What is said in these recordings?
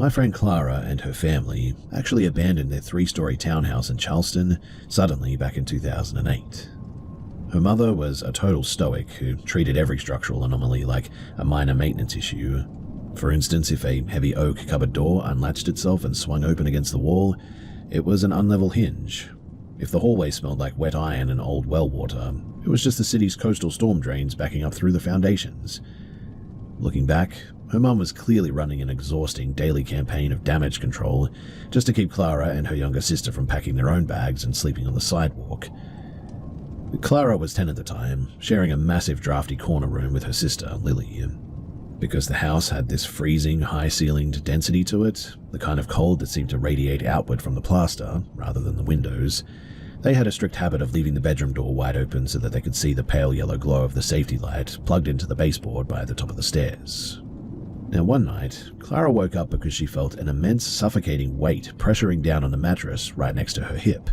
my friend Clara and her family actually abandoned their 3-story townhouse in Charleston suddenly back in 2008. Her mother was a total stoic who treated every structural anomaly like a minor maintenance issue. For instance, if a heavy oak cupboard door unlatched itself and swung open against the wall, it was an unlevel hinge. If the hallway smelled like wet iron and old well water, it was just the city's coastal storm drains backing up through the foundations. Looking back, her mum was clearly running an exhausting daily campaign of damage control just to keep Clara and her younger sister from packing their own bags and sleeping on the sidewalk. Clara was 10 at the time, sharing a massive drafty corner room with her sister, Lily. Because the house had this freezing, high-ceilinged density to it, the kind of cold that seemed to radiate outward from the plaster, rather than the windows, they had a strict habit of leaving the bedroom door wide open so that they could see the pale yellow glow of the safety light plugged into the baseboard by the top of the stairs. Now one night, Clara woke up because she felt an immense suffocating weight pressuring down on the mattress right next to her hip.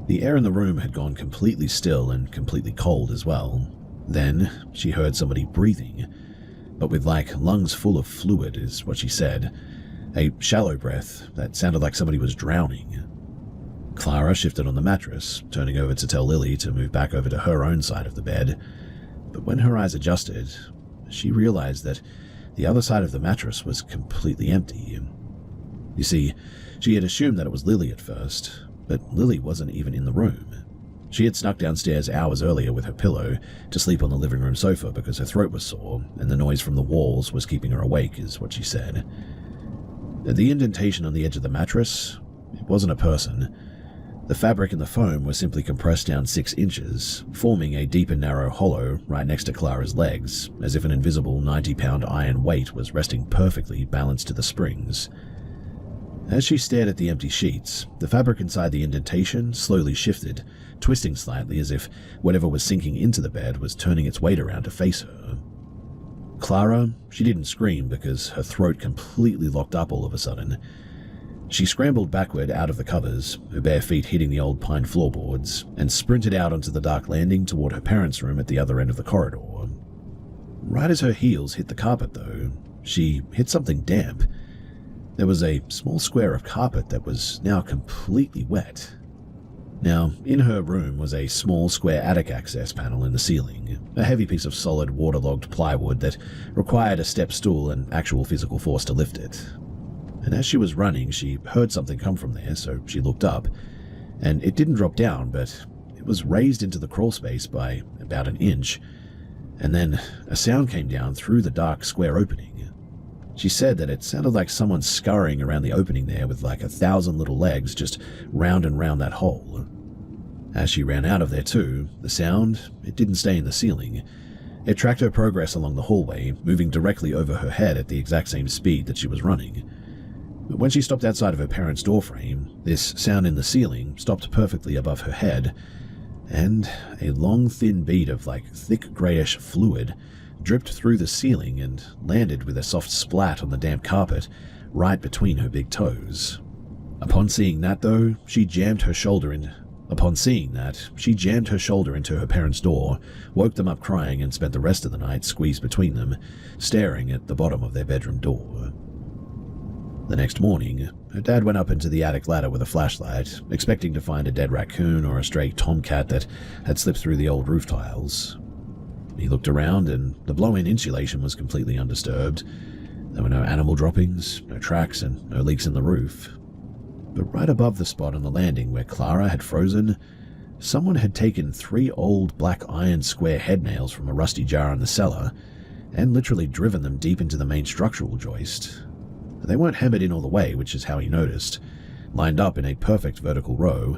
The air in the room had gone completely still and completely cold as well. Then she heard somebody breathing, but with like lungs full of fluid is what she said. A shallow breath that sounded like somebody was drowning. Clara shifted on the mattress, turning over to tell Lily to move back over to her own side of the bed. But when her eyes adjusted, she realized that the other side of the mattress was completely empty. You see, she had assumed that it was Lily at first, but Lily wasn't even in the room. She had snuck downstairs hours earlier with her pillow to sleep on the living room sofa because her throat was sore and the noise from the walls was keeping her awake, is what she said. The indentation on the edge of the mattress, it wasn't a person. The fabric and the foam were simply compressed down 6 inches, forming a deep and narrow hollow right next to Clara's legs, as if an invisible 90-pound iron weight was resting perfectly balanced to the springs. As she stared at the empty sheets, the fabric inside the indentation slowly shifted, twisting slightly as if whatever was sinking into the bed was turning its weight around to face her. Clara, she didn't scream because her throat completely locked up all of a sudden. She scrambled backward out of the covers, her bare feet hitting the old pine floorboards, and sprinted out onto the dark landing toward her parents' room at the other end of the corridor. Right as her heels hit the carpet, though, she hit something damp. There was a small square of carpet that was now completely wet. Now, in her room was a small square attic access panel in the ceiling, a heavy piece of solid waterlogged plywood that required a step stool and actual physical force to lift it. And as she was running, she heard something come from there, so she looked up, and it didn't drop down, but it was raised into the crawl space by about an inch, and then a sound came down through the dark square opening. She said that it sounded like someone scurrying around the opening there with like 1,000 little legs just round and round that hole. As she ran out of there too, the sound, it didn't stay in the ceiling. It tracked her progress along the hallway, moving directly over her head at the exact same speed that she was running. But when she stopped outside of her parents' doorframe, this sound in the ceiling stopped perfectly above her head, and a long thin bead of like thick grayish fluid dripped through the ceiling and landed with a soft splat on the damp carpet right between her big toes. Upon seeing that, she jammed her shoulder into her parents' door, woke them up crying, and spent the rest of the night squeezed between them, staring at the bottom of their bedroom door. The next morning, her dad went up into the attic ladder with a flashlight, expecting to find a dead raccoon or a stray tomcat that had slipped through the old roof tiles. He looked around, and the blow-in insulation was completely undisturbed. There were no animal droppings, no tracks, and no leaks in the roof. But right above the spot on the landing where Clara had frozen, someone had taken 3 old black iron square head nails from a rusty jar in the cellar and literally driven them deep into the main structural joist. They weren't hammered in all the way, which is how he noticed, lined up in a perfect vertical row,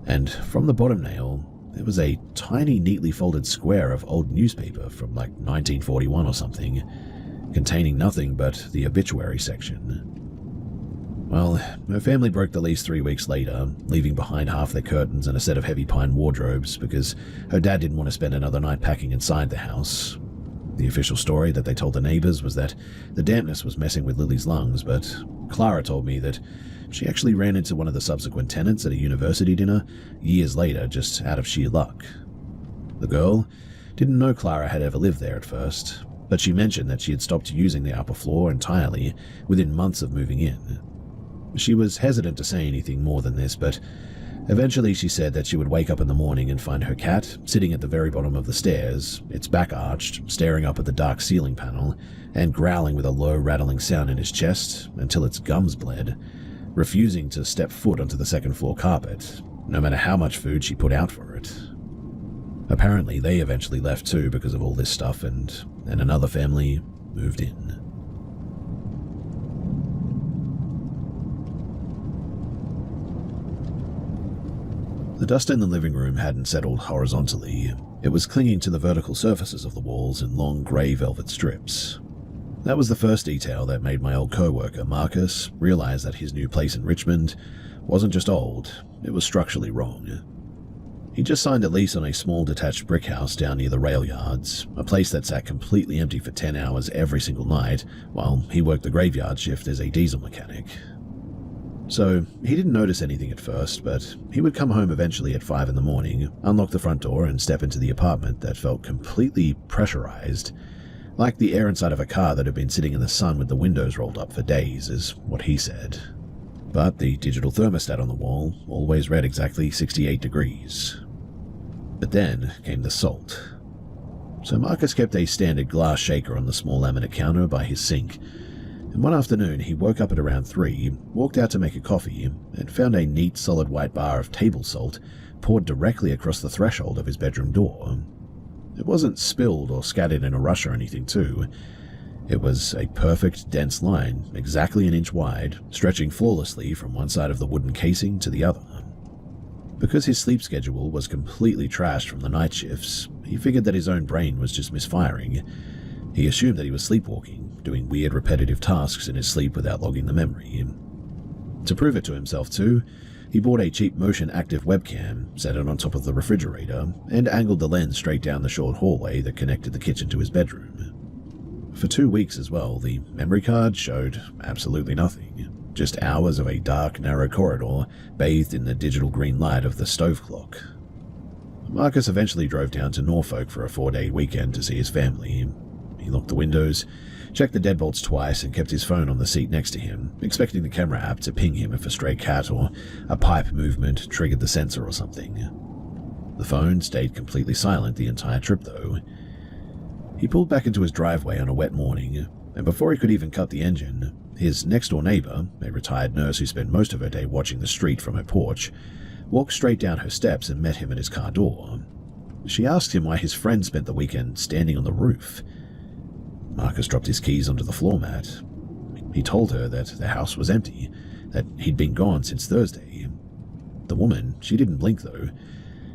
and from the bottom nail, there was a tiny, neatly folded square of old newspaper from like 1941 or something, containing nothing but the obituary section. Well, her family broke the lease 3 weeks later, leaving behind half their curtains and a set of heavy pine wardrobes because her dad didn't want to spend another night packing inside the house. The official story that they told the neighbors was that the dampness was messing with Lily's lungs, but Clara told me that she actually ran into one of the subsequent tenants at a university dinner years later just out of sheer luck. The girl didn't know Clara had ever lived there at first. but she mentioned that she had stopped using the upper floor entirely within months of moving in. She was hesitant to say anything more than this, but eventually she said that she would wake up in the morning and find her cat sitting at the very bottom of the stairs, its back arched, staring up at the dark ceiling panel, and growling with a low rattling sound in his chest until its gums bled, refusing to step foot onto the second floor carpet, no matter how much food she put out for it. Apparently, they eventually left too because of all this stuff, and another family moved in. The dust in the living room hadn't settled horizontally. It was clinging to the vertical surfaces of the walls in long grey velvet strips. That was the first detail that made my old co-worker, Marcus, realize that his new place in Richmond wasn't just old, it was structurally wrong. He just signed a lease on a small detached brick house down near the rail yards, a place that sat completely empty for 10 hours every single night while he worked the graveyard shift as a diesel mechanic. So, he didn't notice anything at first, but he would come home eventually at 5 in the morning, unlock the front door and step into the apartment that felt completely pressurized, like the air inside of a car that had been sitting in the sun with the windows rolled up for days, is what he said. But the digital thermostat on the wall always read exactly 68 degrees. But then came the salt. So Marcus kept a standard glass shaker on the small laminate counter by his sink, and one afternoon he woke up at around 3, walked out to make a coffee, and found a neat solid white bar of table salt poured directly across the threshold of his bedroom door. It wasn't spilled or scattered in a rush or anything too. It was a perfect, dense line, exactly an inch wide, stretching flawlessly from one side of the wooden casing to the other. Because his sleep schedule was completely trashed from the night shifts, he figured that his own brain was just misfiring. He assumed that he was sleepwalking, doing weird repetitive tasks in his sleep without logging the memory. To prove it to himself too, he bought a cheap motion-active webcam, set it on top of the refrigerator, and angled the lens straight down the short hallway that connected the kitchen to his bedroom. For 2 weeks as well, the memory card showed absolutely nothing. Just hours of a dark, narrow corridor bathed in the digital green light of the stove clock. Marcus eventually drove down to Norfolk for a 4-day weekend to see his family. He locked the windows, checked the deadbolts twice, and kept his phone on the seat next to him, expecting the camera app to ping him if a stray cat or a pipe movement triggered the sensor or something. The phone stayed completely silent the entire trip, though. He pulled back into his driveway on a wet morning, and before he could even cut the engine, his next-door neighbor, a retired nurse who spent most of her day watching the street from her porch, walked straight down her steps and met him at his car door. She asked him why his friend spent the weekend standing on the roof. Marcus dropped his keys onto the floor mat. He told her that the house was empty, that he'd been gone since Thursday. The woman, she didn't blink though.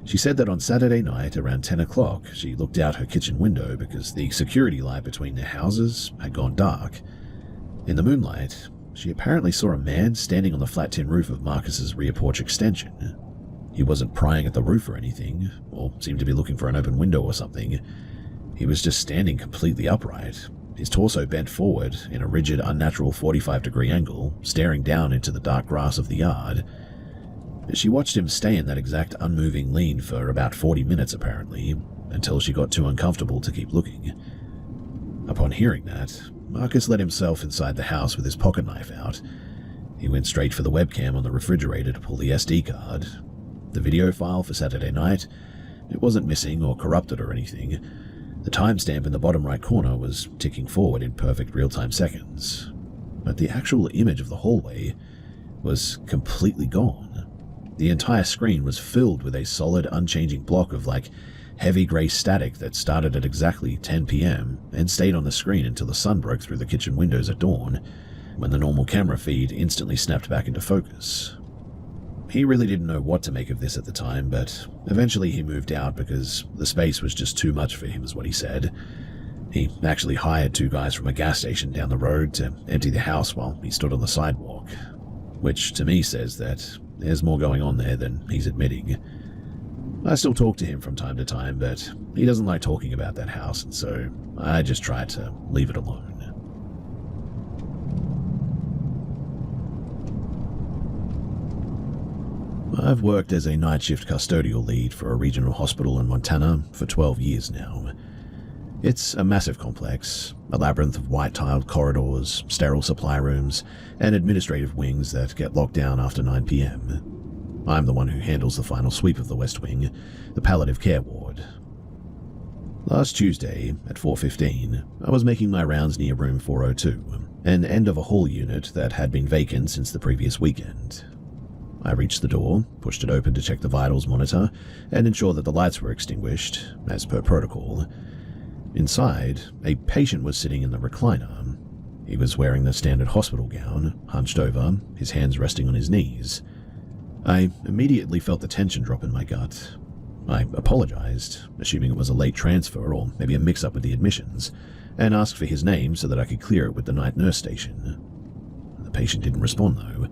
She said that on Saturday night, around 10 o'clock, she looked out her kitchen window because the security light between their houses had gone dark. In the moonlight, she apparently saw a man standing on the flat tin roof of Marcus's rear porch extension. He wasn't prying at the roof or anything, or seemed to be looking for an open window or something. He was just standing completely upright, his torso bent forward in a rigid, unnatural 45-degree angle, staring down into the dark grass of the yard. She watched him stay in that exact unmoving lean for about 40 minutes apparently, until she got too uncomfortable to keep looking. Upon hearing that, Marcus let himself inside the house with his pocket knife out. He went straight for the webcam on the refrigerator to pull the SD card. The video file for Saturday night, it wasn't missing or corrupted or anything. The timestamp in the bottom right corner was ticking forward in perfect real-time seconds. But the actual image of the hallway was completely gone. The entire screen was filled with a solid, unchanging block of heavy grey static that started at exactly 10 p.m. and stayed on the screen until the sun broke through the kitchen windows at dawn, when the normal camera feed instantly snapped back into focus. He really didn't know what to make of this at the time, but eventually he moved out because the space was just too much for him, is what he said. He actually hired 2 guys from a gas station down the road to empty the house while he stood on the sidewalk, which to me says that there's more going on there than he's admitting. I still talk to him from time to time, but he doesn't like talking about that house, and so I just try to leave it alone. I've worked as a night shift custodial lead for a regional hospital in Montana for 12 years now. It's a massive complex, a labyrinth of white-tiled corridors, sterile supply rooms, and administrative wings that get locked down after 9 p.m. I'm the one who handles the final sweep of the West Wing, the palliative care ward. Last Tuesday, at 4:15, I was making my rounds near room 402, an end-of-a-hall unit that had been vacant since the previous weekend. I reached the door, pushed it open to check the vitals monitor, and ensure that the lights were extinguished, as per protocol. Inside, a patient was sitting in the recliner. He was wearing the standard hospital gown, hunched over, his hands resting on his knees. I immediately felt the tension drop in my gut. I apologized, assuming it was a late transfer or maybe a mix-up with the admissions, and asked for his name so that I could clear it with the night nurse station. The patient didn't respond, though.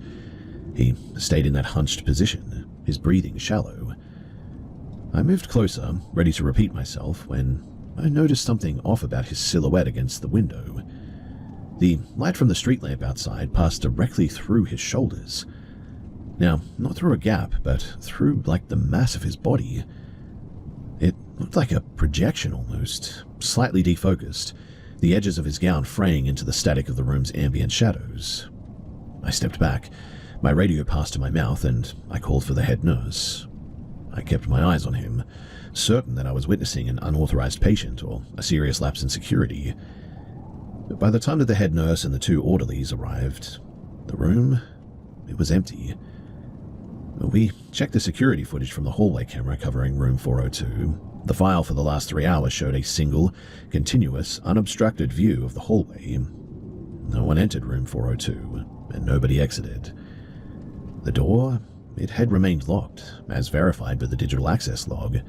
He stayed in that hunched position, his breathing shallow. I moved closer, ready to repeat myself, when I noticed something off about his silhouette against the window. The light from the street lamp outside passed directly through his shoulders. Now, not through a gap, but through, like, the mass of his body. It looked like a projection almost, slightly defocused, the edges of his gown fraying into the static of the room's ambient shadows. I stepped back, my radio passed to my mouth, and I called for the head nurse. I kept my eyes on him, certain that I was witnessing an unauthorized patient or a serious lapse in security. But by the time that the head nurse and the two orderlies arrived, the room, it was empty. We checked the security footage from the hallway camera covering room 402. The file for the last 3 hours showed a single, continuous, unobstructed view of the hallway. No one entered room 402, and nobody exited. The door, it had remained locked, as verified by the digital access log.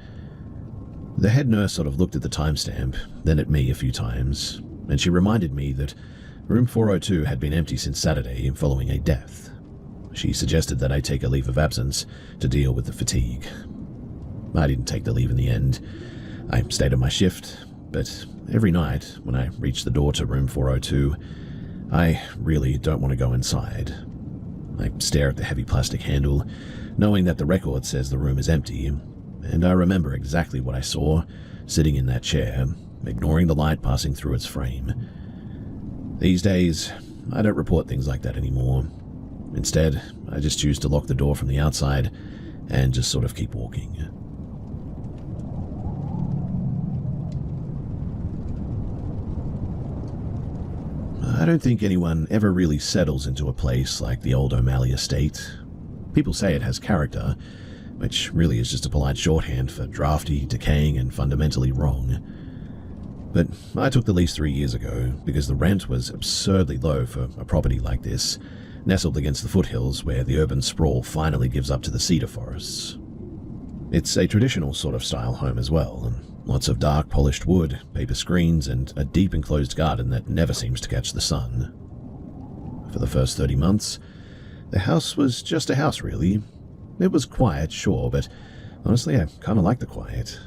The head nurse sort of looked at the timestamp, then at me a few times, and she reminded me that room 402 had been empty since Saturday following a death. She suggested that I take a leave of absence to deal with the fatigue. I didn't take the leave in the end. I stayed on my shift, but every night when I reach the door to room 402, I really don't want to go inside. I stare at the heavy plastic handle, knowing that the record says the room is empty, and I remember exactly what I saw, sitting in that chair, ignoring the light passing through its frame. These days, I don't report things like that anymore. Instead, I just choose to lock the door from the outside and just sort of keep walking. I don't think anyone ever really settles into a place like the old O'Malley estate. People say it has character, which really is just a polite shorthand for drafty, decaying, and fundamentally wrong. But I took the lease 3 years ago because the rent was absurdly low for a property like this, nestled against the foothills where the urban sprawl finally gives up to the cedar forests. It's a traditional sort of style home as well, and lots of dark polished wood, paper screens, and a deep enclosed garden that never seems to catch the sun. For the first 30 months, the house was just a house, really. It was quiet, sure, but honestly, I kind of liked the quiet.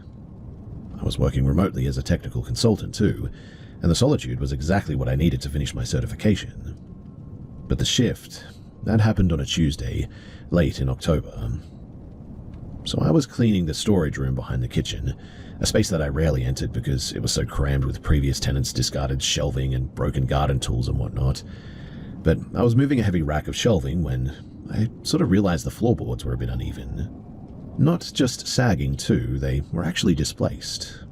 I was working remotely as a technical consultant too, and the solitude was exactly what I needed to finish my certification. But the shift, that happened on a Tuesday, late in October. So I was cleaning the storage room behind the kitchen, a space that I rarely entered because it was so crammed with previous tenants' discarded shelving and broken garden tools and whatnot. But I was moving a heavy rack of shelving when I sort of realized the floorboards were a bit uneven. Not just sagging too, they were actually displaced.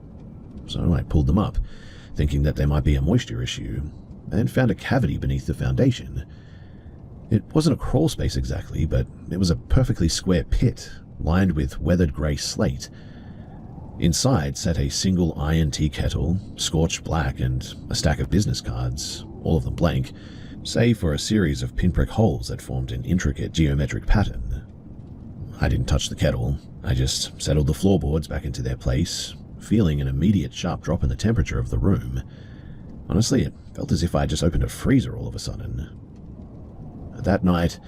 So I pulled them up, thinking that there might be a moisture issue, and found a cavity beneath the foundation. It wasn't a crawl space exactly, but it was a perfectly square pit, lined with weathered grey slate. Inside sat a single iron tea kettle, scorched black, and a stack of business cards, all of them blank, save for a series of pinprick holes that formed an intricate geometric pattern. I didn't touch the kettle, I just settled the floorboards back into their place, feeling an immediate sharp drop in the temperature of the room. Honestly, it felt as if I just opened a freezer all of a sudden. That night,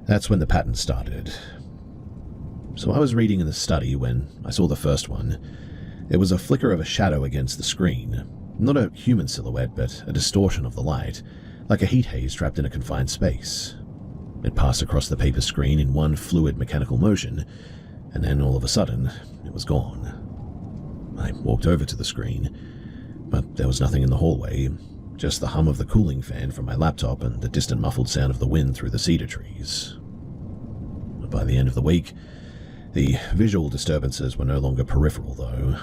that's when the pattern started. So I was reading in the study when I saw the first one. It was a flicker of a shadow against the screen. Not a human silhouette, but a distortion of the light, like a heat haze trapped in a confined space. It passed across the paper screen in one fluid mechanical motion, and then all of a sudden, it was gone. I walked over to the screen. But there was nothing in the hallway, just the hum of the cooling fan from my laptop and the distant muffled sound of the wind through the cedar trees. By the end of the week, the visual disturbances were no longer peripheral, though.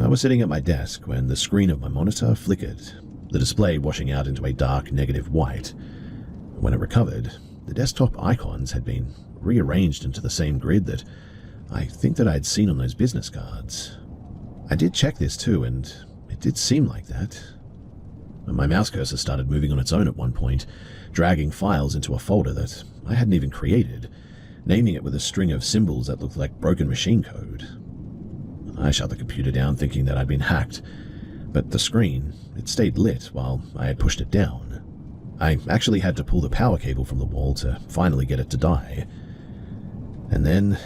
I was sitting at my desk when the screen of my monitor flickered, the display washing out into a dark negative white. When it recovered, the desktop icons had been rearranged into the same grid that I think that I had seen on those business cards. I did check this too, and it did seem like that. My mouse cursor started moving on its own at one point, dragging files into a folder that I hadn't even created, naming it with a string of symbols that looked like broken machine code. I shut the computer down thinking that I'd been hacked, but the screen, it stayed lit while I had pushed it down. I actually had to pull the power cable from the wall to finally get it to die. And then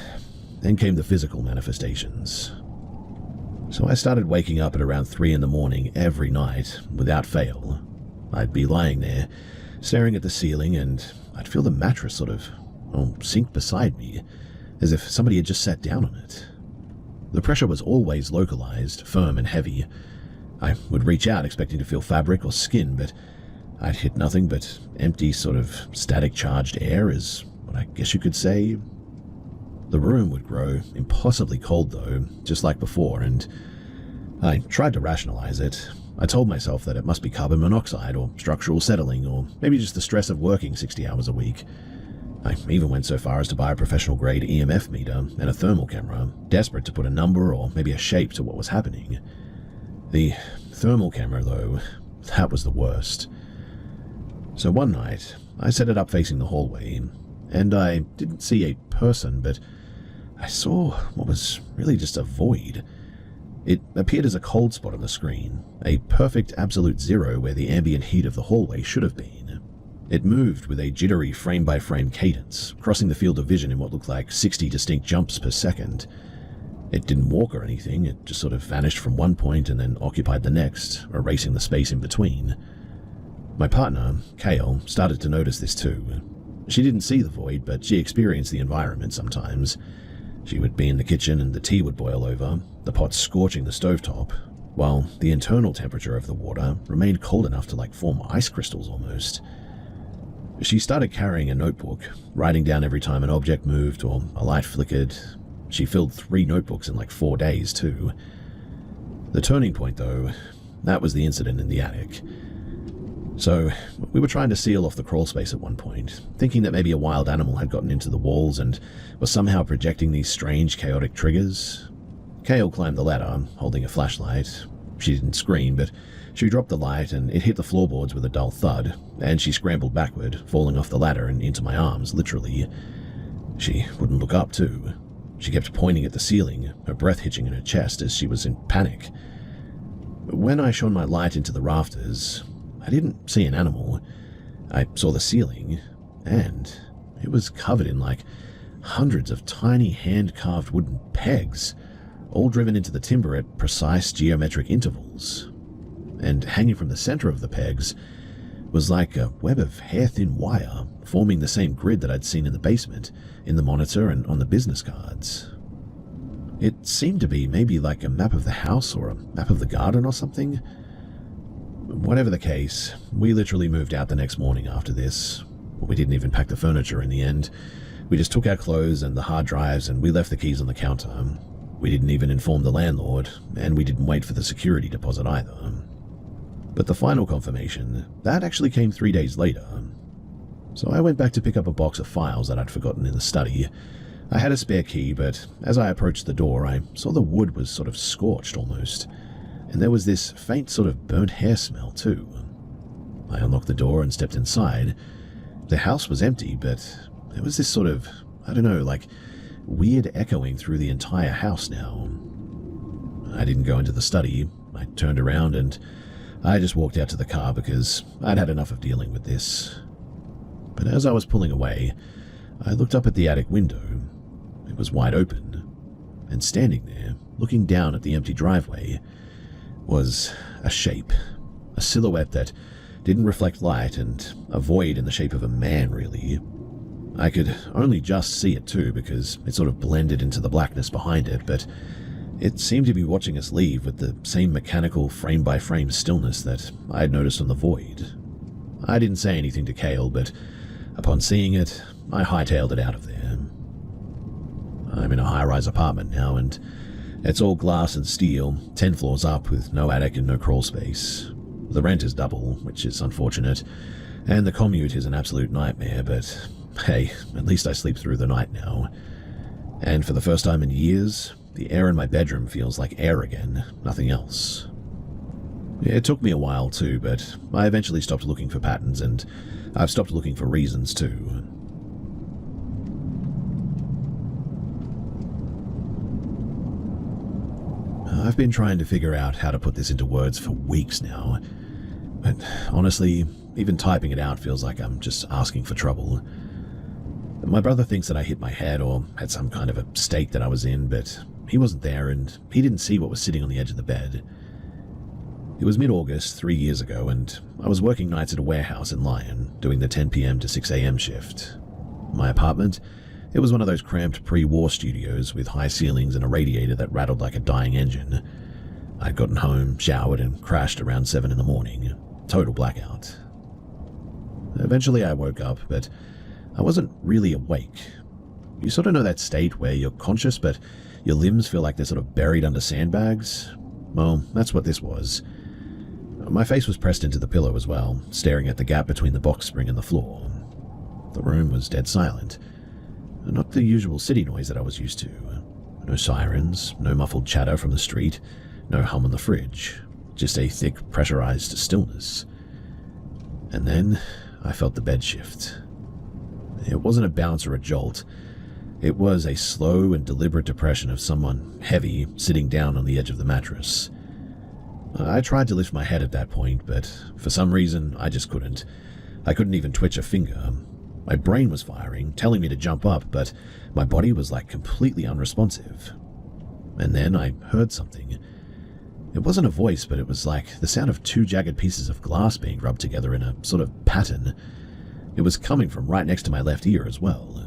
came the physical manifestations. So I started waking up at around 3 in the morning every night, without fail. I'd be lying there, staring at the ceiling, and I'd feel the mattress sort of sink beside me, as if somebody had just sat down on it. The pressure was always localized, firm and heavy. I would reach out expecting to feel fabric or skin, but I'd hit nothing but empty, sort of static charged air, is what I guess you could say. The room would grow impossibly cold, though, just like before, and I tried to rationalize it. I told myself that it must be carbon monoxide or structural settling, or maybe just the stress of working 60 hours a week. I even went so far as to buy a professional-grade EMF meter and a thermal camera, desperate to put a number or maybe a shape to what was happening. The thermal camera, though, that was the worst. So one night, I set it up facing the hallway, and I didn't see a person, but I saw what was really just a void. It appeared as a cold spot on the screen, a perfect absolute zero where the ambient heat of the hallway should have been. It moved with a jittery frame-by-frame cadence, crossing the field of vision in what looked like 60 distinct jumps per second. It didn't walk or anything, it just sort of vanished from one point and then occupied the next, erasing the space in between. My partner, Kale, started to notice this too. She didn't see the void, but she experienced the environment sometimes. She would be in the kitchen and the tea would boil over, the pot scorching the stovetop, while the internal temperature of the water remained cold enough to form ice crystals almost. She started carrying a notebook, writing down every time an object moved or a light flickered. She filled 3 notebooks in 4 days too. The turning point, though, that was the incident in the attic. So, we were trying to seal off the crawl space at one point, thinking that maybe a wild animal had gotten into the walls and was somehow projecting these strange, chaotic triggers. Kale climbed the ladder, holding a flashlight. She didn't scream, but she dropped the light and it hit the floorboards with a dull thud, and she scrambled backward, falling off the ladder and into my arms, literally. She wouldn't look up, too. She kept pointing at the ceiling, her breath hitching in her chest as she was in panic. When I shone my light into the rafters, I didn't see an animal. I saw the ceiling, and it was covered in hundreds of tiny hand-carved wooden pegs, all driven into the timber at precise geometric intervals. And hanging from the center of the pegs was like a web of hair-thin wire, forming the same grid that I'd seen in the basement, in the monitor and on the business cards. It seemed to be maybe like a map of the house or a map of the garden or something. Whatever the case, we literally moved out the next morning after this. We didn't even pack the furniture in the end. We just took our clothes and the hard drives and we left the keys on the counter. We didn't even inform the landlord, and we didn't wait for the security deposit either. But the final confirmation, that actually came 3 days later. So I went back to pick up a box of files that I'd forgotten in the study. I had a spare key, but as I approached the door, I saw the wood was sort of scorched almost, and there was this faint sort of burnt hair smell too. I unlocked the door and stepped inside. The house was empty, but there was this sort of, weird echoing through the entire house now. I didn't go into the study. I turned around and I just walked out to the car because I'd had enough of dealing with this. But as I was pulling away, I looked up at the attic window. It was wide open, and standing there, looking down at the empty driveway, was a shape, a silhouette that didn't reflect light, and a void in the shape of a man, really. I could only just see it too, because it sort of blended into the blackness behind it, but It seemed to be watching us leave with the same mechanical frame-by-frame stillness that I had noticed on the void. I didn't say anything to Cale, but upon seeing it, I hightailed it out of there. I'm in a high-rise apartment now, and it's all glass and steel, 10 floors up with no attic and no crawl space. The rent is double, which is unfortunate, and the commute is an absolute nightmare, but hey, at least I sleep through the night now. And for the first time in years, the air in my bedroom feels like air again, nothing else. It took me a while too, but I eventually stopped looking for patterns, and I've stopped looking for reasons too. I've been trying to figure out how to put this into words for weeks now, but honestly, even typing it out feels like I'm just asking for trouble. My brother thinks that I hit my head or had some kind of a state that I was in, but he wasn't there and he didn't see what was sitting on the edge of the bed. It was mid-August 3 years ago, and I was working nights at a warehouse in Lyon, doing the 10 p.m. to 6 a.m. shift. My apartment, it was one of those cramped pre-war studios with high ceilings and a radiator that rattled like a dying engine. I'd gotten home, showered, and crashed around 7 in the morning. Total blackout. Eventually I woke up, but I wasn't really awake. You sort of know that state where you're conscious, but your limbs feel like they're sort of buried under sandbags? Well, that's what this was. My face was pressed into the pillow as well, staring at the gap between the box spring and the floor. The room was dead silent. Not the usual city noise that I was used to. No sirens, no muffled chatter from the street, no hum on the fridge. Just a thick, pressurized stillness. And then I felt the bed shift. It wasn't a bounce or a jolt. It was a slow and deliberate depression of someone heavy sitting down on the edge of the mattress. I tried to lift my head at that point, but for some reason I just couldn't. I couldn't even twitch a finger. My brain was firing, telling me to jump up, but my body was like completely unresponsive. And then I heard something. It wasn't a voice, but it was like the sound of 2 jagged pieces of glass being rubbed together in a sort of pattern. It was coming from right next to my left ear as well.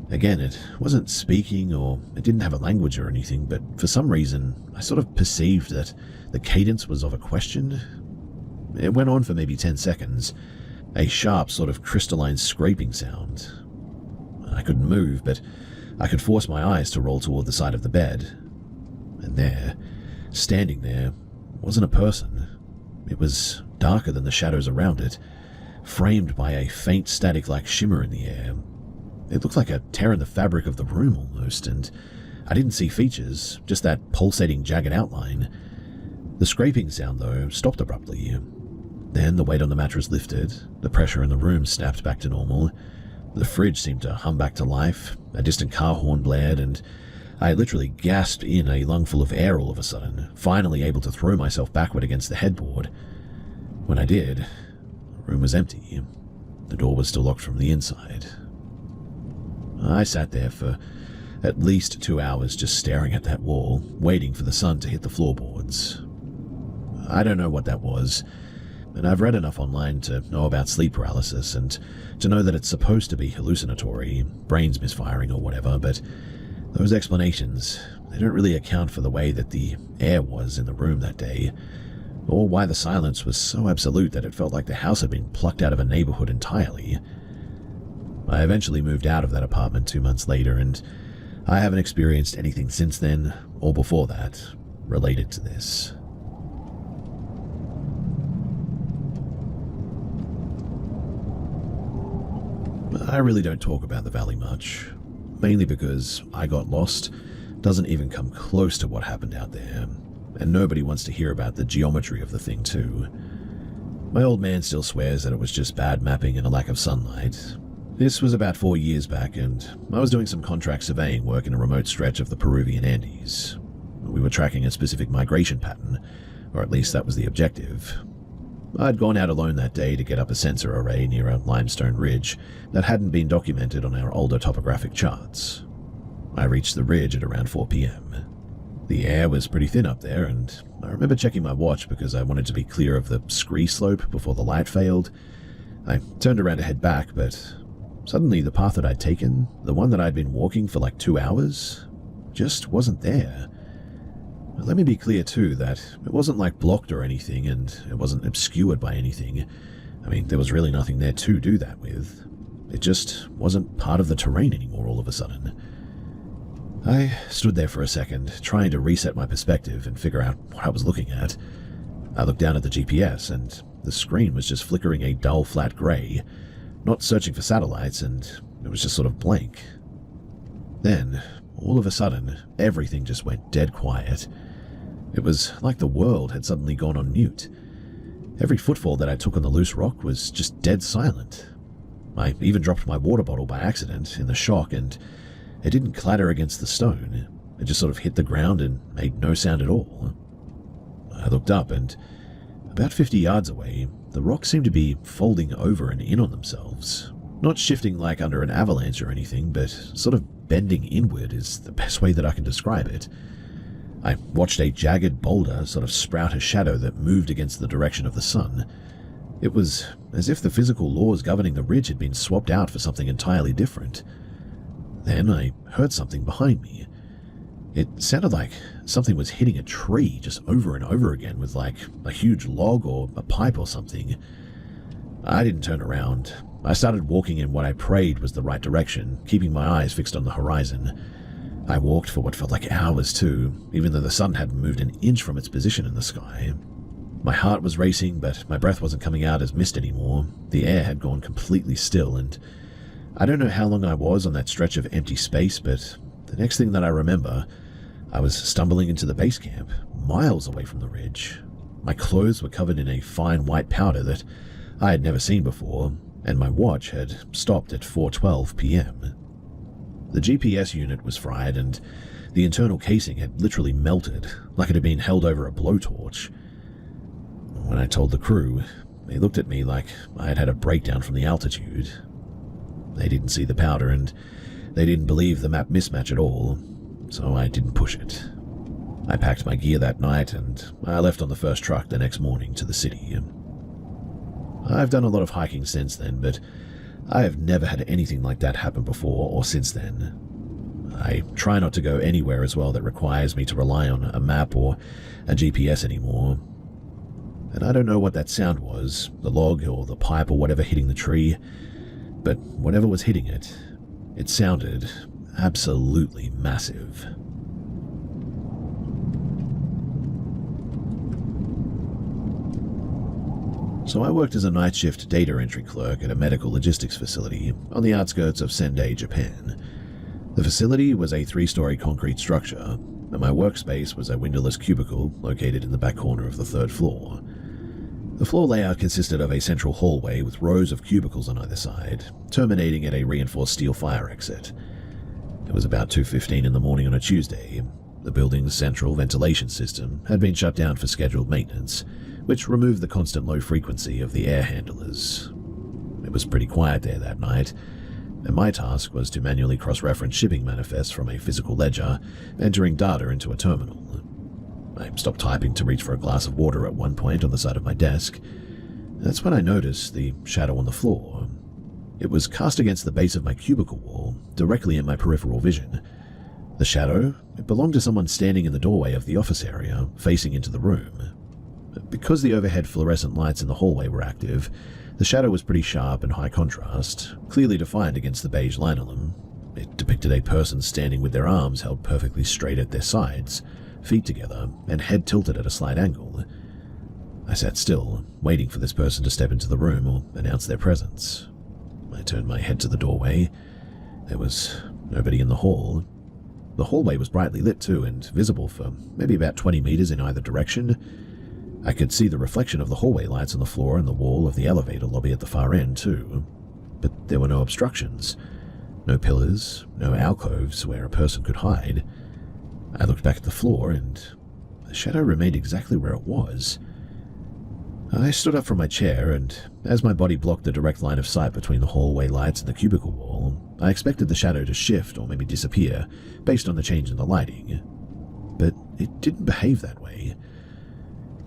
Again, it wasn't speaking or it didn't have a language or anything, but for some reason, I sort of perceived that the cadence was of a question. It went on for maybe 10 seconds, a sharp sort of crystalline scraping sound. I couldn't move, but I could force my eyes to roll toward the side of the bed. And there, standing there, wasn't a person. It was darker than the shadows around it, framed by a faint static-like shimmer in the air. It looked like a tear in the fabric of the room almost, and I didn't see features, just that pulsating jagged outline. The scraping sound, though, stopped abruptly. Then the weight on the mattress lifted, the pressure in the room snapped back to normal, the fridge seemed to hum back to life, a distant car horn blared, and I literally gasped in a lungful of air all of a sudden, finally able to throw myself backward against the headboard. When I did, the room was empty. The door was still locked from the inside. I sat there for at least 2 hours just staring at that wall, waiting for the sun to hit the floorboards. I don't know what that was, and I've read enough online to know about sleep paralysis and to know that it's supposed to be hallucinatory, brains misfiring or whatever, but those explanations, they don't really account for the way that the air was in the room that day, or why the silence was so absolute that it felt like the house had been plucked out of a neighborhood entirely. I eventually moved out of that apartment 2 months later, and I haven't experienced anything since then, or before that, related to this. I really don't talk about the valley much, mainly because I got lost doesn't even come close to what happened out there, and nobody wants to hear about the geometry of the thing too. My old man still swears that it was just bad mapping and a lack of sunlight. This was about 4 years back, and I was doing some contract surveying work in a remote stretch of the Peruvian Andes. We were tracking a specific migration pattern, or at least that was the objective. I'd gone out alone that day to get up a sensor array near a limestone ridge that hadn't been documented on our older topographic charts. I reached the ridge at around 4 p.m. The air was pretty thin up there, and I remember checking my watch because I wanted to be clear of the scree slope before the light failed. I turned around to head back, but suddenly the path that I'd taken, the one that I'd been walking for like 2 hours, just wasn't there. Let me be clear too that it wasn't like blocked or anything, and it wasn't obscured by anything. I mean, there was really nothing there to do that with. It just wasn't part of the terrain anymore all of a sudden. I stood there for a second, trying to reset my perspective and figure out what I was looking at. I looked down at the GPS, and the screen was just flickering a dull, flat grey, not searching for satellites, and it was just sort of blank. Then, all of a sudden, everything just went dead quiet. It was like the world had suddenly gone on mute. Every footfall that I took on the loose rock was just dead silent. I even dropped my water bottle by accident in the shock, and it didn't clatter against the stone. It just sort of hit the ground and made no sound at all. I looked up, and about 50 yards away, the rocks seemed to be folding over and in on themselves. Not shifting like under an avalanche or anything, but sort of bending inward is the best way that I can describe it. I watched a jagged boulder sort of sprout a shadow that moved against the direction of the sun. It was as if the physical laws governing the ridge had been swapped out for something entirely different. Then I heard something behind me. It sounded like something was hitting a tree just over and over again with like a huge log or a pipe or something. I didn't turn around. I started walking in what I prayed was the right direction, keeping my eyes fixed on the horizon. I walked for what felt like hours too, even though the sun hadn't moved an inch from its position in the sky. My heart was racing, but my breath wasn't coming out as mist anymore. The air had gone completely still, and I don't know how long I was on that stretch of empty space, but the next thing that I remember, I was stumbling into the base camp, miles away from the ridge. My clothes were covered in a fine white powder that I had never seen before, and my watch had stopped at 4:12 p.m. The GPS unit was fried, and the internal casing had literally melted, like it had been held over a blowtorch. When I told the crew, they looked at me like I had had a breakdown from the altitude. They didn't see the powder, and they didn't believe the map mismatch at all, so I didn't push it. I packed my gear that night, and I left on the first truck the next morning to the city. I've done a lot of hiking since then, but I have never had anything like that happen before or since then. I try not to go anywhere as well that requires me to rely on a map or a GPS anymore. And I don't know what that sound was, the log or the pipe or whatever hitting the tree, but whatever was hitting it, it sounded absolutely massive. So I worked as a night shift data entry clerk at a medical logistics facility on the outskirts of Sendai, Japan. The facility was a 3-story concrete structure, and my workspace was a windowless cubicle located in the back corner of the 3rd floor. The floor layout consisted of a central hallway with rows of cubicles on either side, terminating at a reinforced steel fire exit. It was about 2:15 in the morning on a Tuesday. The building's central ventilation system had been shut down for scheduled maintenance, which removed the constant low frequency of the air handlers. It was pretty quiet there that night, and my task was to manually cross-reference shipping manifests from a physical ledger, entering data into a terminal. I stopped typing to reach for a glass of water at one point on the side of my desk. That's when I noticed the shadow on the floor. It was cast against the base of my cubicle wall, directly in my peripheral vision. The shadow, it belonged to someone standing in the doorway of the office area, facing into the room. Because the overhead fluorescent lights in the hallway were active, the shadow was pretty sharp and high contrast, clearly defined against the beige linoleum. It depicted a person standing with their arms held perfectly straight at their sides, feet together, and head tilted at a slight angle. I sat still, waiting for this person to step into the room or announce their presence. I turned my head to the doorway. There was nobody in the hall. The hallway was brightly lit too, and visible for maybe about 20 meters in either direction. I could see the reflection of the hallway lights on the floor and the wall of the elevator lobby at the far end too. But there were no obstructions. No pillars, no alcoves where a person could hide. I looked back at the floor, and the shadow remained exactly where it was. I stood up from my chair, and as my body blocked the direct line of sight between the hallway lights and the cubicle wall, I expected the shadow to shift or maybe disappear based on the change in the lighting. But it didn't behave that way.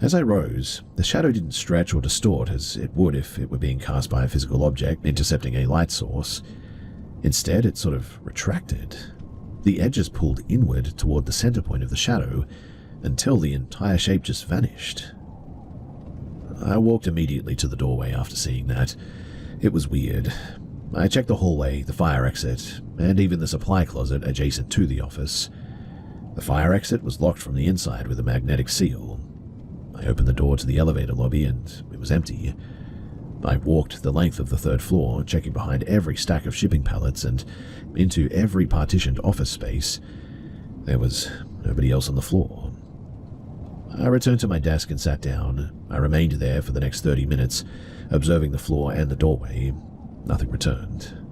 As I rose, the shadow didn't stretch or distort as it would if it were being cast by a physical object intercepting a light source. Instead, it sort of retracted. The edges pulled inward toward the center point of the shadow, until the entire shape just vanished. I walked immediately to the doorway after seeing that. It was weird. I checked the hallway, the fire exit, and even the supply closet adjacent to the office. The fire exit was locked from the inside with a magnetic seal. I opened the door to the elevator lobby and it was empty. I walked the length of the third floor, checking behind every stack of shipping pallets and into every partitioned office space. There was nobody else on the floor. I returned to my desk and sat down. I remained there for the next 30 minutes, observing the floor and the doorway. Nothing returned.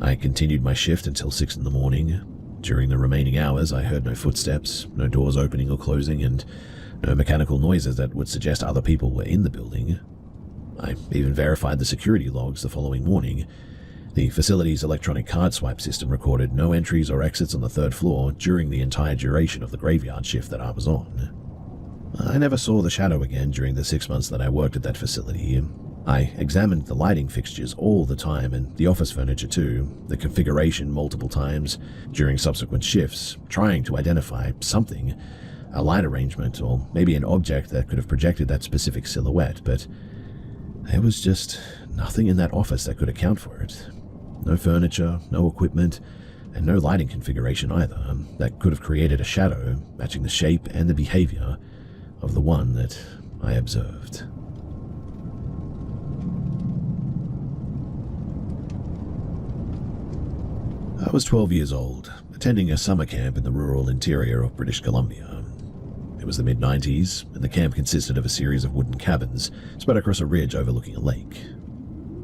I continued my shift until 6 in the morning. During the remaining hours, I heard no footsteps, no doors opening or closing, and no mechanical noises that would suggest other people were in the building. I even verified the security logs the following morning. The facility's electronic card swipe system recorded no entries or exits on the third floor during the entire duration of the graveyard shift that I was on. I never saw the shadow again during the 6 months that I worked at that facility. I examined the lighting fixtures all the time and the office furniture too, the configuration multiple times during subsequent shifts, trying to identify something, a light arrangement or maybe an object that could have projected that specific silhouette, but there was just nothing in that office that could account for it. No furniture, no equipment, and no lighting configuration either that could have created a shadow matching the shape and the behavior of the one that I observed. I was 12 years old, attending a summer camp in the rural interior of British Columbia. It was the mid-90s, and the camp consisted of a series of wooden cabins spread across a ridge overlooking a lake.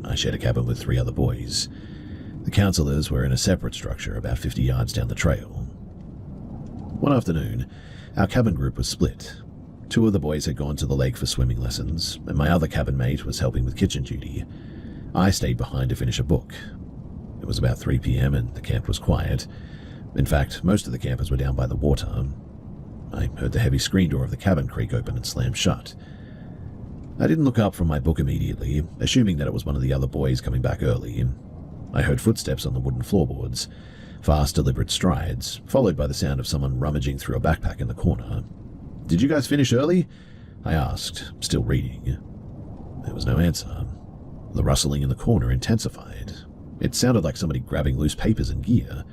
I shared a cabin with 3 other boys. The counselors were in a separate structure about 50 yards down the trail. One afternoon, our cabin group was split. 2 of the boys had gone to the lake for swimming lessons, and my other cabin mate was helping with kitchen duty. I stayed behind to finish a book. It was about 3 p.m. and the camp was quiet. In fact, most of the campers were down by the water. I heard the heavy screen door of the cabin creak open and slam shut. I didn't look up from my book immediately, assuming that it was one of the other boys coming back early. I heard footsteps on the wooden floorboards, fast, deliberate strides, followed by the sound of someone rummaging through a backpack in the corner. "Did you guys finish early?" I asked, still reading. There was no answer. The rustling in the corner intensified. It sounded like somebody grabbing loose papers and gear.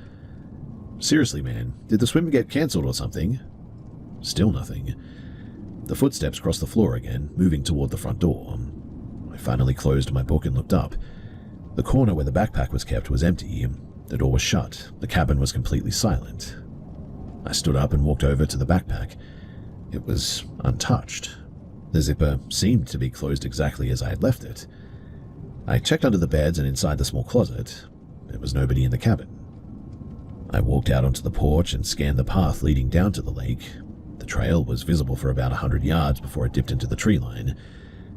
"Seriously, man, did the swim get cancelled or something?" Still nothing. The footsteps crossed the floor again, moving toward the front door. I finally closed my book and looked up. The corner where the backpack was kept was empty. The door was shut. The cabin was completely silent. I stood up and walked over to the backpack. It was untouched. The zipper seemed to be closed exactly as I had left it. I checked under the beds and inside the small closet. There was nobody in the cabin. I walked out onto the porch and scanned the path leading down to the lake. The trail was visible for about 100 yards before it dipped into the tree line,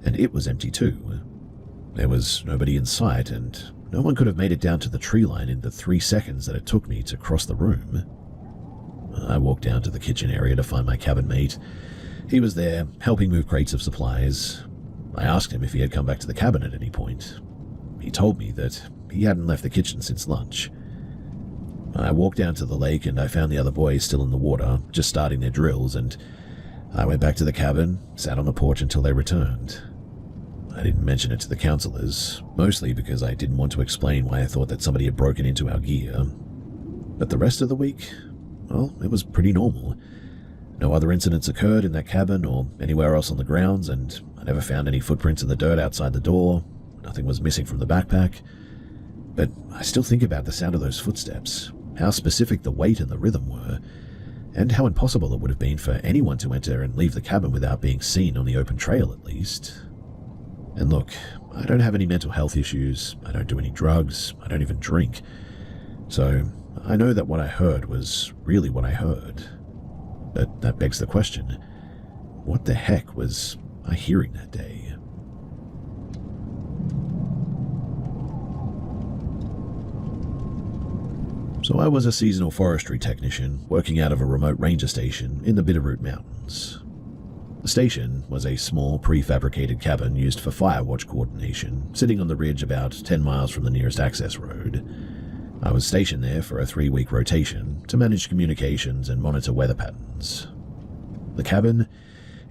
and it was empty too. There was nobody in sight, and no one could have made it down to the tree line in the 3 seconds that it took me to cross the room. I walked down to the kitchen area to find my cabin mate. He was there, helping move crates of supplies. I asked him if he had come back to the cabin at any point. He told me that he hadn't left the kitchen since lunch. I walked down to the lake and I found the other boys still in the water, just starting their drills, and I went back to the cabin, sat on the porch until they returned. I didn't mention it to the counselors, mostly because I didn't want to explain why I thought that somebody had broken into our gear. But the rest of the week, well, it was pretty normal. No other incidents occurred in that cabin or anywhere else on the grounds, and I never found any footprints in the dirt outside the door. Nothing was missing from the backpack. But I still think about the sound of those footsteps, how specific the weight and the rhythm were, and how impossible it would have been for anyone to enter and leave the cabin without being seen on the open trail at least. And look, I don't have any mental health issues, I don't do any drugs, I don't even drink. So I know that what I heard was really what I heard. But that begs the question, what the heck was I hearing that day? So I was a seasonal forestry technician working out of a remote ranger station in the Bitterroot Mountains. The station was a small prefabricated cabin used for fire watch coordination, sitting on the ridge about 10 miles from the nearest access road. I was stationed there for a 3-week rotation to manage communications and monitor weather patterns. The cabin,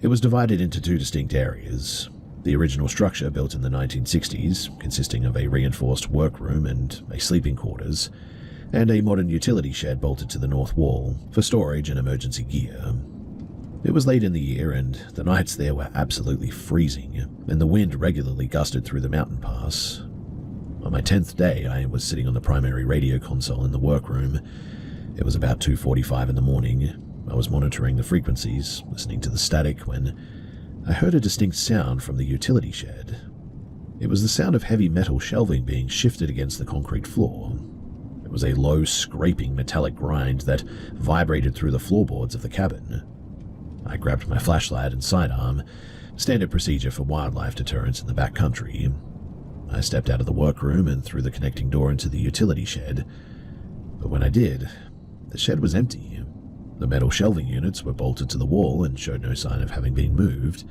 it was divided into two distinct areas. The original structure, built in the 1960s, consisting of a reinforced workroom and a sleeping quarters, and a modern utility shed bolted to the north wall for storage and emergency gear. It was late in the year, and the nights there were absolutely freezing, and the wind regularly gusted through the mountain pass. On my 10th day, I was sitting on the primary radio console in the workroom. It was about 2:45 in the morning. I was monitoring the frequencies, listening to the static, when I heard a distinct sound from the utility shed. It was the sound of heavy metal shelving being shifted against the concrete floor. It was a low, scraping metallic grind that vibrated through the floorboards of the cabin. I grabbed my flashlight and sidearm, standard procedure for wildlife deterrence in the backcountry. I stepped out of the workroom and through the connecting door into the utility shed. But when I did, the shed was empty. The metal shelving units were bolted to the wall and showed no sign of having been moved.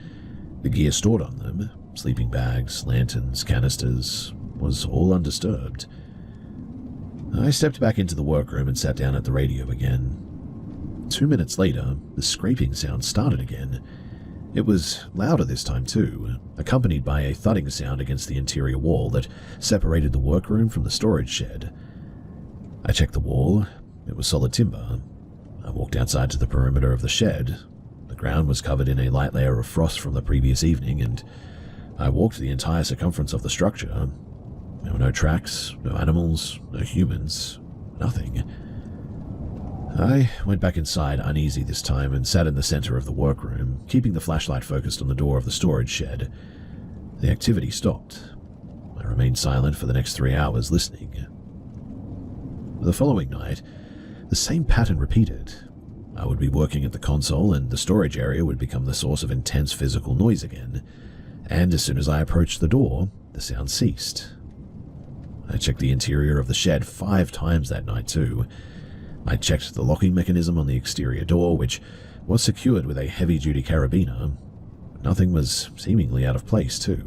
The gear stored on them, sleeping bags, lanterns, canisters, was all undisturbed. I stepped back into the workroom and sat down at the radio again. 2 minutes later, the scraping sound started again. It was louder this time too, accompanied by a thudding sound against the interior wall that separated the workroom from the storage shed. I checked the wall. It was solid timber. I walked outside to the perimeter of the shed. The ground was covered in a light layer of frost from the previous evening, and I walked the entire circumference of the structure. There were no tracks, no animals, no humans, nothing. I went back inside, uneasy this time, and sat in the center of the workroom, keeping the flashlight focused on the door of the storage shed. The activity stopped. I remained silent for the next 3 hours, listening. The following night, the same pattern repeated. I would be working at the console, and the storage area would become the source of intense physical noise again. And as soon as I approached the door, the sound ceased. I checked the interior of the shed 5 times that night too. I checked the locking mechanism on the exterior door, which was secured with a heavy-duty carabiner. Nothing was seemingly out of place too.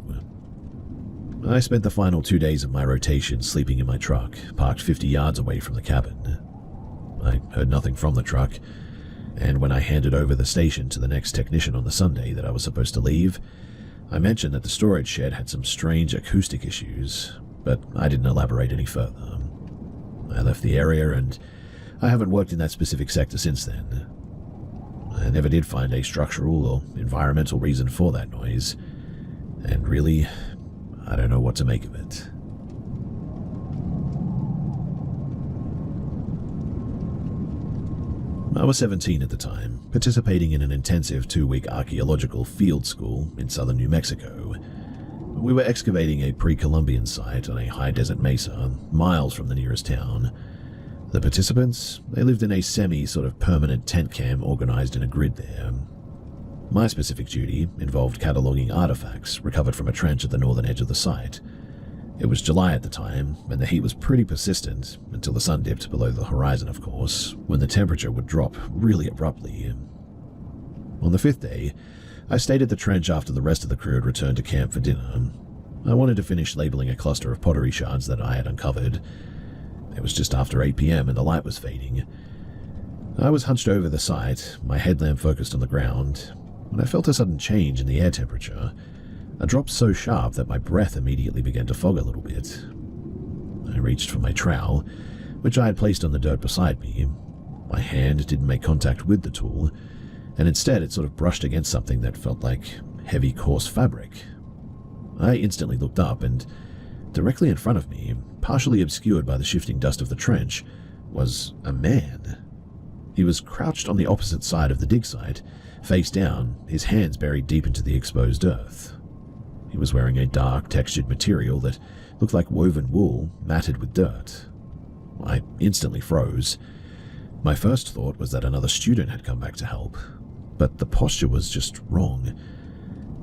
I spent the final 2 days of my rotation sleeping in my truck, parked 50 yards away from the cabin. I heard nothing from the truck, and when I handed over the station to the next technician on the Sunday that I was supposed to leave, I mentioned that the storage shed had some strange acoustic issues, but I didn't elaborate any further. I left the area, and I haven't worked in that specific sector since then. I never did find a structural or environmental reason for that noise, and really, I don't know what to make of it. I was 17 at the time, participating in an intensive 2-week archaeological field school in southern New Mexico. We were excavating a pre-Columbian site on a high desert mesa, miles from the nearest town. The participants, they lived in a sort of permanent tent camp organized in a grid there. My specific duty involved cataloging artifacts recovered from a trench at the northern edge of the site. It was July at the time, and the heat was pretty persistent, until the sun dipped below the horizon, of course, when the temperature would drop really abruptly. On the 5th day, I stayed at the trench after the rest of the crew had returned to camp for dinner. I wanted to finish labeling a cluster of pottery shards that I had uncovered. It was just after 8 p.m. and the light was fading. I was hunched over the site, my headlamp focused on the ground, when I felt a sudden change in the air temperature. A drop so sharp that my breath immediately began to fog a little bit. I reached for my trowel, which I had placed on the dirt beside me. My hand didn't make contact with the tool, and instead it sort of brushed against something that felt like heavy, coarse fabric. I instantly looked up, and directly in front of me, partially obscured by the shifting dust of the trench, was a man. He was crouched on the opposite side of the dig site, face down, his hands buried deep into the exposed earth. He was wearing a dark, textured material that looked like woven wool matted with dirt. I instantly froze. My first thought was that another student had come back to help, but the posture was just wrong,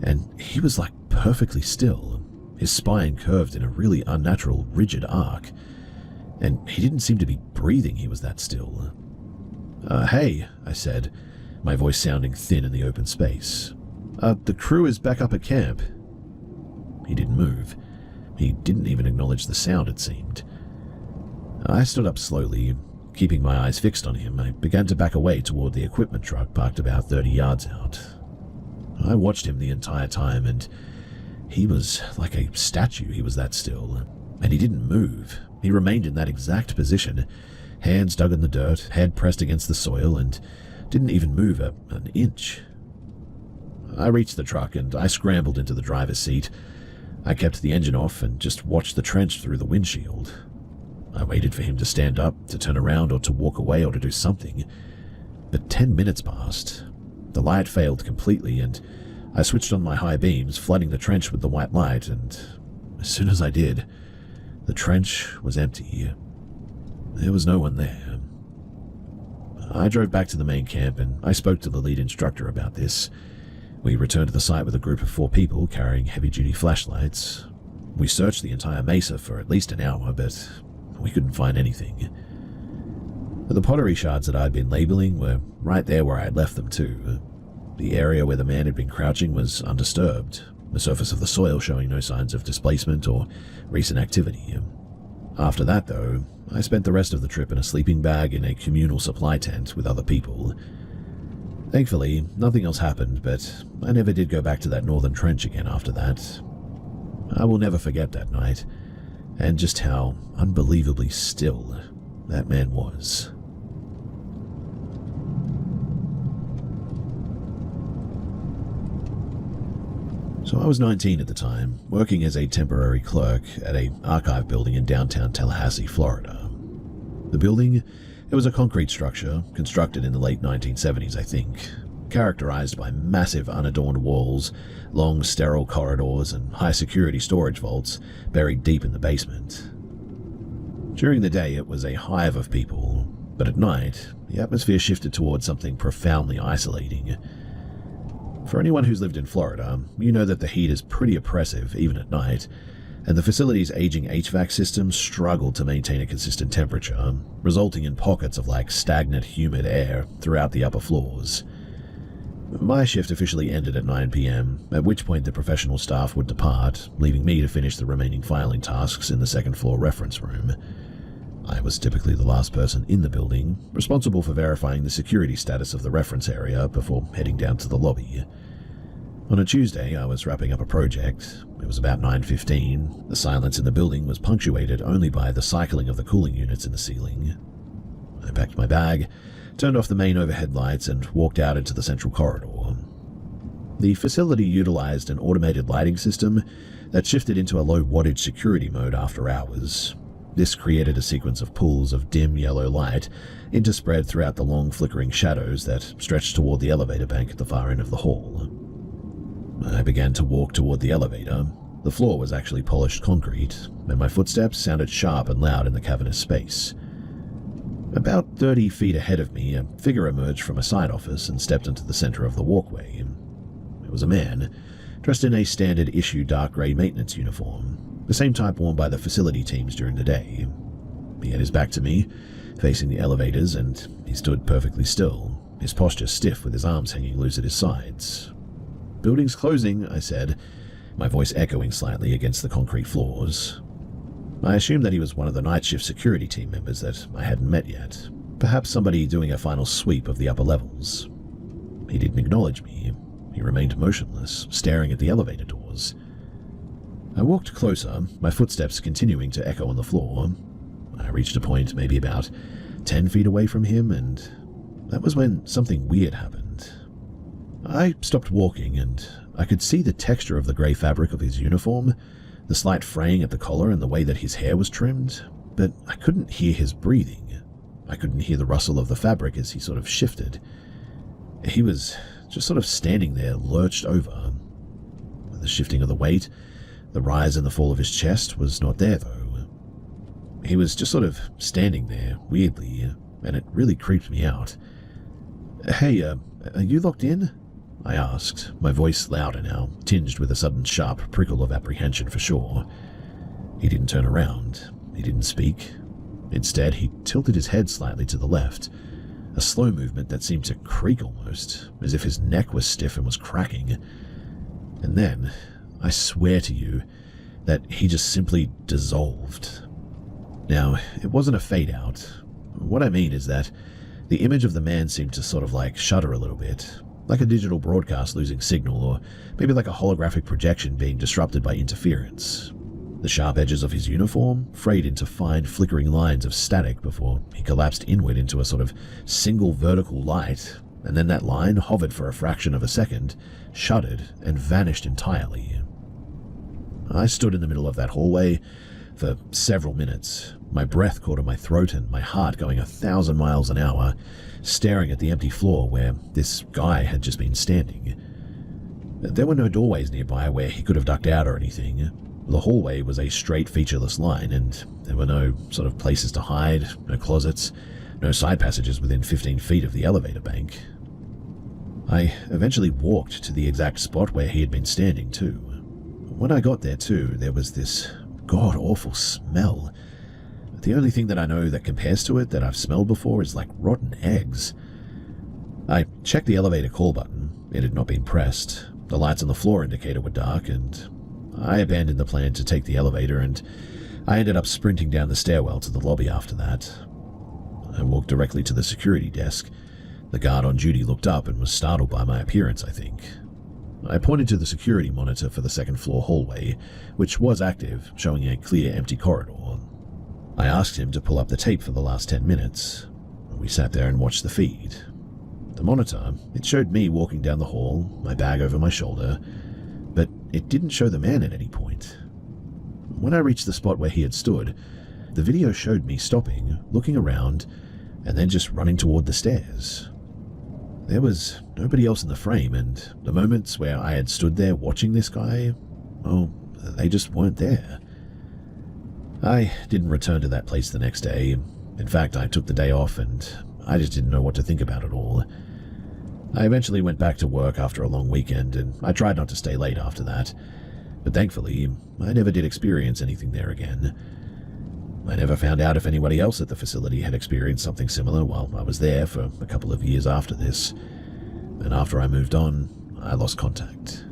and he was like perfectly still, his spine curved in a really unnatural, rigid arc, and he didn't seem to be breathing, he was that still. Hey, I said, my voice sounding thin in the open space. The crew is back up at camp. He didn't move. He didn't even acknowledge the sound, it seemed. I stood up slowly, keeping my eyes fixed on him, I began to back away toward the equipment truck parked about 30 yards out. I watched him the entire time, and he was like a statue. He was that still, and he didn't move. He remained in that exact position, hands dug in the dirt, head pressed against the soil, and didn't even move an inch. I reached the truck, and I scrambled into the driver's seat. I kept the engine off and just watched the trench through the windshield. I waited for him to stand up, to turn around, or to walk away, or to do something. But 10 minutes passed. The light failed completely, and I switched on my high beams, flooding the trench with the white light, and as soon as I did, the trench was empty. There was no one there. I drove back to the main camp, and I spoke to the lead instructor about this. We returned to the site with a group of 4 people carrying heavy-duty flashlights. We searched the entire mesa for at least an hour, but we couldn't find anything. The pottery shards that I'd been labeling were right there where I had left them too. The area where the man had been crouching was undisturbed, the surface of the soil showing no signs of displacement or recent activity. After that, though, I spent the rest of the trip in a sleeping bag in a communal supply tent with other people. Thankfully, nothing else happened, but I never did go back to that northern trench again after that. I will never forget that night, and just how unbelievably still that man was. So I was 19 at the time, working as a temporary clerk at an archive building in downtown Tallahassee, Florida. The building, it was a concrete structure, constructed in the late 1970s, I think, characterized by massive unadorned walls, long sterile corridors, and high-security storage vaults buried deep in the basement. During the day, it was a hive of people, but at night, the atmosphere shifted towards something profoundly isolating. For anyone who's lived in Florida, you know that the heat is pretty oppressive, even at night, and the facility's aging HVAC systems struggled to maintain a consistent temperature, resulting in pockets of stagnant, humid air throughout the upper floors. My shift officially ended at 9 p.m., at which point the professional staff would depart, leaving me to finish the remaining filing tasks in the second-floor reference room. I was typically the last person in the building, responsible for verifying the security status of the reference area before heading down to the lobby. On a Tuesday, I was wrapping up a project. It was about 9:15. The silence in the building was punctuated only by the cycling of the cooling units in the ceiling. I packed my bag, turned off the main overhead lights, and walked out into the central corridor. The facility utilized an automated lighting system that shifted into a low-wattage security mode after hours. This created a sequence of pools of dim yellow light interspread throughout the long flickering shadows that stretched toward the elevator bank at the far end of the hall. I began to walk toward the elevator. The floor was actually polished concrete, and my footsteps sounded sharp and loud in the cavernous space. About 30 feet ahead of me, a figure emerged from a side office and stepped into the center of the walkway. It was a man, dressed in a standard-issue dark gray maintenance uniform, the same type worn by the facility teams during the day. He had his back to me, facing the elevators, and he stood perfectly still, his posture stiff with his arms hanging loose at his sides. "Building's closing," I said, my voice echoing slightly against the concrete floors. I assumed that he was one of the night shift security team members that I hadn't met yet, perhaps somebody doing a final sweep of the upper levels. He didn't acknowledge me. He remained motionless, staring at the elevator doors. I walked closer, my footsteps continuing to echo on the floor. I reached a point maybe about 10 feet away from him, and that was when something weird happened. I stopped walking, and I could see the texture of the grey fabric of his uniform, the slight fraying at the collar and the way that his hair was trimmed, but I couldn't hear his breathing. I couldn't hear the rustle of the fabric as he sort of shifted. He was just sort of standing there, lurched over. The shifting of the weight, the rise and the fall of his chest was not there, though. He was just sort of standing there, weirdly, and it really creeped me out. "Hey, are you locked in?" I asked, my voice louder now, tinged with a sudden sharp prickle of apprehension for sure. He didn't turn around. He didn't speak. Instead, he tilted his head slightly to the left, a slow movement that seemed to creak almost, as if his neck was stiff and was cracking. And then, I swear to you, that he just simply dissolved. Now, it wasn't a fade-out. What I mean is that the image of the man seemed to sort of like shudder a little bit, like a digital broadcast losing signal, or maybe like a holographic projection being disrupted by interference. The sharp edges of his uniform frayed into fine flickering lines of static before he collapsed inward into a sort of single vertical light, and then that line hovered for a fraction of a second, shuddered, and vanished entirely. I stood in the middle of that hallway for several minutes, my breath caught in my throat and my heart going 1,000 miles an hour, staring at the empty floor where this guy had just been standing. There were no doorways nearby where he could have ducked out or anything. The hallway was a straight featureless line, and there were no sort of places to hide, no closets, no side passages within 15 feet of the elevator bank. I eventually walked to the exact spot where he had been standing too. When I got there too, there was this god-awful smell. The only thing that I know that compares to it that I've smelled before is like rotten eggs. I checked the elevator call button. It had not been pressed. The lights on the floor indicator were dark, and I abandoned the plan to take the elevator, and I ended up sprinting down the stairwell to the lobby after that. I walked directly to the security desk. The guard on duty looked up and was startled by my appearance, I think. I pointed to the security monitor for the second floor hallway, which was active, showing a clear empty corridor. I asked him to pull up the tape for the last 10 minutes. We sat there and watched the feed. The monitor, it showed me walking down the hall, my bag over my shoulder, but it didn't show the man at any point. When I reached the spot where he had stood, the video showed me stopping, looking around, and then just running toward the stairs. There was nobody else in the frame, and the moments where I had stood there watching this guy, well, they just weren't there. I didn't return to that place the next day. In fact, I took the day off, and I just didn't know what to think about it all. I eventually went back to work after a long weekend, and I tried not to stay late after that. But thankfully, I never did experience anything there again. I never found out if anybody else at the facility had experienced something similar while I was there for a couple of years after this. And after I moved on, I lost contact.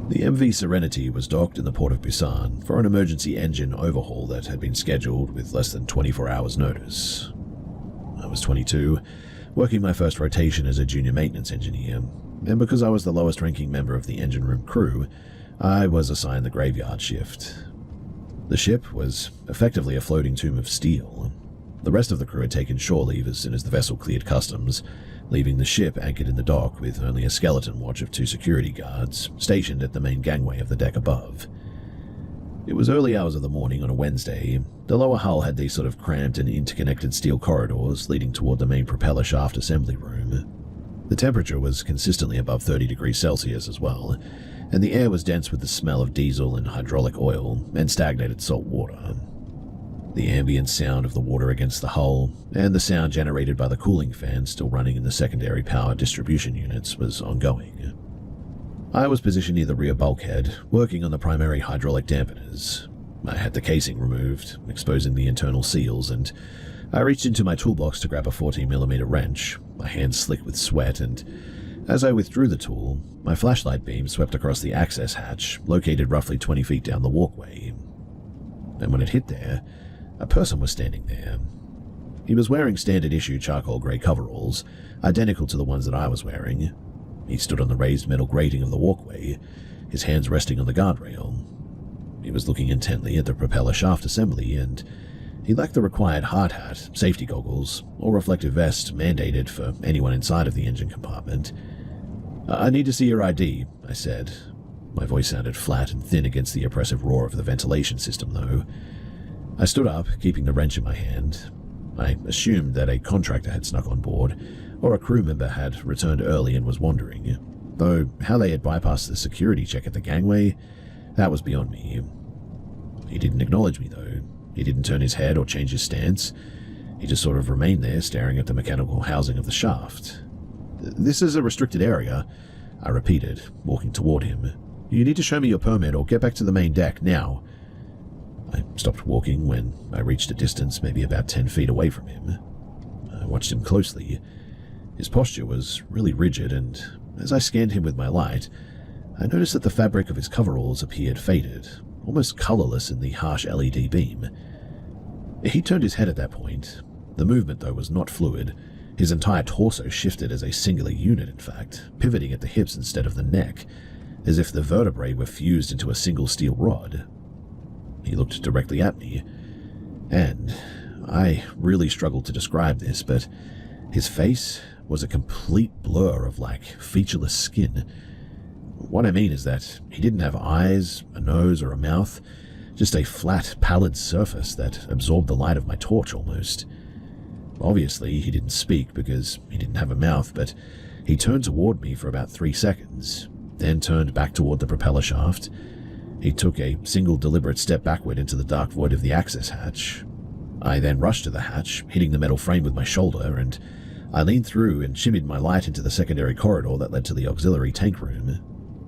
The MV Serenity was docked in the port of Busan for an emergency engine overhaul that had been scheduled with less than 24 hours' notice. I was 22, working my first rotation as a junior maintenance engineer, and because I was the lowest-ranking member of the engine room crew, I was assigned the graveyard shift. The ship was effectively a floating tomb of steel. The rest of the crew had taken shore leave as soon as the vessel cleared customs, leaving the ship anchored in the dock with only a skeleton watch of 2 security guards stationed at the main gangway of the deck above. It was early hours of the morning on a Wednesday. The lower hull had these sort of cramped and interconnected steel corridors leading toward the main propeller shaft assembly room. The temperature was consistently above 30 degrees Celsius as well, and the air was dense with the smell of diesel and hydraulic oil and stagnated salt water. The ambient sound of the water against the hull, and the sound generated by the cooling fans still running in the secondary power distribution units, was ongoing. I was positioned near the rear bulkhead, working on the primary hydraulic dampeners. I had the casing removed, exposing the internal seals, and I reached into my toolbox to grab a 14mm wrench, my hands slick with sweat, and as I withdrew the tool, my flashlight beam swept across the access hatch, located roughly 20 feet down the walkway. And when it hit there, a person was standing there. He was wearing standard-issue charcoal grey coveralls, identical to the ones that I was wearing. He stood on the raised metal grating of the walkway, his hands resting on the guardrail. He was looking intently at the propeller shaft assembly, and he lacked the required hard hat, safety goggles, or reflective vest mandated for anyone inside of the engine compartment. "I need to see your ID," I said. My voice sounded flat and thin against the oppressive roar of the ventilation system, though. I stood up, keeping the wrench in my hand. I assumed that a contractor had snuck on board, or a crew member had returned early and was wandering. Though how they had bypassed the security check at the gangway, that was beyond me. He didn't acknowledge me, though. He didn't turn his head or change his stance. He just sort of remained there, staring at the mechanical housing of the shaft. "This is a restricted area," I repeated, walking toward him. "You need to show me your permit or get back to the main deck, now." I stopped walking when I reached a distance maybe about 10 feet away from him. I watched him closely. His posture was really rigid, and as I scanned him with my light, I noticed that the fabric of his coveralls appeared faded, almost colorless in the harsh LED beam. He turned his head at that point. The movement, though, was not fluid. His entire torso shifted as a singular unit, in fact, pivoting at the hips instead of the neck, as if the vertebrae were fused into a single steel rod. He looked directly at me, and I really struggled to describe this, but his face was a complete blur of, featureless skin. What I mean is that he didn't have eyes, a nose, or a mouth, just a flat, pallid surface that absorbed the light of my torch almost. Obviously, he didn't speak because he didn't have a mouth, but he turned toward me for about 3 seconds, then turned back toward the propeller shaft. He took a single deliberate step backward into the dark void of the access hatch. I then rushed to the hatch, hitting the metal frame with my shoulder, and I leaned through and shimmied my light into the secondary corridor that led to the auxiliary tank room.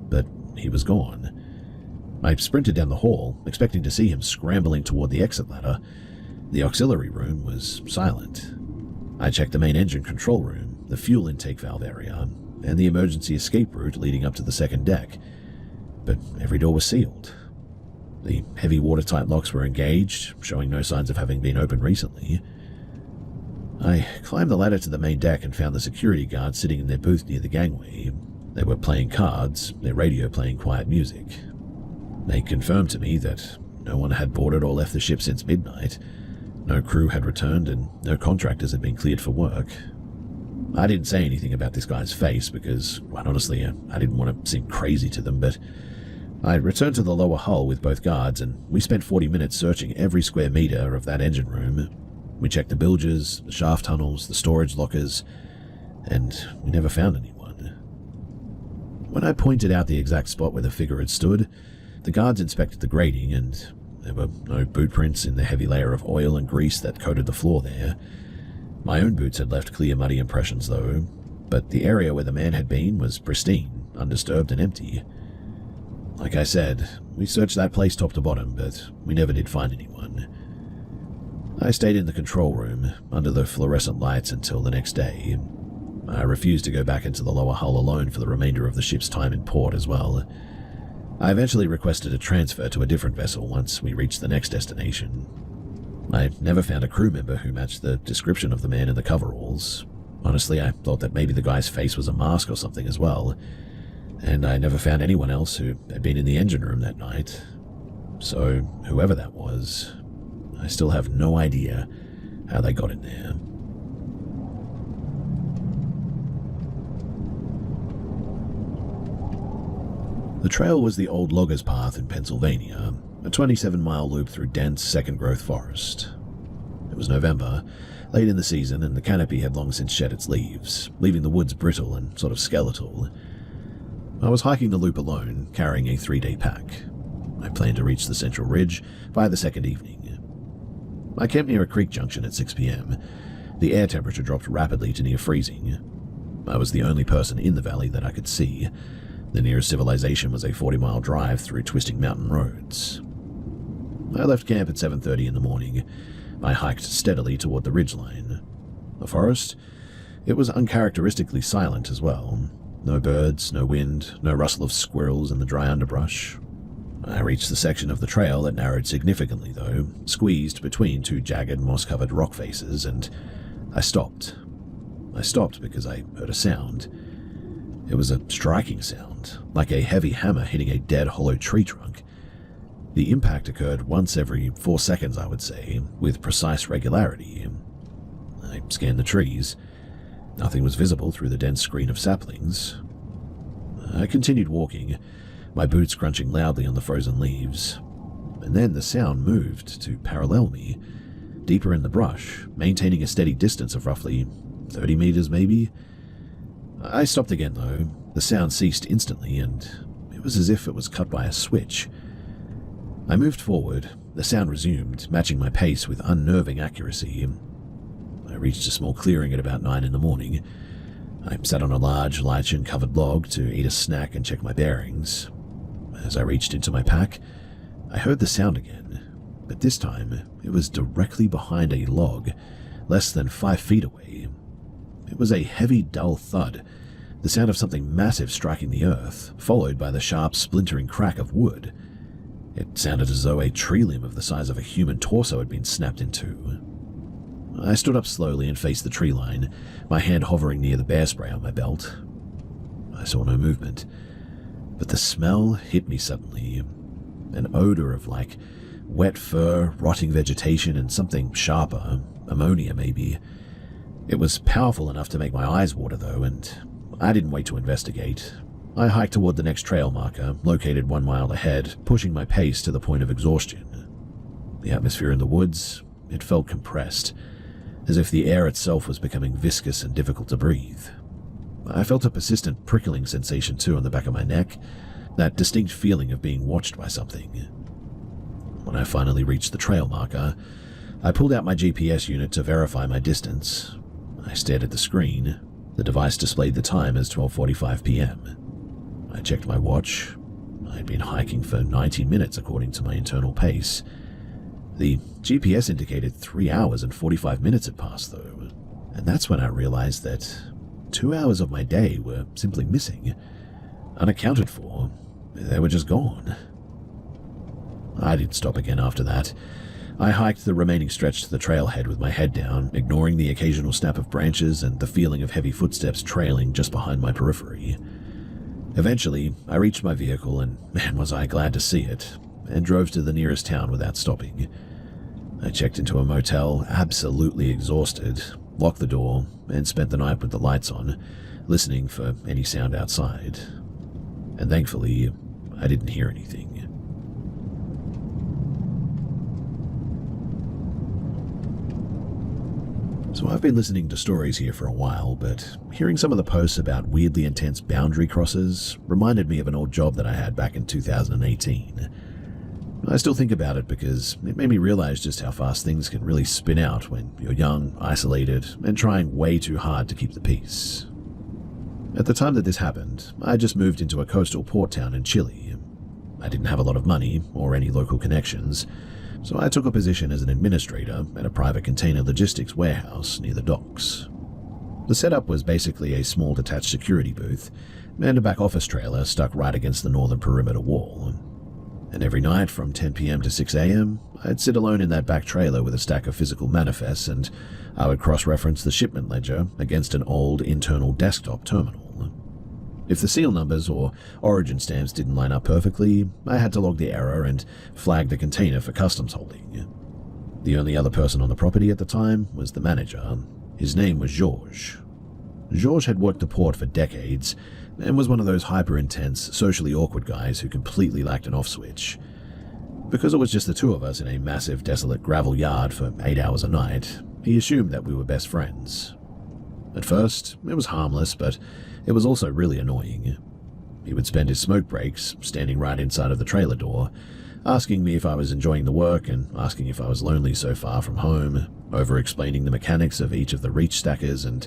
But he was gone. I sprinted down the hall, expecting to see him scrambling toward the exit ladder. The auxiliary room was silent. I checked the main engine control room, the fuel intake valve area, and the emergency escape route leading up to the second deck, but every door was sealed. The heavy watertight locks were engaged, showing no signs of having been opened recently. I climbed the ladder to the main deck and found the security guards sitting in their booth near the gangway. They were playing cards, their radio playing quiet music. They confirmed to me that no one had boarded or left the ship since midnight, no crew had returned, and no contractors had been cleared for work. I didn't say anything about this guy's face because, quite honestly, I didn't want to seem crazy to them, but I returned to the lower hull with both guards, and we spent 40 minutes searching every square meter of that engine room. We checked the bilges, the shaft tunnels, the storage lockers, and we never found anyone. When I pointed out the exact spot where the figure had stood, the guards inspected the grating, and there were no boot prints in the heavy layer of oil and grease that coated the floor there. My own boots had left clear muddy impressions, though, but the area where the man had been was pristine, undisturbed and empty. Like I said, we searched that place top to bottom, but we never did find anyone. I stayed in the control room, under the fluorescent lights, until the next day. I refused to go back into the lower hull alone for the remainder of the ship's time in port as well. I eventually requested a transfer to a different vessel once we reached the next destination. I never found a crew member who matched the description of the man in the coveralls. Honestly, I thought that maybe the guy's face was a mask or something as well, and I never found anyone else who had been in the engine room that night. So, whoever that was, I still have no idea how they got in there. The trail was the old loggers' path in Pennsylvania, a 27-mile loop through dense, second-growth forest. It was November, late in the season, and the canopy had long since shed its leaves, leaving the woods brittle and sort of skeletal. I was hiking the loop alone, carrying a 3-day pack. I planned to reach the central ridge by the second evening. I camped near a creek junction at 6 p.m. The air temperature dropped rapidly to near freezing. I was the only person in the valley that I could see. The nearest civilization was a 40-mile drive through twisting mountain roads. I left camp at 7:30 in the morning. I hiked steadily toward the ridgeline. The forest? It was uncharacteristically silent as well. No birds, no wind, no rustle of squirrels in the dry underbrush. I reached the section of the trail that narrowed significantly, though, squeezed between two jagged, moss-covered rock faces, and I stopped. I stopped because I heard a sound. It was a striking sound, like a heavy hammer hitting a dead, hollow tree trunk. The impact occurred once every 4 seconds, I would say, with precise regularity. I scanned the trees. Nothing was visible through the dense screen of saplings. I continued walking, my boots crunching loudly on the frozen leaves. And then the sound moved to parallel me, deeper in the brush, maintaining a steady distance of roughly 30 meters maybe. I stopped again, though. The sound ceased instantly, and it was as if it was cut by a switch. I moved forward. The sound resumed, matching my pace with unnerving accuracy. I reached a small clearing at about 9 in the morning. I sat on a large, lichen-covered log to eat a snack and check my bearings. As I reached into my pack, I heard the sound again, but this time it was directly behind a log, less than 5 feet away. It was a heavy, dull thud, the sound of something massive striking the earth, followed by the sharp, splintering crack of wood. It sounded as though a tree limb of the size of a human torso had been snapped in two. I stood up slowly and faced the tree line, my hand hovering near the bear spray on my belt. I saw no movement, but the smell hit me suddenly. An odor of wet fur, rotting vegetation, and something sharper, ammonia maybe. It was powerful enough to make my eyes water though, and I didn't wait to investigate. I hiked toward the next trail marker, located 1 mile ahead, pushing my pace to the point of exhaustion. The atmosphere in the woods, it felt compressed, as if the air itself was becoming viscous and difficult to breathe. I felt a persistent prickling sensation too on the back of my neck, that distinct feeling of being watched by something. When I finally reached the trail marker, I pulled out my GPS unit to verify my distance. I stared at the screen. The device displayed the time as 12:45 p.m. I checked my watch. I had been hiking for 90 minutes according to my internal pace. The GPS indicated 3 hours and 45 minutes had passed though, and that's when I realized that 2 hours of my day were simply missing, unaccounted for. They were just gone. I didn't stop again after that. I hiked the remaining stretch to the trailhead with my head down, ignoring the occasional snap of branches and the feeling of heavy footsteps trailing just behind my periphery. Eventually, I reached my vehicle, and man was I glad to see it, and drove to the nearest town without stopping. I checked into a motel, absolutely exhausted, locked the door, and spent the night with the lights on, listening for any sound outside. And thankfully, I didn't hear anything. So I've been listening to stories here for a while, but hearing some of the posts about weirdly intense boundary crosses reminded me of an old job that I had back in 2018. I still think about it because it made me realize just how fast things can really spin out when you're young, isolated, and trying way too hard to keep the peace. At the time that this happened, I just moved into a coastal port town in Chile. I didn't have a lot of money or any local connections, so I took a position as an administrator at a private container logistics warehouse near the docks. The setup was basically a small detached security booth and a back office trailer stuck right against the northern perimeter wall. And every night from 10 p.m. to 6 a.m., I'd sit alone in that back trailer with a stack of physical manifests, and I would cross-reference the shipment ledger against an old internal desktop terminal. If the seal numbers or origin stamps didn't line up perfectly, I had to log the error and flag the container for customs holding. The only other person on the property at the time was the manager. His name was Georges. Georges had worked the port for decades and was one of those hyper-intense, socially awkward guys who completely lacked an off-switch. Because it was just the two of us in a massive, desolate gravel yard for 8 hours a night, he assumed that we were best friends. At first, it was harmless, but it was also really annoying. He would spend his smoke breaks standing right inside of the trailer door, asking me if I was enjoying the work and asking if I was lonely so far from home, over-explaining the mechanics of each of the reach stackers, and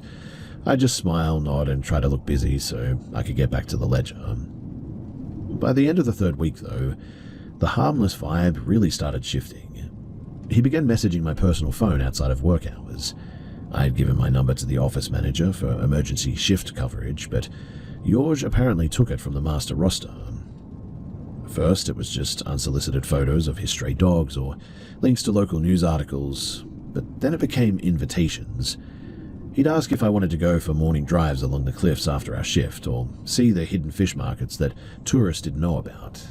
I'd just smile, nod, and try to look busy so I could get back to the ledger. By the end of the third week, though, the harmless vibe really started shifting. He began messaging my personal phone outside of work hours. I had given my number to the office manager for emergency shift coverage, but Georges apparently took it from the master roster. First, it was just unsolicited photos of his stray dogs or links to local news articles, but then it became invitations. He'd ask if I wanted to go for morning drives along the cliffs after our shift, or see the hidden fish markets that tourists didn't know about.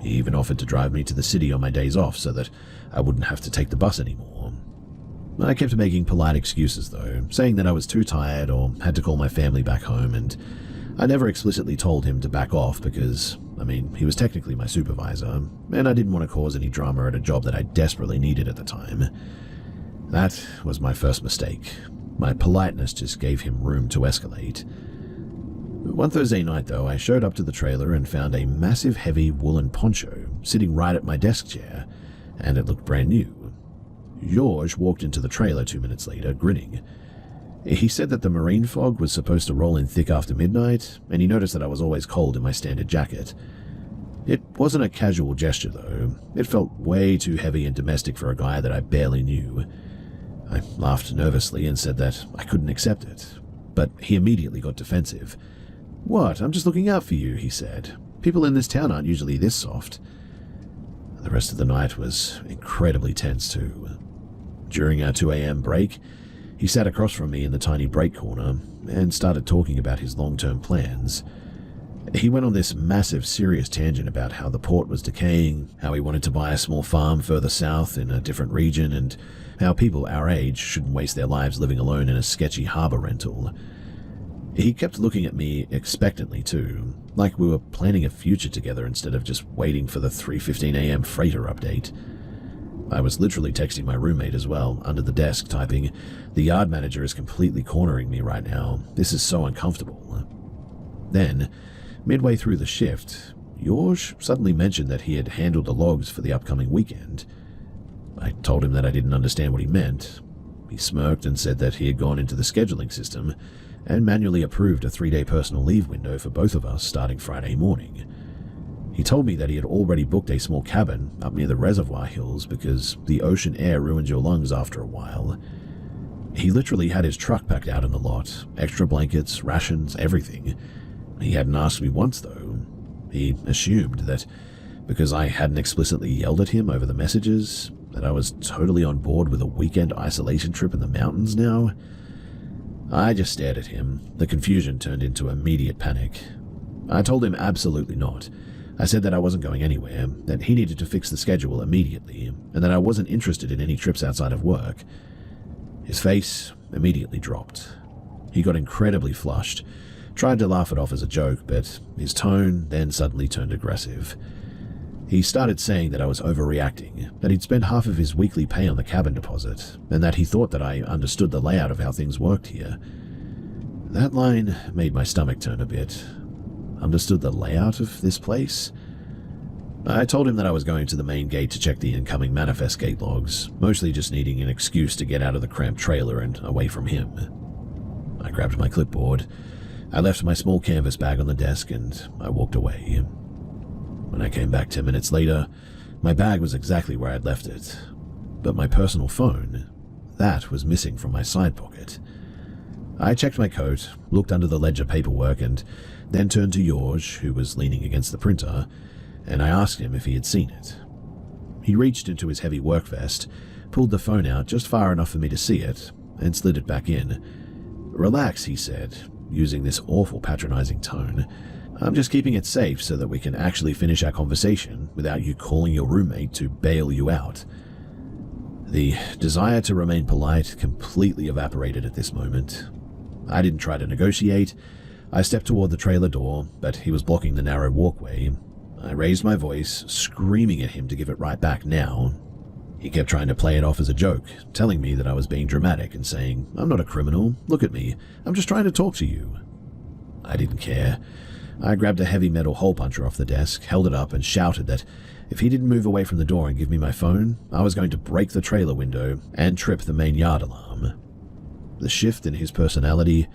He even offered to drive me to the city on my days off so that I wouldn't have to take the bus anymore. I kept making polite excuses though, saying that I was too tired or had to call my family back home, and I never explicitly told him to back off because, he was technically my supervisor, and I didn't want to cause any drama at a job that I desperately needed at the time. That was my first mistake. My politeness just gave him room to escalate. One Thursday night, though, I showed up to the trailer and found a massive heavy woolen poncho sitting right at my desk chair, and it looked brand new. Georges walked into the trailer 2 minutes later, grinning. He said that the marine fog was supposed to roll in thick after midnight, and he noticed that I was always cold in my standard jacket. It wasn't a casual gesture, though. It felt way too heavy and domestic for a guy that I barely knew. I laughed nervously and said that I couldn't accept it, but he immediately got defensive. "What? I'm just looking out for you," he said. "People in this town aren't usually this soft." The rest of the night was incredibly tense too. During our 2 a.m. break, he sat across from me in the tiny break corner and started talking about his long-term plans. He went on this massive, serious tangent about how the port was decaying, how he wanted to buy a small farm further south in a different region, and how people our age shouldn't waste their lives living alone in a sketchy harbor rental. He kept looking at me expectantly too, like we were planning a future together instead of just waiting for the 3:15 a.m. freighter update. I was literally texting my roommate as well, under the desk, typing, "The yard manager is completely cornering me right now. This is so uncomfortable." Then, midway through the shift, George suddenly mentioned that he had handled the logs for the upcoming weekend. I told him that I didn't understand what he meant. He smirked and said that he had gone into the scheduling system and manually approved a 3-day personal leave window for both of us starting Friday morning. He told me that he had already booked a small cabin up near the reservoir hills because the ocean air ruins your lungs after a while. He literally had his truck packed out in the lot, extra blankets, rations, everything. He hadn't asked me once though. He assumed that because I hadn't explicitly yelled at him over the messages, that I was totally on board with a weekend isolation trip in the mountains now. I just stared at him. The confusion turned into immediate panic. I told him absolutely not. I said that I wasn't going anywhere, that he needed to fix the schedule immediately, and that I wasn't interested in any trips outside of work. His face immediately dropped. He got incredibly flushed, tried to laugh it off as a joke, but his tone then suddenly turned aggressive. He started saying that I was overreacting, that he'd spent half of his weekly pay on the cabin deposit, and that he thought that I understood the layout of how things worked here. That line made my stomach turn a bit. Understood the layout of this place? I told him that I was going to the main gate to check the incoming manifest gate logs, mostly just needing an excuse to get out of the cramped trailer and away from him. I grabbed my clipboard. I left my small canvas bag on the desk and I walked away. When I came back 10 minutes later, my bag was exactly where I'd left it, but my personal phone, that was missing from my side pocket. I checked my coat, looked under the ledger paperwork, and then turned to George, who was leaning against the printer, and I asked him if he had seen it. He reached into his heavy work vest, pulled the phone out just far enough for me to see it, and slid it back in. "Relax," he said, using this awful patronizing tone. "I'm just keeping it safe so that we can actually finish our conversation without you calling your roommate to bail you out." The desire to remain polite completely evaporated at this moment. I didn't try to negotiate. I stepped toward the trailer door, but he was blocking the narrow walkway. I raised my voice, screaming at him to give it right back now. He kept trying to play it off as a joke, telling me that I was being dramatic and saying, "I'm not a criminal, look at me, I'm just trying to talk to you." I didn't care. I grabbed a heavy metal hole puncher off the desk, held it up, and shouted that if he didn't move away from the door and give me my phone, I was going to break the trailer window and trip the main yard alarm. The shift in his personality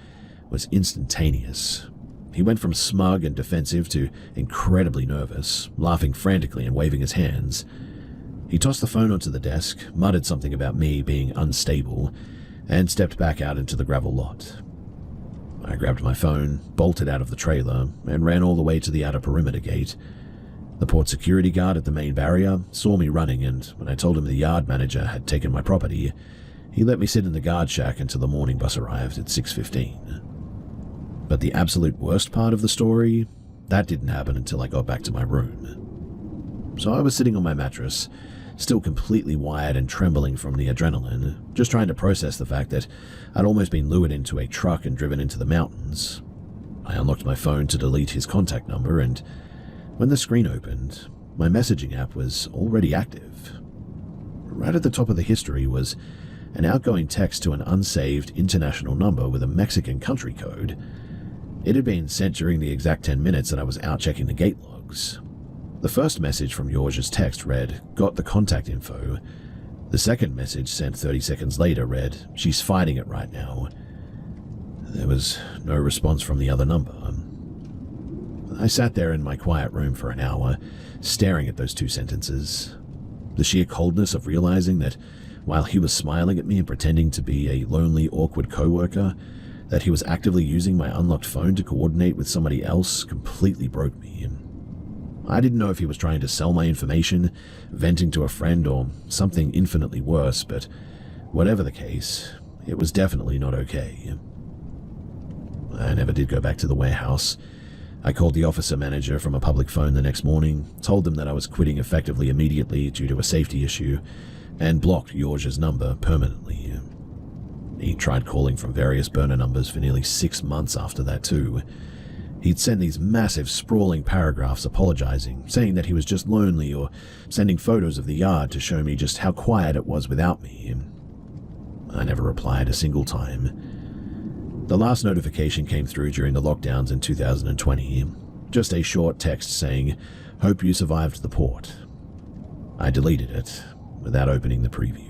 was instantaneous. He went from smug and defensive to incredibly nervous, laughing frantically and waving his hands. He tossed the phone onto the desk, muttered something about me being unstable, and stepped back out into the gravel lot. I grabbed my phone, bolted out of the trailer, and ran all the way to the outer perimeter gate. The port security guard at the main barrier saw me running, and when I told him the yard manager had taken my property, he let me sit in the guard shack until the morning bus arrived at 6:15. But the absolute worst part of the story, that didn't happen until I got back to my room. So I was sitting on my mattress, still completely wired and trembling from the adrenaline, just trying to process the fact that I'd almost been lured into a truck and driven into the mountains. I unlocked my phone to delete his contact number, and when the screen opened, my messaging app was already active. Right at the top of the history was an outgoing text to an unsaved international number with a Mexican country code. It had been sent during the exact 10 minutes that I was out checking the gate logs. The first message from George's text read, "Got the contact info." The second message, sent 30 seconds later, read, "She's fighting it right now." There was no response from the other number. I sat there in my quiet room for an hour, staring at those two sentences. The sheer coldness of realizing that while he was smiling at me and pretending to be a lonely, awkward coworker, that he was actively using my unlocked phone to coordinate with somebody else completely broke me. I didn't know if he was trying to sell my information, venting to a friend, or something infinitely worse, but whatever the case, it was definitely not okay. I never did go back to the warehouse. I called the officer manager from a public phone the next morning, told them that I was quitting effectively immediately due to a safety issue, and blocked George's number permanently. He tried calling from various burner numbers for nearly 6 months after that too. He'd send these massive, sprawling paragraphs apologizing, saying that he was just lonely, or sending photos of the yard to show me just how quiet it was without me. I never replied a single time. The last notification came through during the lockdowns in 2020. Just a short text saying, "Hope you survived the port." I deleted it without opening the preview.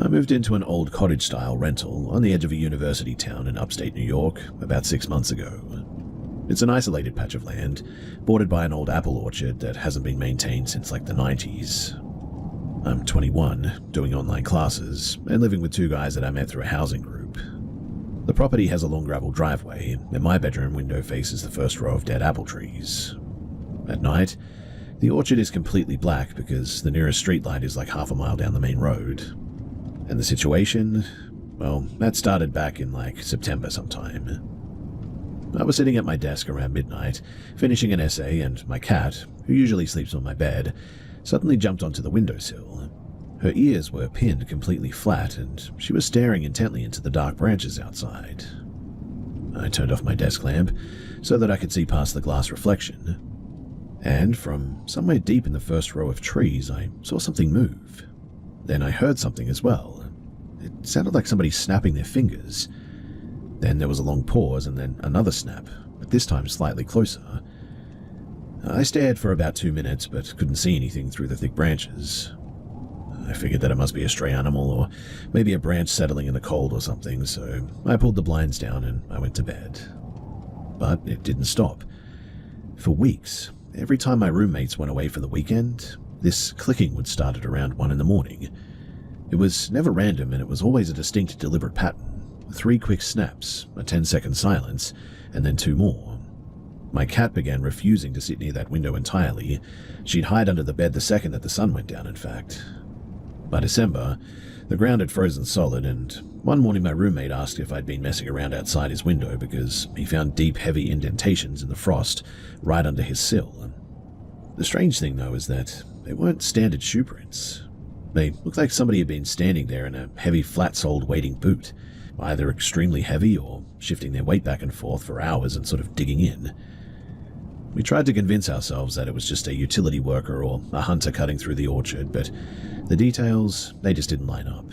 I moved into an old cottage-style rental on the edge of a university town in upstate New York about 6 months ago. It's an isolated patch of land, bordered by an old apple orchard that hasn't been maintained since like the 90s. I'm 21, doing online classes, and living with 2 guys that I met through a housing group. The property has a long gravel driveway, and my bedroom window faces the first row of dead apple trees. At night, the orchard is completely black because the nearest streetlight is like half a mile down the main road. And the situation, well, that started back in like September sometime. I was sitting at my desk around midnight, finishing an essay, and my cat, who usually sleeps on my bed, suddenly jumped onto the windowsill. Her ears were pinned completely flat, and she was staring intently into the dark branches outside. I turned off my desk lamp so that I could see past the glass reflection. And from somewhere deep in the first row of trees, I saw something move. Then I heard something as well. It sounded like somebody snapping their fingers. Then there was a long pause and then another snap, but this time slightly closer. I stared for about 2 minutes, but couldn't see anything through the thick branches. I figured that it must be a stray animal, or maybe a branch settling in the cold or something, so I pulled the blinds down and I went to bed. But it didn't stop. For weeks, every time my roommates went away for the weekend, this clicking would start at around 1 in the morning. It was never random, and it was always a distinct, deliberate pattern. 3 quick snaps, a 10-second silence, and then 2 more. My cat began refusing to sit near that window entirely. She'd hide under the bed the second that the sun went down, in fact. By December, the ground had frozen solid, and one morning my roommate asked if I'd been messing around outside his window because he found deep, heavy indentations in the frost right under his sill. The strange thing, though, is that they weren't standard shoe prints. They looked like somebody had been standing there in a heavy, flat-soled wading boot, either extremely heavy or shifting their weight back and forth for hours and sort of digging in. We tried to convince ourselves that it was just a utility worker or a hunter cutting through the orchard, but the details, they just didn't line up.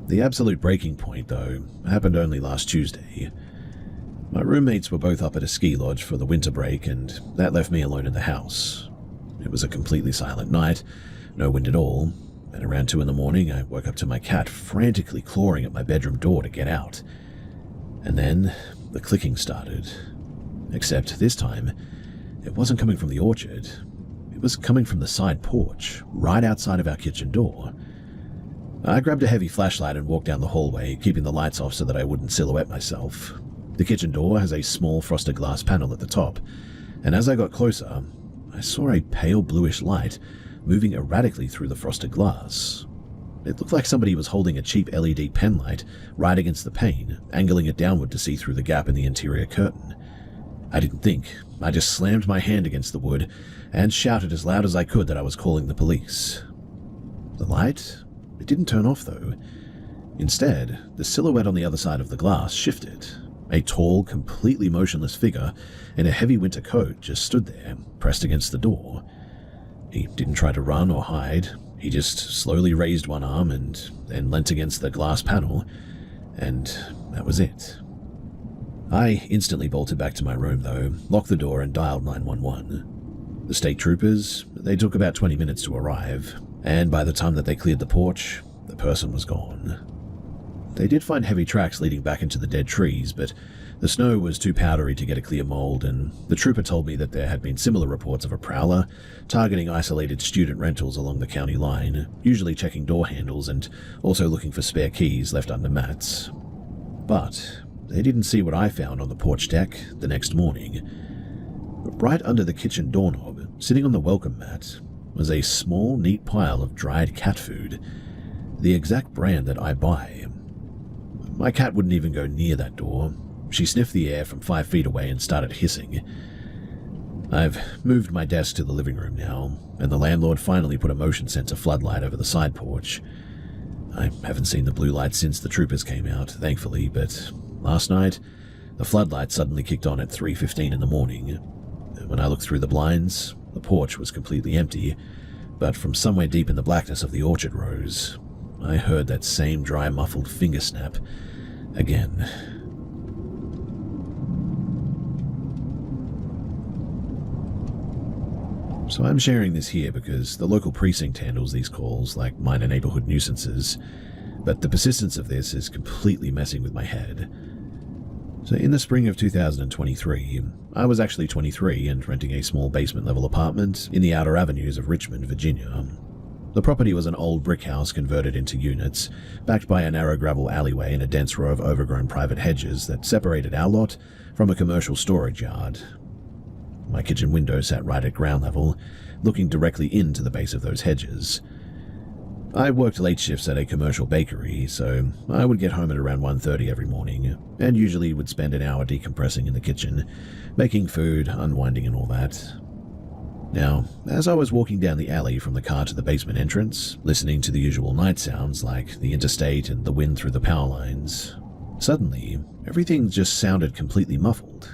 The absolute breaking point, though, happened only last Tuesday. My roommates were both up at a ski lodge for the winter break, and that left me alone in the house. It was a completely silent night, no wind at all, and around 2 in the morning I woke up to my cat frantically clawing at my bedroom door to get out. And then the clicking started. Except this time, it wasn't coming from the orchard. It was coming from the side porch, right outside of our kitchen door. I grabbed a heavy flashlight and walked down the hallway, keeping the lights off so that I wouldn't silhouette myself. The kitchen door has a small frosted glass panel at the top, and as I got closer, I saw a pale bluish light moving erratically through the frosted glass. It looked like somebody was holding a cheap LED pen light right against the pane, angling it downward to see through the gap in the interior curtain. I didn't think. I just slammed my hand against the wood and shouted as loud as I could that I was calling the police. The light? It didn't turn off, though. Instead, the silhouette on the other side of the glass shifted. A tall, completely motionless figure in a heavy winter coat just stood there, pressed against the door. He didn't try to run or hide. He just slowly raised one arm and then leant against the glass panel, and that was it. I instantly bolted back to my room, though, locked the door and dialed 911. The state troopers, they took about 20 minutes to arrive, and by the time that they cleared the porch, the person was gone. They did find heavy tracks leading back into the dead trees, but the snow was too powdery to get a clear mold, and the trooper told me that there had been similar reports of a prowler targeting isolated student rentals along the county line, usually checking door handles and also looking for spare keys left under mats. But they didn't see what I found on the porch deck the next morning. Right under the kitchen doorknob, sitting on the welcome mat, was a small, neat pile of dried cat food, the exact brand that I buy. My cat wouldn't even go near that door. She sniffed the air from 5 feet away and started hissing. I've moved my desk to the living room now, and the landlord finally put a motion sensor floodlight over the side porch. I haven't seen the blue light since the troopers came out, thankfully, but last night, the floodlight suddenly kicked on at 3:15 in the morning. When I looked through the blinds, the porch was completely empty, but from somewhere deep in the blackness of the orchard rows, I heard that same dry, muffled finger snap again. So I'm sharing this here because the local precinct handles these calls like minor neighborhood nuisances, but the persistence of this is completely messing with my head. So in the spring of 2023, I was actually 23 and renting a small basement-level apartment in the outer avenues of Richmond, Virginia. The property was an old brick house converted into units, backed by a narrow gravel alleyway and a dense row of overgrown private hedges that separated our lot from a commercial storage yard. My kitchen window sat right at ground level, looking directly into the base of those hedges. I worked late shifts at a commercial bakery, so I would get home at around 1:30 every morning, and usually would spend an hour decompressing in the kitchen, making food, unwinding and all that. Now, as I was walking down the alley from the car to the basement entrance, listening to the usual night sounds like the interstate and the wind through the power lines, suddenly, everything just sounded completely muffled.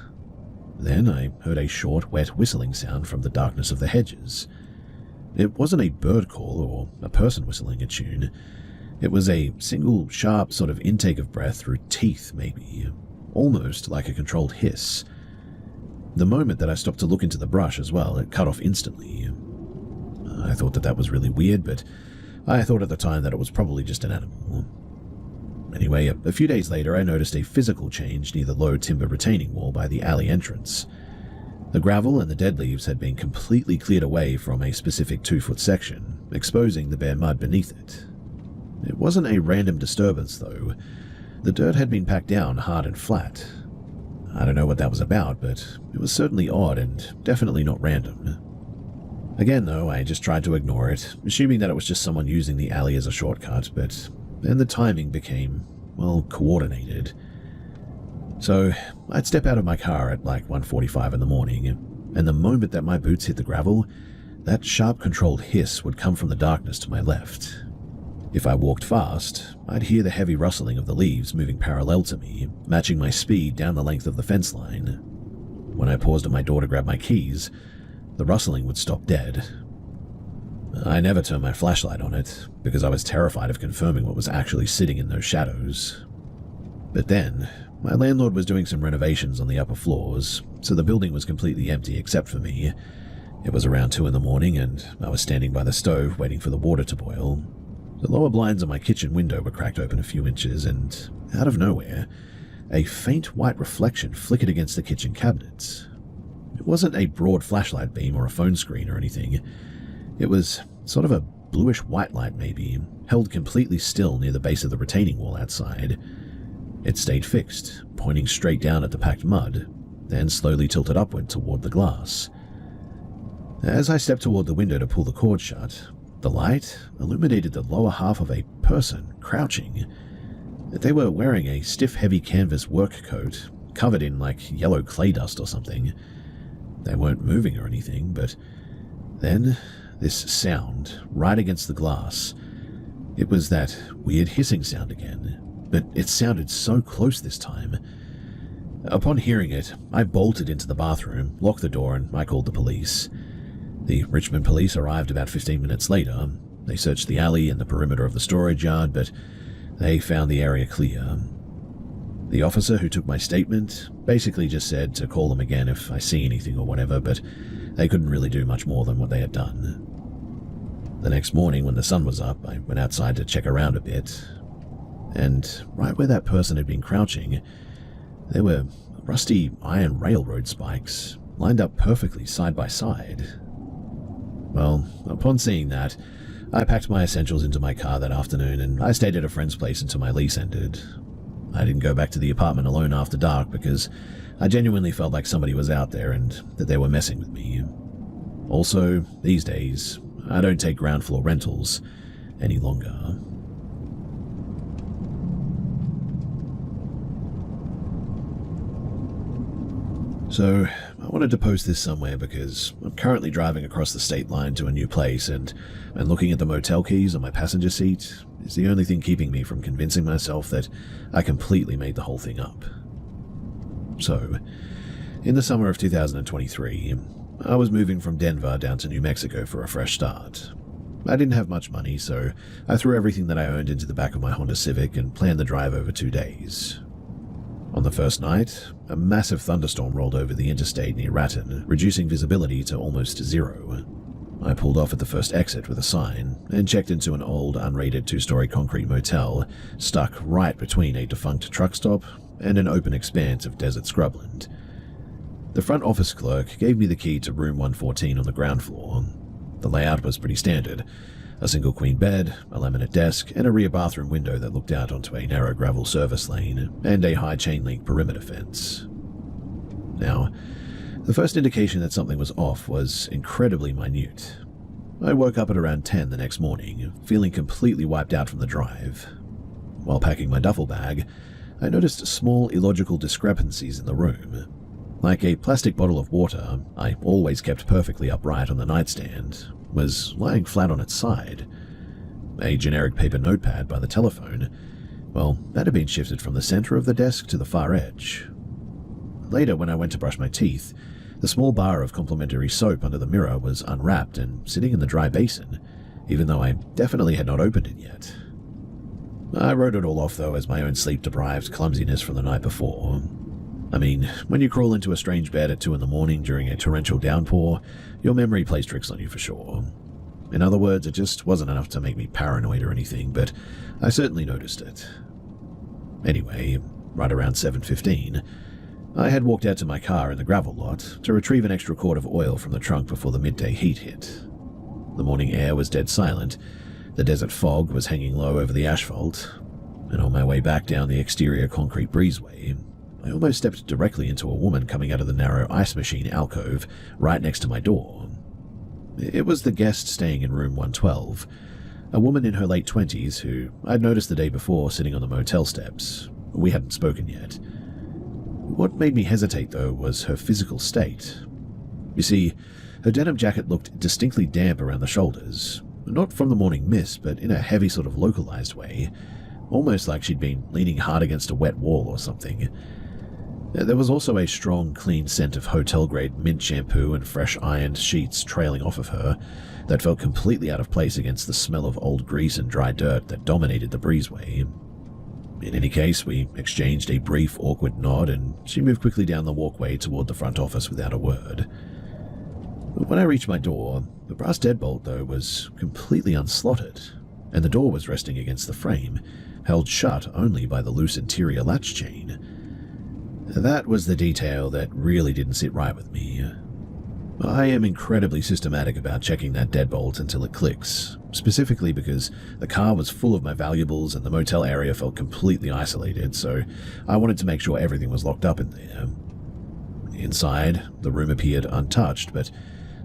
Then I heard a short, wet whistling sound from the darkness of the hedges. It wasn't a bird call or a person whistling a tune. It was a single, sharp sort of intake of breath through teeth, maybe, almost like a controlled hiss. The moment that I stopped to look into the brush as well, it cut off instantly. I thought that was really weird, but I thought at the time that it was probably just an animal. Anyway, a few days later, I noticed a physical change near the low timber retaining wall by the alley entrance. The gravel and the dead leaves had been completely cleared away from a specific 2-foot section, exposing the bare mud beneath it. It wasn't a random disturbance, though. The dirt had been packed down hard and flat. I don't know what that was about, but it was certainly odd and definitely not random. Again, though, I just tried to ignore it, assuming that it was just someone using the alley as a shortcut, but then the timing became, well, coordinated. So I'd step out of my car at like 1:45 in the morning, and the moment that my boots hit the gravel, that sharp controlled hiss would come from the darkness to my left. If I walked fast, I'd hear the heavy rustling of the leaves moving parallel to me, matching my speed down the length of the fence line. When I paused at my door to grab my keys, the rustling would stop dead. I never turned my flashlight on it, because I was terrified of confirming what was actually sitting in those shadows. But then, my landlord was doing some renovations on the upper floors, so the building was completely empty except for me. It was around 2 in the morning, and I was standing by the stove waiting for the water to boil. The lower blinds on my kitchen window were cracked open a few inches, and out of nowhere, a faint white reflection flickered against the kitchen cabinets. It wasn't a broad flashlight beam or a phone screen or anything. It was sort of a bluish-white light, maybe, held completely still near the base of the retaining wall outside. It stayed fixed, pointing straight down at the packed mud, then slowly tilted upward toward the glass. As I stepped toward the window to pull the cord shut, the light illuminated the lower half of a person crouching. They were wearing a stiff, heavy canvas work coat, covered in like yellow clay dust or something. They weren't moving or anything, but then this sound right against the glass. It was that weird hissing sound again, but it sounded so close this time. Upon hearing it, I bolted into the bathroom, locked the door, and I called the police. The Richmond police arrived about 15 minutes later. They searched the alley and the perimeter of the storage yard, but they found the area clear. The officer who took my statement basically just said to call them again if I see anything or whatever, but they couldn't really do much more than what they had done. The next morning, when the sun was up, I went outside to check around a bit, and right where that person had been crouching, there were rusty iron railroad spikes lined up perfectly side by side. Well, upon seeing that, I packed my essentials into my car that afternoon and I stayed at a friend's place until my lease ended. I didn't go back to the apartment alone after dark because I genuinely felt like somebody was out there and that they were messing with me. Also, these days, I don't take ground floor rentals any longer. So, I wanted to post this somewhere because I'm currently driving across the state line to a new place and looking at the motel keys on my passenger seat is the only thing keeping me from convincing myself that I completely made the whole thing up. So, in the summer of 2023, I was moving from Denver down to New Mexico for a fresh start. I didn't have much money, so I threw everything that I owned into the back of my Honda Civic and planned the drive over 2 days. On the first night, a massive thunderstorm rolled over the interstate near Raton, reducing visibility to almost zero. I pulled off at the first exit with a sign and checked into an old, unrated 2-story concrete motel stuck right between a defunct truck stop and an open expanse of desert scrubland. The front office clerk gave me the key to room 114 on the ground floor. The layout was pretty standard. A single queen bed, a laminate desk, and a rear bathroom window that looked out onto a narrow gravel service lane, and a high chain-link perimeter fence. Now, the first indication that something was off was incredibly minute. I woke up at around 10 the next morning, feeling completely wiped out from the drive. While packing my duffel bag, I noticed small illogical discrepancies in the room. Like a plastic bottle of water, I always kept perfectly upright on the nightstand, was lying flat on its side. A generic paper notepad by the telephone, well, that had been shifted from the center of the desk to the far edge. Later, when I went to brush my teeth, the small bar of complimentary soap under the mirror was unwrapped and sitting in the dry basin, even though I definitely had not opened it yet. I wrote it all off, though, as my own sleep-deprived clumsiness from the night before. I mean, when you crawl into a strange bed at 2 a.m. during a torrential downpour, your memory plays tricks on you for sure. In other words, it just wasn't enough to make me paranoid or anything, but I certainly noticed it. Anyway, right around 7:15, I had walked out to my car in the gravel lot to retrieve an extra quart of oil from the trunk before the midday heat hit. The morning air was dead silent, the desert fog was hanging low over the asphalt, and on my way back down the exterior concrete breezeway, I almost stepped directly into a woman coming out of the narrow ice machine alcove right next to my door. It was the guest staying in room 112, a woman in her late 20s who I'd noticed the day before sitting on the motel steps. We hadn't spoken yet. What made me hesitate, though, was her physical state. You see, her denim jacket looked distinctly damp around the shoulders, not from the morning mist, but in a heavy sort of localized way, almost like she'd been leaning hard against a wet wall or something. There was also a strong, clean scent of hotel-grade mint shampoo and fresh ironed sheets trailing off of her that felt completely out of place against the smell of old grease and dry dirt that dominated the breezeway. In any case, we exchanged a brief, awkward nod, and she moved quickly down the walkway toward the front office without a word. When I reached my door, the brass deadbolt, though, was completely unslotted, and the door was resting against the frame, held shut only by the loose interior latch chain. That was the detail that really didn't sit right with me. I am incredibly systematic about checking that deadbolt until it clicks, specifically because the car was full of my valuables and the motel area felt completely isolated, so I wanted to make sure everything was locked up in there. Inside, the room appeared untouched, but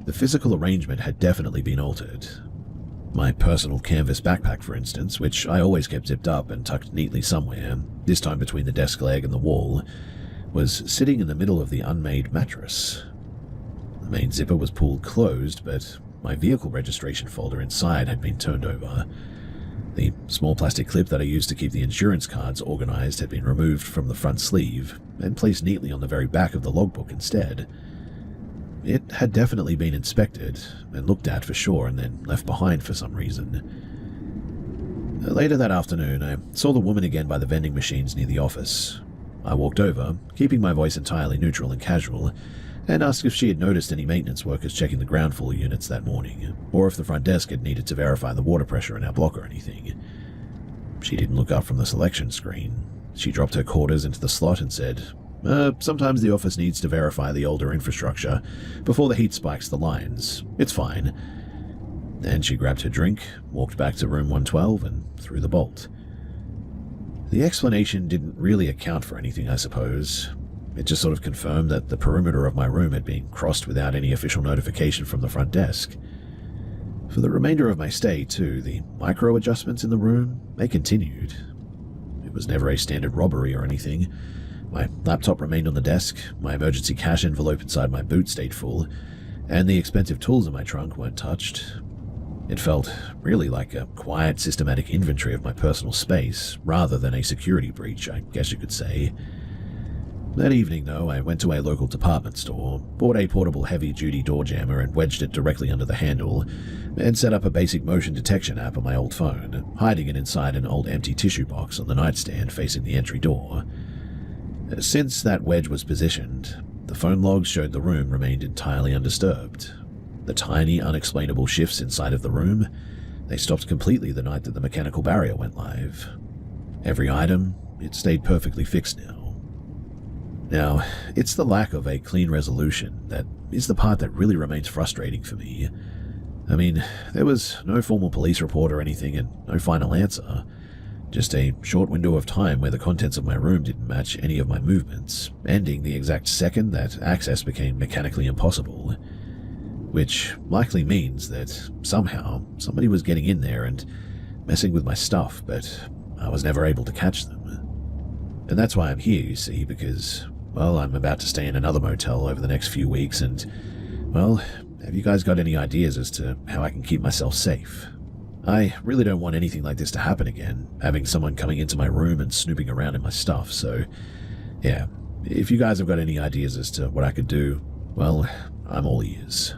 the physical arrangement had definitely been altered. My personal canvas backpack, for instance, which I always kept zipped up and tucked neatly somewhere, this time between the desk leg and the wall, was sitting in the middle of the unmade mattress. The main zipper was pulled closed, but my vehicle registration folder inside had been turned over. The small plastic clip that I used to keep the insurance cards organized had been removed from the front sleeve and placed neatly on the very back of the logbook instead. It had definitely been inspected and looked at for sure and then left behind for some reason. Later that afternoon, I saw the woman again by the vending machines near the office. I walked over, keeping my voice entirely neutral and casual, and asked if she had noticed any maintenance workers checking the ground floor units that morning, or if the front desk had needed to verify the water pressure in our block or anything. She didn't look up from the selection screen. She dropped her quarters into the slot and said, sometimes the office needs to verify the older infrastructure before the heat spikes the lines. It's fine. Then she grabbed her drink, walked back to room 112, and threw the bolt. The explanation didn't really account for anything, I suppose. It just sort of confirmed that the perimeter of my room had been crossed without any official notification from the front desk. For the remainder of my stay, too, the micro-adjustments in the room, they continued. It was never a standard robbery or anything. My laptop remained on the desk, my emergency cash envelope inside my boot stayed full, and the expensive tools in my trunk weren't touched. It felt really like a quiet, systematic inventory of my personal space, rather than a security breach, I guess you could say. That evening, though, I went to a local department store, bought a portable heavy-duty door jammer and wedged it directly under the handle, and set up a basic motion detection app on my old phone, hiding it inside an old empty tissue box on the nightstand facing the entry door. Since that wedge was positioned, the phone logs showed the room remained entirely undisturbed. The tiny, unexplainable shifts inside of the room, they stopped completely the night that the mechanical barrier went live. Every item, it stayed perfectly fixed now. Now, it's the lack of a clean resolution that is the part that really remains frustrating for me. I mean, there was no formal police report or anything and no final answer. Just a short window of time where the contents of my room didn't match any of my movements, ending the exact second that access became mechanically impossible. Which likely means that somehow somebody was getting in there and messing with my stuff, but I was never able to catch them. And that's why I'm here, you see, because, well, I'm about to stay in another motel over the next few weeks and, well, have you guys got any ideas as to how I can keep myself safe? I really don't want anything like this to happen again, having someone coming into my room and snooping around in my stuff, so, yeah, if you guys have got any ideas as to what I could do, well, I'm all ears.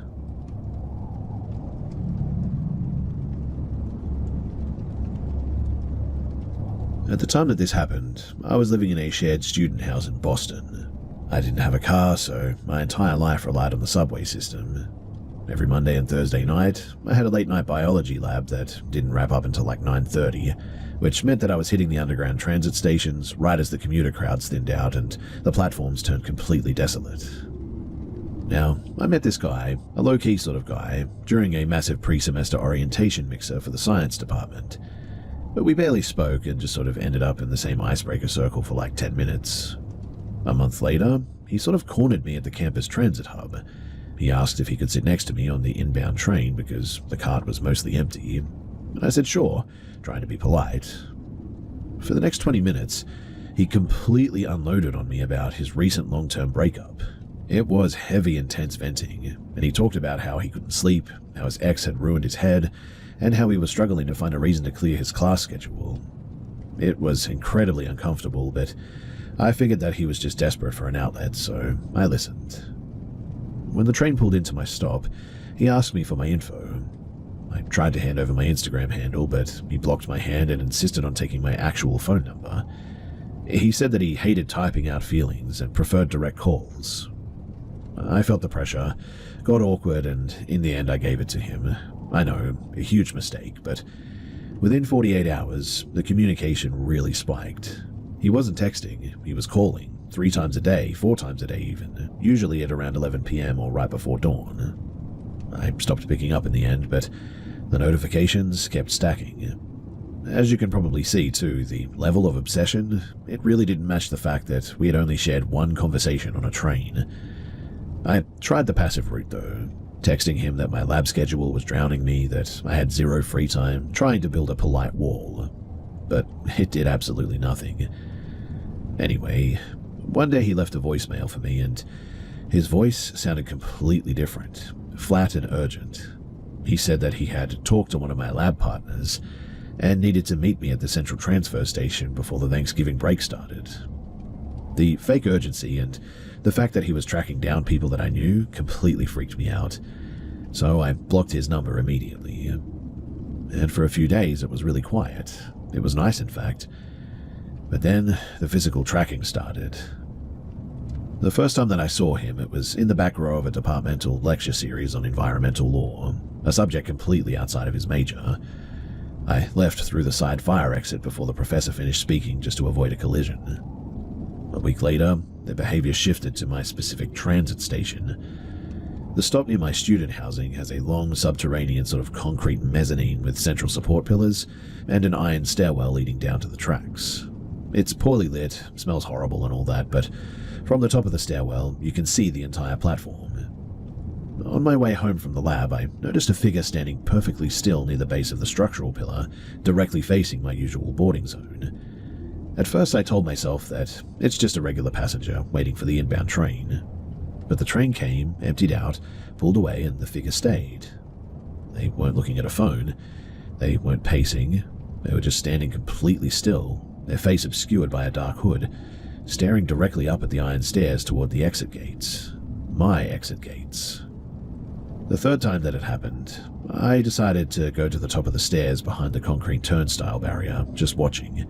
At the time that this happened, I was living in a shared student house in Boston. I didn't have a car, so my entire life relied on the subway system. Every Monday and Thursday night, I had a late-night biology lab that didn't wrap up until like 9:30, which meant that I was hitting the underground transit stations right as the commuter crowds thinned out and the platforms turned completely desolate. Now, I met this guy, a low-key sort of guy, during a massive pre-semester orientation mixer for the science department. But we barely spoke and just sort of ended up in the same icebreaker circle for like 10 minutes. A month later, he sort of cornered me at the campus transit hub. He asked if he could sit next to me on the inbound train because the cart was mostly empty. And I said sure, trying to be polite. For the next 20 minutes, he completely unloaded on me about his recent long-term breakup. It was heavy, intense venting, and he talked about how he couldn't sleep, how his ex had ruined his head, and how he was struggling to find a reason to clear his class schedule. It was incredibly uncomfortable, but I figured that he was just desperate for an outlet, so I listened. When the train pulled into my stop, he asked me for my info. I tried to hand over my Instagram handle, but he blocked my hand and insisted on taking my actual phone number. He said that he hated typing out feelings and preferred direct calls. I felt the pressure, got awkward, and in the end I gave it to him. I know, a huge mistake, but within 48 hours, the communication really spiked. He wasn't texting, he was calling, 3 times a day, 4 times a day even, usually at around 11 p.m. or right before dawn. I stopped picking up in the end, but the notifications kept stacking. As you can probably see too, the level of obsession, it really didn't match the fact that we had only shared one conversation on a train. I tried the passive route though, texting him that my lab schedule was drowning me, that I had 0 free time, trying to build a polite wall. But it did absolutely nothing. Anyway, one day he left a voicemail for me, and his voice sounded completely different, flat and urgent. He said that he had talked to one of my lab partners and needed to meet me at the central transfer station before the Thanksgiving break started. The fake urgency and the fact that he was tracking down people that I knew completely freaked me out, so I blocked his number immediately. And for a few days it was really quiet. It was nice, in fact. But then the physical tracking started. The first time that I saw him, it was in the back row of a departmental lecture series on environmental law, a subject completely outside of his major. I left through the side fire exit before the professor finished speaking just to avoid a collision. A week later, their behavior shifted to my specific transit station. The stop near my student housing has a long subterranean sort of concrete mezzanine with central support pillars and an iron stairwell leading down to the tracks. It's poorly lit, smells horrible and all that, but from the top of the stairwell, you can see the entire platform. On my way home from the lab, I noticed a figure standing perfectly still near the base of the structural pillar, directly facing my usual boarding zone. At first, I told myself that it's just a regular passenger waiting for the inbound train. But the train came, emptied out, pulled away, and the figure stayed. They weren't looking at a phone. They weren't pacing. They were just standing completely still, their face obscured by a dark hood, staring directly up at the iron stairs toward the exit gates. My exit gates. The third time that it happened, I decided to go to the top of the stairs behind the concrete turnstile barrier, just watching.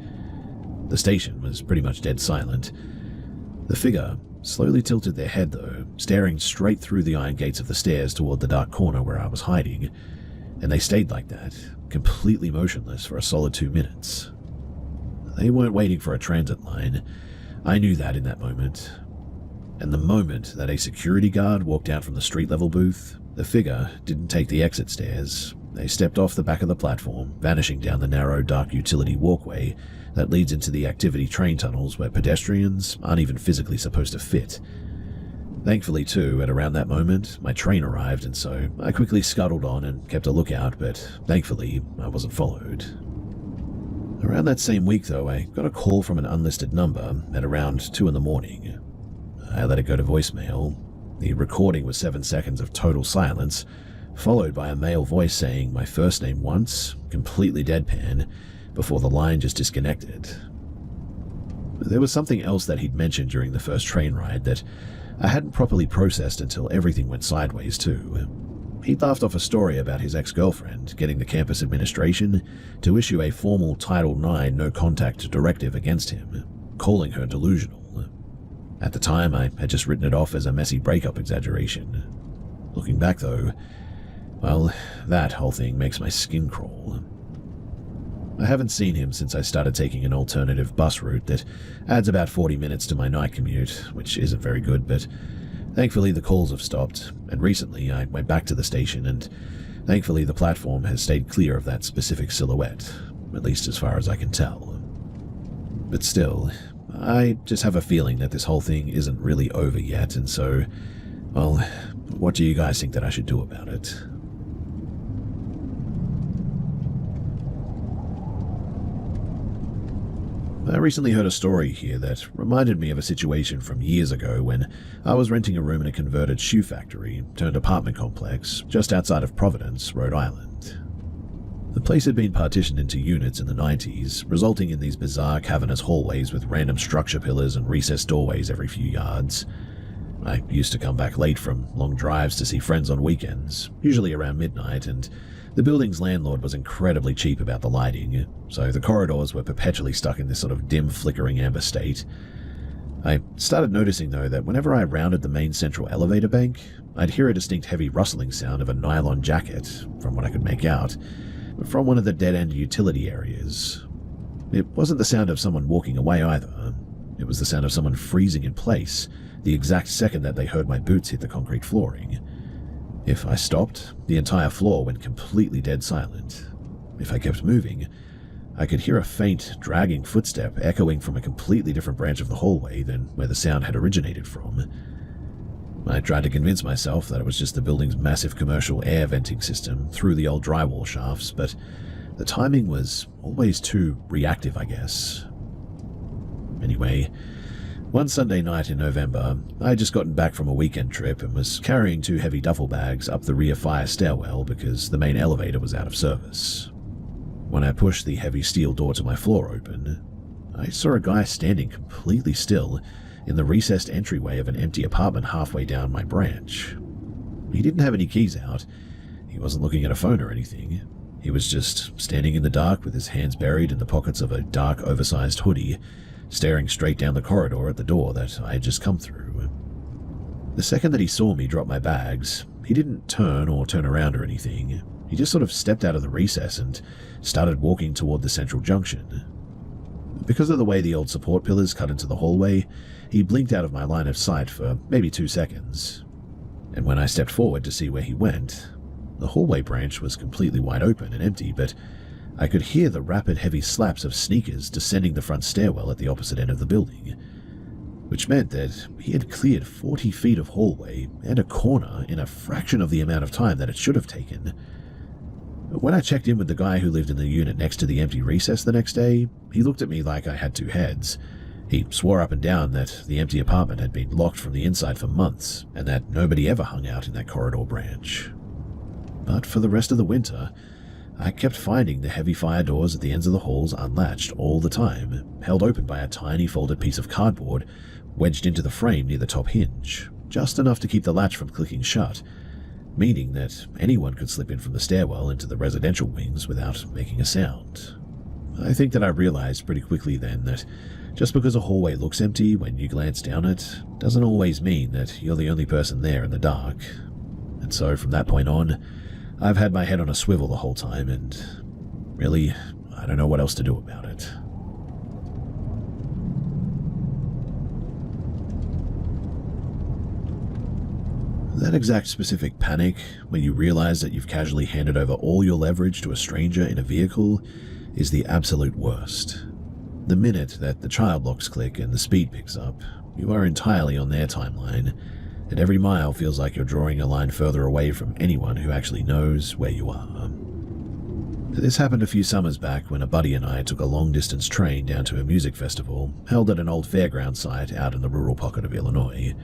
The station was pretty much dead silent. The figure slowly tilted their head though, staring straight through the iron gates of the stairs toward the dark corner where I was hiding, and they stayed like that, completely motionless for a solid 2 minutes. They weren't waiting for a transit line. I knew that in that moment. And the moment that a security guard walked out from the street-level booth, the figure didn't take the exit stairs. They stepped off the back of the platform, vanishing down the narrow, dark utility walkway that leads into the activity train tunnels where pedestrians aren't even physically supposed to fit. Thankfully, too, at around that moment, my train arrived, and so I quickly scuttled on and kept a lookout, but thankfully, I wasn't followed. Around that same week, though, I got a call from an unlisted number at around 2 in the morning. I let it go to voicemail. The recording was 7 seconds of total silence, followed by a male voice saying my first name once, completely deadpan, before the line just disconnected. There was something else that he'd mentioned during the first train ride that I hadn't properly processed until everything went sideways too. He'd laughed off a story about his ex-girlfriend getting the campus administration to issue a formal Title IX no-contact directive against him, calling her delusional. At the time, I had just written it off as a messy breakup exaggeration. Looking back though, well, that whole thing makes my skin crawl. I haven't seen him since I started taking an alternative bus route that adds about 40 minutes to my night commute, which isn't very good, but thankfully the calls have stopped, and recently I went back to the station, and thankfully the platform has stayed clear of that specific silhouette, at least as far as I can tell. But still, I just have a feeling that this whole thing isn't really over yet, and so, well, what do you guys think that I should do about it? I recently heard a story here that reminded me of a situation from years ago when I was renting a room in a converted shoe factory turned apartment complex just outside of Providence, Rhode Island. The place had been partitioned into units in the 90s, resulting in these bizarre cavernous hallways with random structure pillars and recessed doorways every few yards. I used to come back late from long drives to see friends on weekends, usually around midnight, and the building's landlord was incredibly cheap about the lighting, so the corridors were perpetually stuck in this sort of dim, flickering amber state. I started noticing, though, that whenever I rounded the main central elevator bank, I'd hear a distinct heavy rustling sound of a nylon jacket, from what I could make out, from one of the dead-end utility areas. It wasn't the sound of someone walking away either. It was the sound of someone freezing in place, the exact second that they heard my boots hit the concrete flooring. If I stopped, the entire floor went completely dead silent. If I kept moving, I could hear a faint, dragging footstep echoing from a completely different branch of the hallway than where the sound had originated from. I tried to convince myself that it was just the building's massive commercial air venting system through the old drywall shafts, but the timing was always too reactive, I guess. Anyway, one Sunday night in November, I had just gotten back from a weekend trip and was carrying 2 heavy duffel bags up the rear fire stairwell because the main elevator was out of service. When I pushed the heavy steel door to my floor open, I saw a guy standing completely still in the recessed entryway of an empty apartment halfway down my branch. He didn't have any keys out. He wasn't looking at a phone or anything. He was just standing in the dark with his hands buried in the pockets of a dark, oversized hoodie, staring straight down the corridor at the door that I had just come through. The second that he saw me drop my bags, he didn't turn around or anything. He just sort of stepped out of the recess and started walking toward the central junction. Because of the way the old support pillars cut into the hallway, he blinked out of my line of sight for maybe 2 seconds. And when I stepped forward to see where he went, the hallway branch was completely wide open and empty, but I could hear the rapid, heavy slaps of sneakers descending the front stairwell at the opposite end of the building, which meant that he had cleared 40 feet of hallway and a corner in a fraction of the amount of time that it should have taken. When I checked in with the guy who lived in the unit next to the empty recess the next day, he looked at me like I had two heads. He swore up and down that the empty apartment had been locked from the inside for months, and that nobody ever hung out in that corridor branch. But for the rest of the winter, I kept finding the heavy fire doors at the ends of the halls unlatched all the time, held open by a tiny folded piece of cardboard wedged into the frame near the top hinge, just enough to keep the latch from clicking shut, meaning that anyone could slip in from the stairwell into the residential wings without making a sound. I think that I realized pretty quickly then that just because a hallway looks empty when you glance down it doesn't always mean that you're the only person there in the dark. And so from that point on, I've had my head on a swivel the whole time, and really, I don't know what else to do about it. That exact specific panic, when you realize that you've casually handed over all your leverage to a stranger in a vehicle, is the absolute worst. The minute that the child locks click and the speed picks up, you are entirely on their timeline, and every mile feels like you're drawing a line further away from anyone who actually knows where you are. This happened a few summers back when a buddy and I took a long-distance train down to a music festival held at an old fairground site out in the rural pocket of Illinois.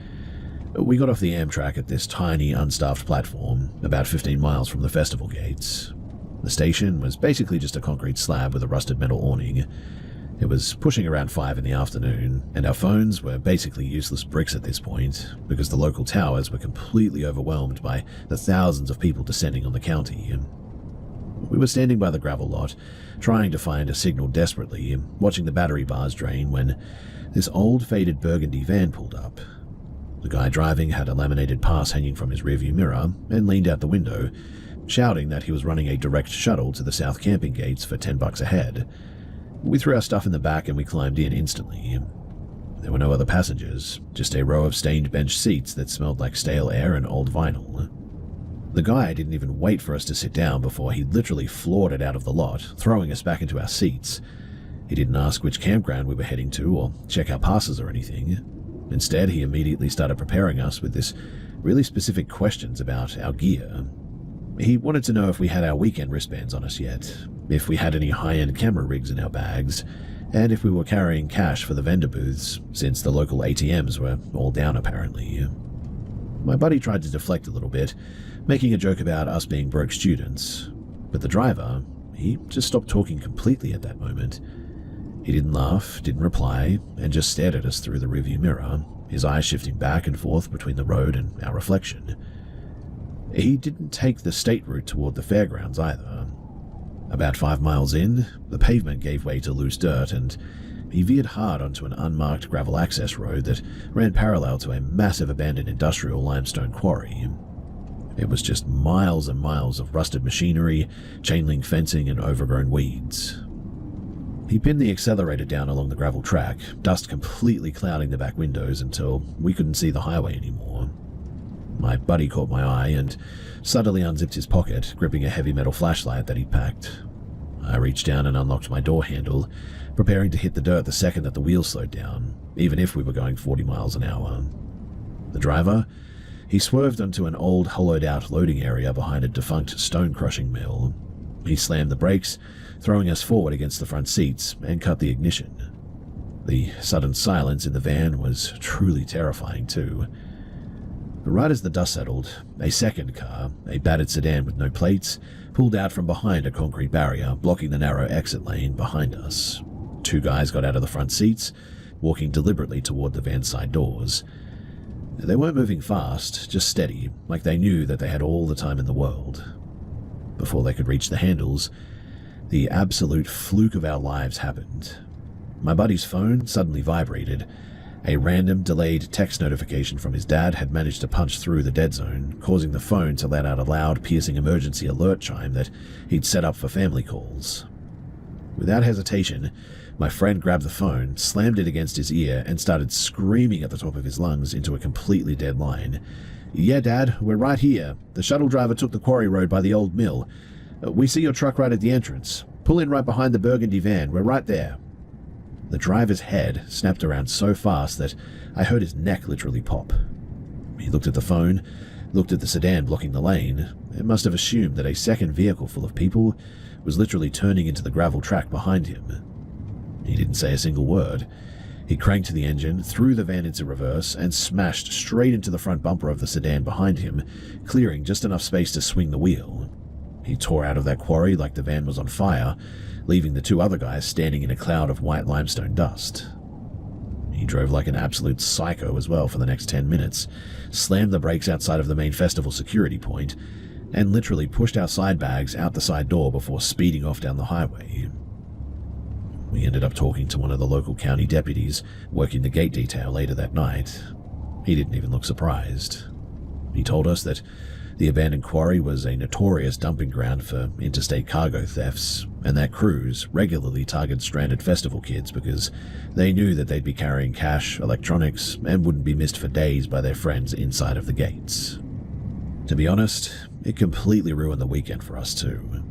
We got off the Amtrak at this tiny, unstaffed platform, about 15 miles from the festival gates. The station was basically just a concrete slab with a rusted metal awning. It was pushing around 5 in the afternoon, and our phones were basically useless bricks at this point, because the local towers were completely overwhelmed by the thousands of people descending on the county. We were standing by the gravel lot, trying to find a signal desperately, watching the battery bars drain, when this old, faded burgundy van pulled up. The guy driving had a laminated pass hanging from his rearview mirror and leaned out the window, shouting that he was running a direct shuttle to the south camping gates for $10 a head. We threw our stuff in the back and we climbed in instantly. There were no other passengers, just a row of stained bench seats that smelled like stale air and old vinyl. The guy didn't even wait for us to sit down before he literally floored it out of the lot, throwing us back into our seats. He didn't ask which campground we were heading to or check our passes or anything. Instead, he immediately started preparing us with this really specific questions about our gear. He wanted to know if we had our weekend wristbands on us yet, if we had any high-end camera rigs in our bags, and if we were carrying cash for the vendor booths, since the local ATMs were all down apparently. My buddy tried to deflect a little bit, making a joke about us being broke students, but the driver, he just stopped talking completely at that moment. He didn't laugh, didn't reply, and just stared at us through the rearview mirror, his eyes shifting back and forth between the road and our reflection. He didn't take the state route toward the fairgrounds either. About 5 miles in, the pavement gave way to loose dirt, and he veered hard onto an unmarked gravel access road that ran parallel to a massive abandoned industrial limestone quarry. It was just miles and miles of rusted machinery, chain-link fencing, and overgrown weeds. He pinned the accelerator down along the gravel track, dust completely clouding the back windows until we couldn't see the highway anymore. My buddy caught my eye and suddenly unzipped his pocket, gripping a heavy metal flashlight that he'd packed. I reached down and unlocked my door handle, preparing to hit the dirt the second that the wheels slowed down, even if we were going 40 miles an hour. The driver, he swerved onto an old, hollowed-out loading area behind a defunct stone-crushing mill. He slammed the brakes, throwing us forward against the front seats, and cut the ignition. The sudden silence in the van was truly terrifying, too. Right as the dust settled, a second car, a battered sedan with no plates, pulled out from behind a concrete barrier, blocking the narrow exit lane behind us. 2 guys got out of the front seats, walking deliberately toward the van's side doors. They weren't moving fast, just steady, like they knew that they had all the time in the world. Before they could reach the handles, the absolute fluke of our lives happened. My buddy's phone suddenly vibrated. A random, delayed text notification from his dad had managed to punch through the dead zone, causing the phone to let out a loud, piercing emergency alert chime that he'd set up for family calls. Without hesitation, my friend grabbed the phone, slammed it against his ear, and started screaming at the top of his lungs into a completely dead line. "Yeah, Dad, we're right here. The shuttle driver took the quarry road by the old mill. We see your truck right at the entrance. Pull in right behind the burgundy van, we're right there." The driver's head snapped around so fast that I heard his neck literally pop. He looked at the phone, looked at the sedan blocking the lane, and must have assumed that a second vehicle full of people was literally turning into the gravel track behind him. He didn't say a single word. He cranked the engine, threw the van into reverse, and smashed straight into the front bumper of the sedan behind him, clearing just enough space to swing the wheel. He tore out of that quarry like the van was on fire, leaving the two other guys standing in a cloud of white limestone dust. He drove like an absolute psycho as well for the next 10 minutes, slammed the brakes outside of the main festival security point, and literally pushed our side bags out the side door before speeding off down the highway. We ended up talking to one of the local county deputies working the gate detail later that night. He didn't even look surprised. He told us that the abandoned quarry was a notorious dumping ground for interstate cargo thefts, and that crews regularly targeted stranded festival kids because they knew that they'd be carrying cash, electronics, and wouldn't be missed for days by their friends inside of the gates. To be honest, it completely ruined the weekend for us too.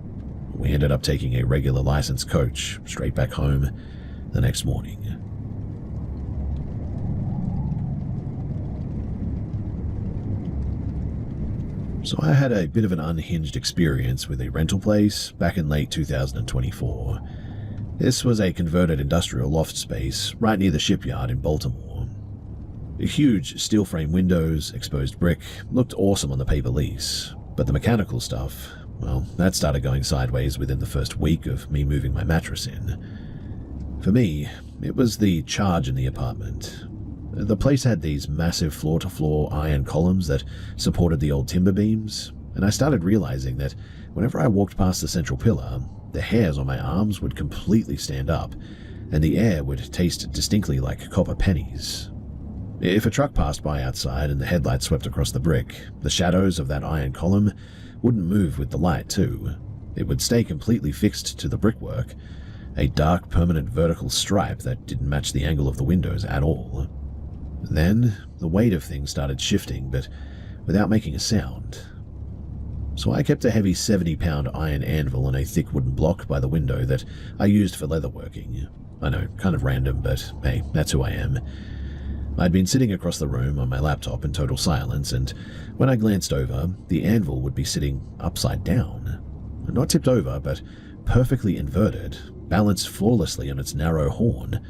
We ended up taking a regular licensed coach straight back home the next morning. So I had a bit of an unhinged experience with a rental place back in late 2024. This was a converted industrial loft space right near the shipyard in Baltimore. Huge steel frame windows, exposed brick, looked awesome on the paper lease, but the mechanical stuff, well, that started going sideways within the first week of me moving my mattress in. For me, it was the charge in the apartment. The place had these massive floor-to-floor iron columns that supported the old timber beams, and I started realizing that whenever I walked past the central pillar, the hairs on my arms would completely stand up, and the air would taste distinctly like copper pennies. If a truck passed by outside and the headlights swept across the brick, the shadows of that iron column wouldn't move with the light too. It would stay completely fixed to the brickwork, a dark permanent vertical stripe that didn't match the angle of the windows at all. Then, the weight of things started shifting, but without making a sound. So I kept a heavy 70-pound iron anvil on a thick wooden block by the window that I used for leatherworking. I know, kind of random, but hey, that's who I am. I'd been sitting across the room on my laptop in total silence, and when I glanced over, the anvil would be sitting upside down. Not tipped over, but perfectly inverted, balanced flawlessly on its narrow horn.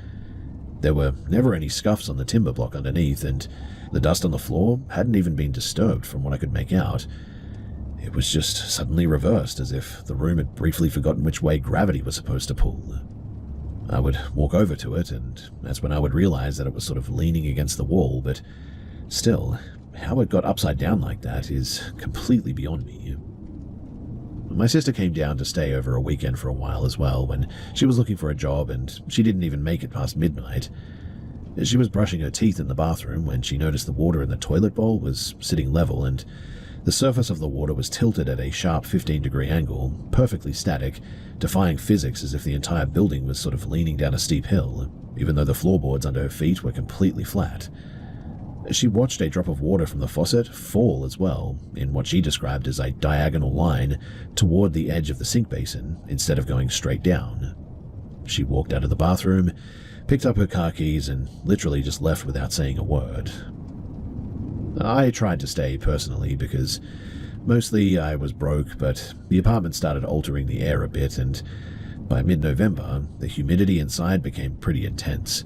There were never any scuffs on the timber block underneath, and the dust on the floor hadn't even been disturbed from what I could make out. It was just suddenly reversed, as if the room had briefly forgotten which way gravity was supposed to pull. I would walk over to it, and that's when I would realize that it was sort of leaning against the wall, but still, how it got upside down like that is completely beyond me. My sister came down to stay over a weekend for a while as well when she was looking for a job, and she didn't even make it past midnight. She was brushing her teeth in the bathroom when she noticed the water in the toilet bowl was sitting level, and the surface of the water was tilted at a sharp 15-degree angle, perfectly static, defying physics as if the entire building was sort of leaning down a steep hill, even though the floorboards under her feet were completely flat. She watched a drop of water from the faucet fall as well, in what she described as a diagonal line toward the edge of the sink basin instead of going straight down. She walked out of the bathroom, picked up her car keys, and literally just left without saying a word. I tried to stay personally because mostly I was broke, but the apartment started altering the air a bit, and by mid-November, the humidity inside became pretty intense,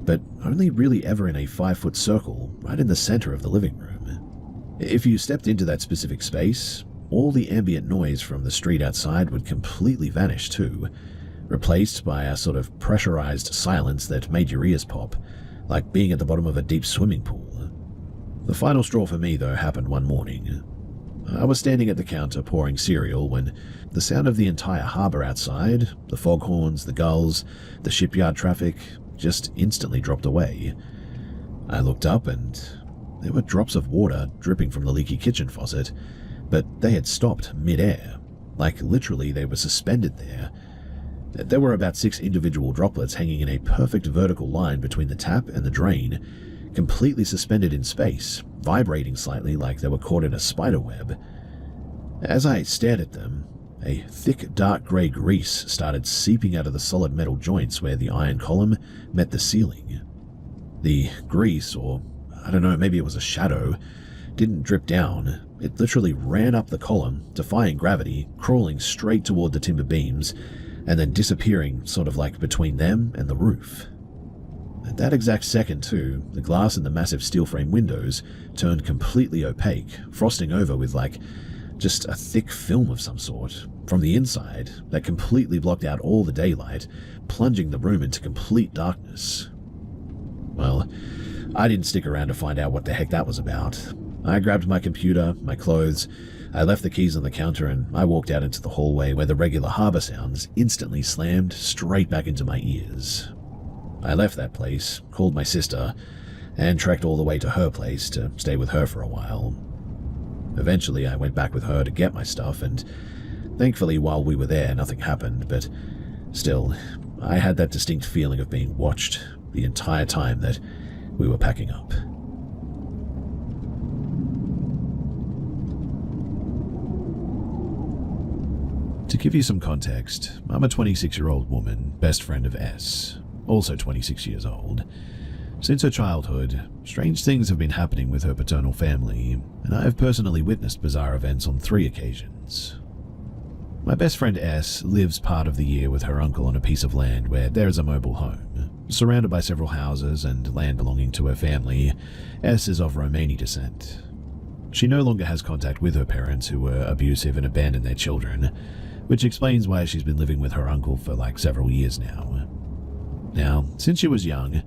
but only really ever in a 5-foot circle right in the center of the living room. If you stepped into that specific space, all the ambient noise from the street outside would completely vanish too, replaced by a sort of pressurized silence that made your ears pop, like being at the bottom of a deep swimming pool. The final straw for me, though, happened one morning. I was standing at the counter pouring cereal when the sound of the entire harbor outside, the foghorns, the gulls, the shipyard traffic, just instantly dropped away. I looked up and there were drops of water dripping from the leaky kitchen faucet, but they had stopped mid-air, like literally they were suspended there. There were about 6 individual droplets hanging in a perfect vertical line between the tap and the drain, completely suspended in space, vibrating slightly like they were caught in a spider web. As I stared at them, a thick dark grey grease started seeping out of the solid metal joints where the iron column met the ceiling. The grease, or I don't know, maybe it was a shadow, didn't drip down. It literally ran up the column, defying gravity, crawling straight toward the timber beams, and then disappearing sort of like between them and the roof. At that exact second too, the glass in the massive steel frame windows turned completely opaque, frosting over with like just a thick film of some sort from the inside that completely blocked out all the daylight, plunging the room into complete darkness. Well, I didn't stick around to find out what the heck that was about. I grabbed my computer, my clothes, I left the keys on the counter, and I walked out into the hallway where the regular harbor sounds instantly slammed straight back into my ears. I left that place, called my sister, and trekked all the way to her place to stay with her for a while. Eventually, I went back with her to get my stuff, and thankfully while we were there, nothing happened, but still, I had that distinct feeling of being watched the entire time that we were packing up. To give you some context, I'm a 26-year-old woman, best friend of S, also 26 years old. Since her childhood, strange things have been happening with her paternal family, and I have personally witnessed bizarre events on 3 occasions. My best friend S lives part of the year with her uncle on a piece of land where there is a mobile home. Surrounded by several houses and land belonging to her family, S is of Romani descent. She no longer has contact with her parents, who were abusive and abandoned their children, which explains why she's been living with her uncle for like several years now. Now, since she was young,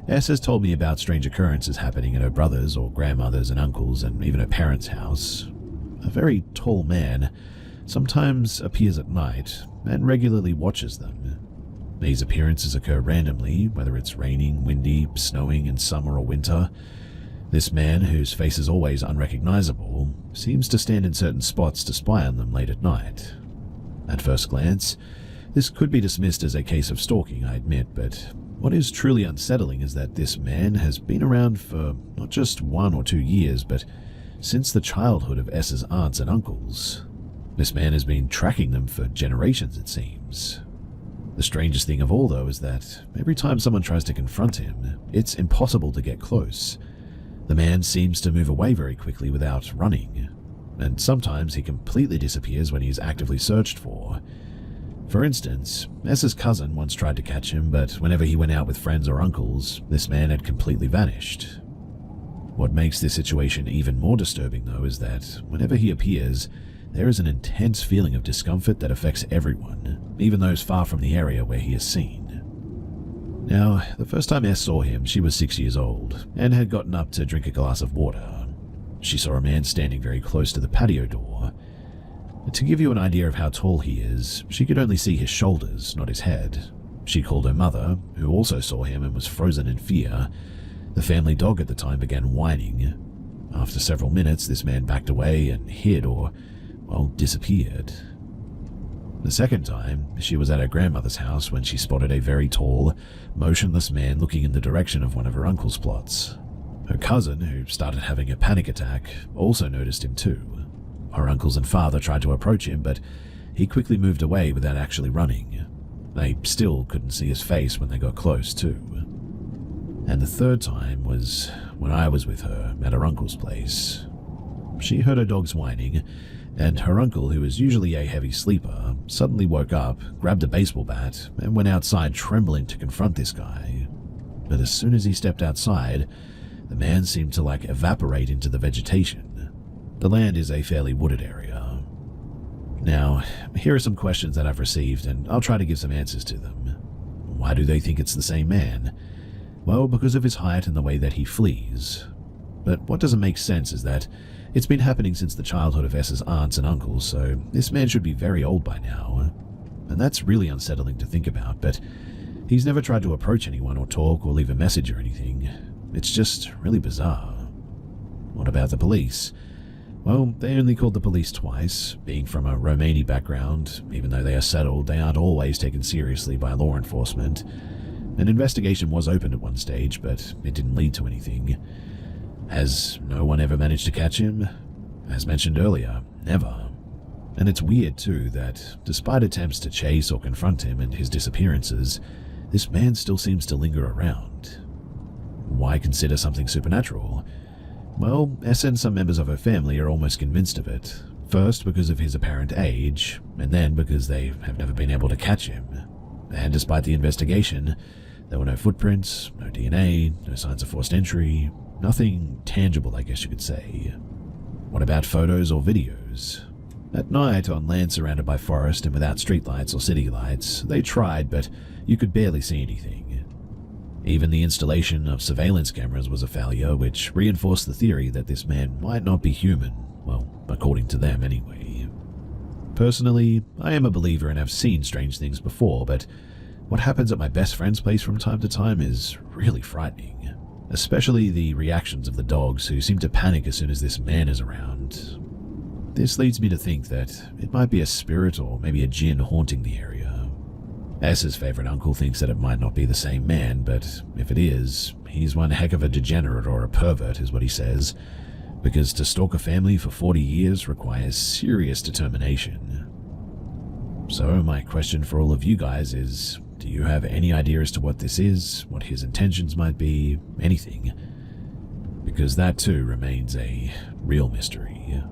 S has told me about strange occurrences happening at her brother's or grandmother's and uncle's and even her parents' house. A very tall man sometimes appears at night and regularly watches them. These appearances occur randomly, whether it's raining, windy, snowing in summer or winter. This man, whose face is always unrecognizable, seems to stand in certain spots to spy on them late at night. At first glance, this could be dismissed as a case of stalking, I admit, but what is truly unsettling is that this man has been around for not just 1 or 2 years, but since the childhood of S's aunts and uncles. This man has been tracking them for generations, it seems. The strangest thing of all, though, is that every time someone tries to confront him, it's impossible to get close. The man seems to move away very quickly without running, and sometimes he completely disappears when he is actively searched for. For instance, S's cousin once tried to catch him, but whenever he went out with friends or uncles, this man had completely vanished. What makes this situation even more disturbing, though, is that whenever he appears, there is an intense feeling of discomfort that affects everyone, even those far from the area where he is seen. Now, the first time S saw him, she was 6 years old, and had gotten up to drink a glass of water. She saw a man standing very close to the patio door. To give you an idea of how tall he is, she could only see his shoulders, not his head. She called her mother, who also saw him and was frozen in fear. The family dog at the time began whining. After several minutes, this man backed away and hid or, well, disappeared. The second time, she was at her grandmother's house when she spotted a very tall, motionless man looking in the direction of one of her uncle's plots. Her cousin, who started having a panic attack, also noticed him too. Her uncles and father tried to approach him, but he quickly moved away without actually running. They still couldn't see his face when they got close too. And the third time was when I was with her at her uncle's place. She heard her dogs whining, and her uncle, who is usually a heavy sleeper, suddenly woke up, grabbed a baseball bat, and went outside trembling to confront this guy. But as soon as he stepped outside, the man seemed to evaporate into the vegetation. The land is a fairly wooded area. Now, here are some questions that I've received, and I'll try to give some answers to them. Why do they think it's the same man? Well, because of his height and the way that he flees. But what doesn't make sense is that it's been happening since the childhood of S's aunts and uncles, so this man should be very old by now. And that's really unsettling to think about, but he's never tried to approach anyone or talk or leave a message or anything. It's just really bizarre. What about the police? Well, they only called the police twice. Being from a Romani background, even though they are settled, they aren't always taken seriously by law enforcement. An investigation was opened at one stage, but it didn't lead to anything. Has no one ever managed to catch him? As mentioned earlier, never. And it's weird too that, despite attempts to chase or confront him and his disappearances, this man still seems to linger around. Why consider something supernatural? Well, Essa and some members of her family are almost convinced of it. First because of his apparent age, and then because they have never been able to catch him. And despite the investigation, there were no footprints, no DNA, no signs of forced entry, nothing tangible, I guess you could say. What about photos or videos? At night, on land surrounded by forest and without streetlights or city lights, they tried, but you could barely see anything. Even the installation of surveillance cameras was a failure, which reinforced the theory that this man might not be human, well, according to them anyway. Personally, I am a believer and have seen strange things before, but what happens at my best friend's place from time to time is really frightening, especially the reactions of the dogs who seem to panic as soon as this man is around. This leads me to think that it might be a spirit or maybe a djinn haunting the area. S's favorite uncle thinks that it might not be the same man, but if it is, he's one heck of a degenerate or a pervert is what he says, because to stalk a family for 40 years requires serious determination. So my question for all of you guys is, do you have any idea as to what this is, what his intentions might be, anything? Because that too remains a real mystery.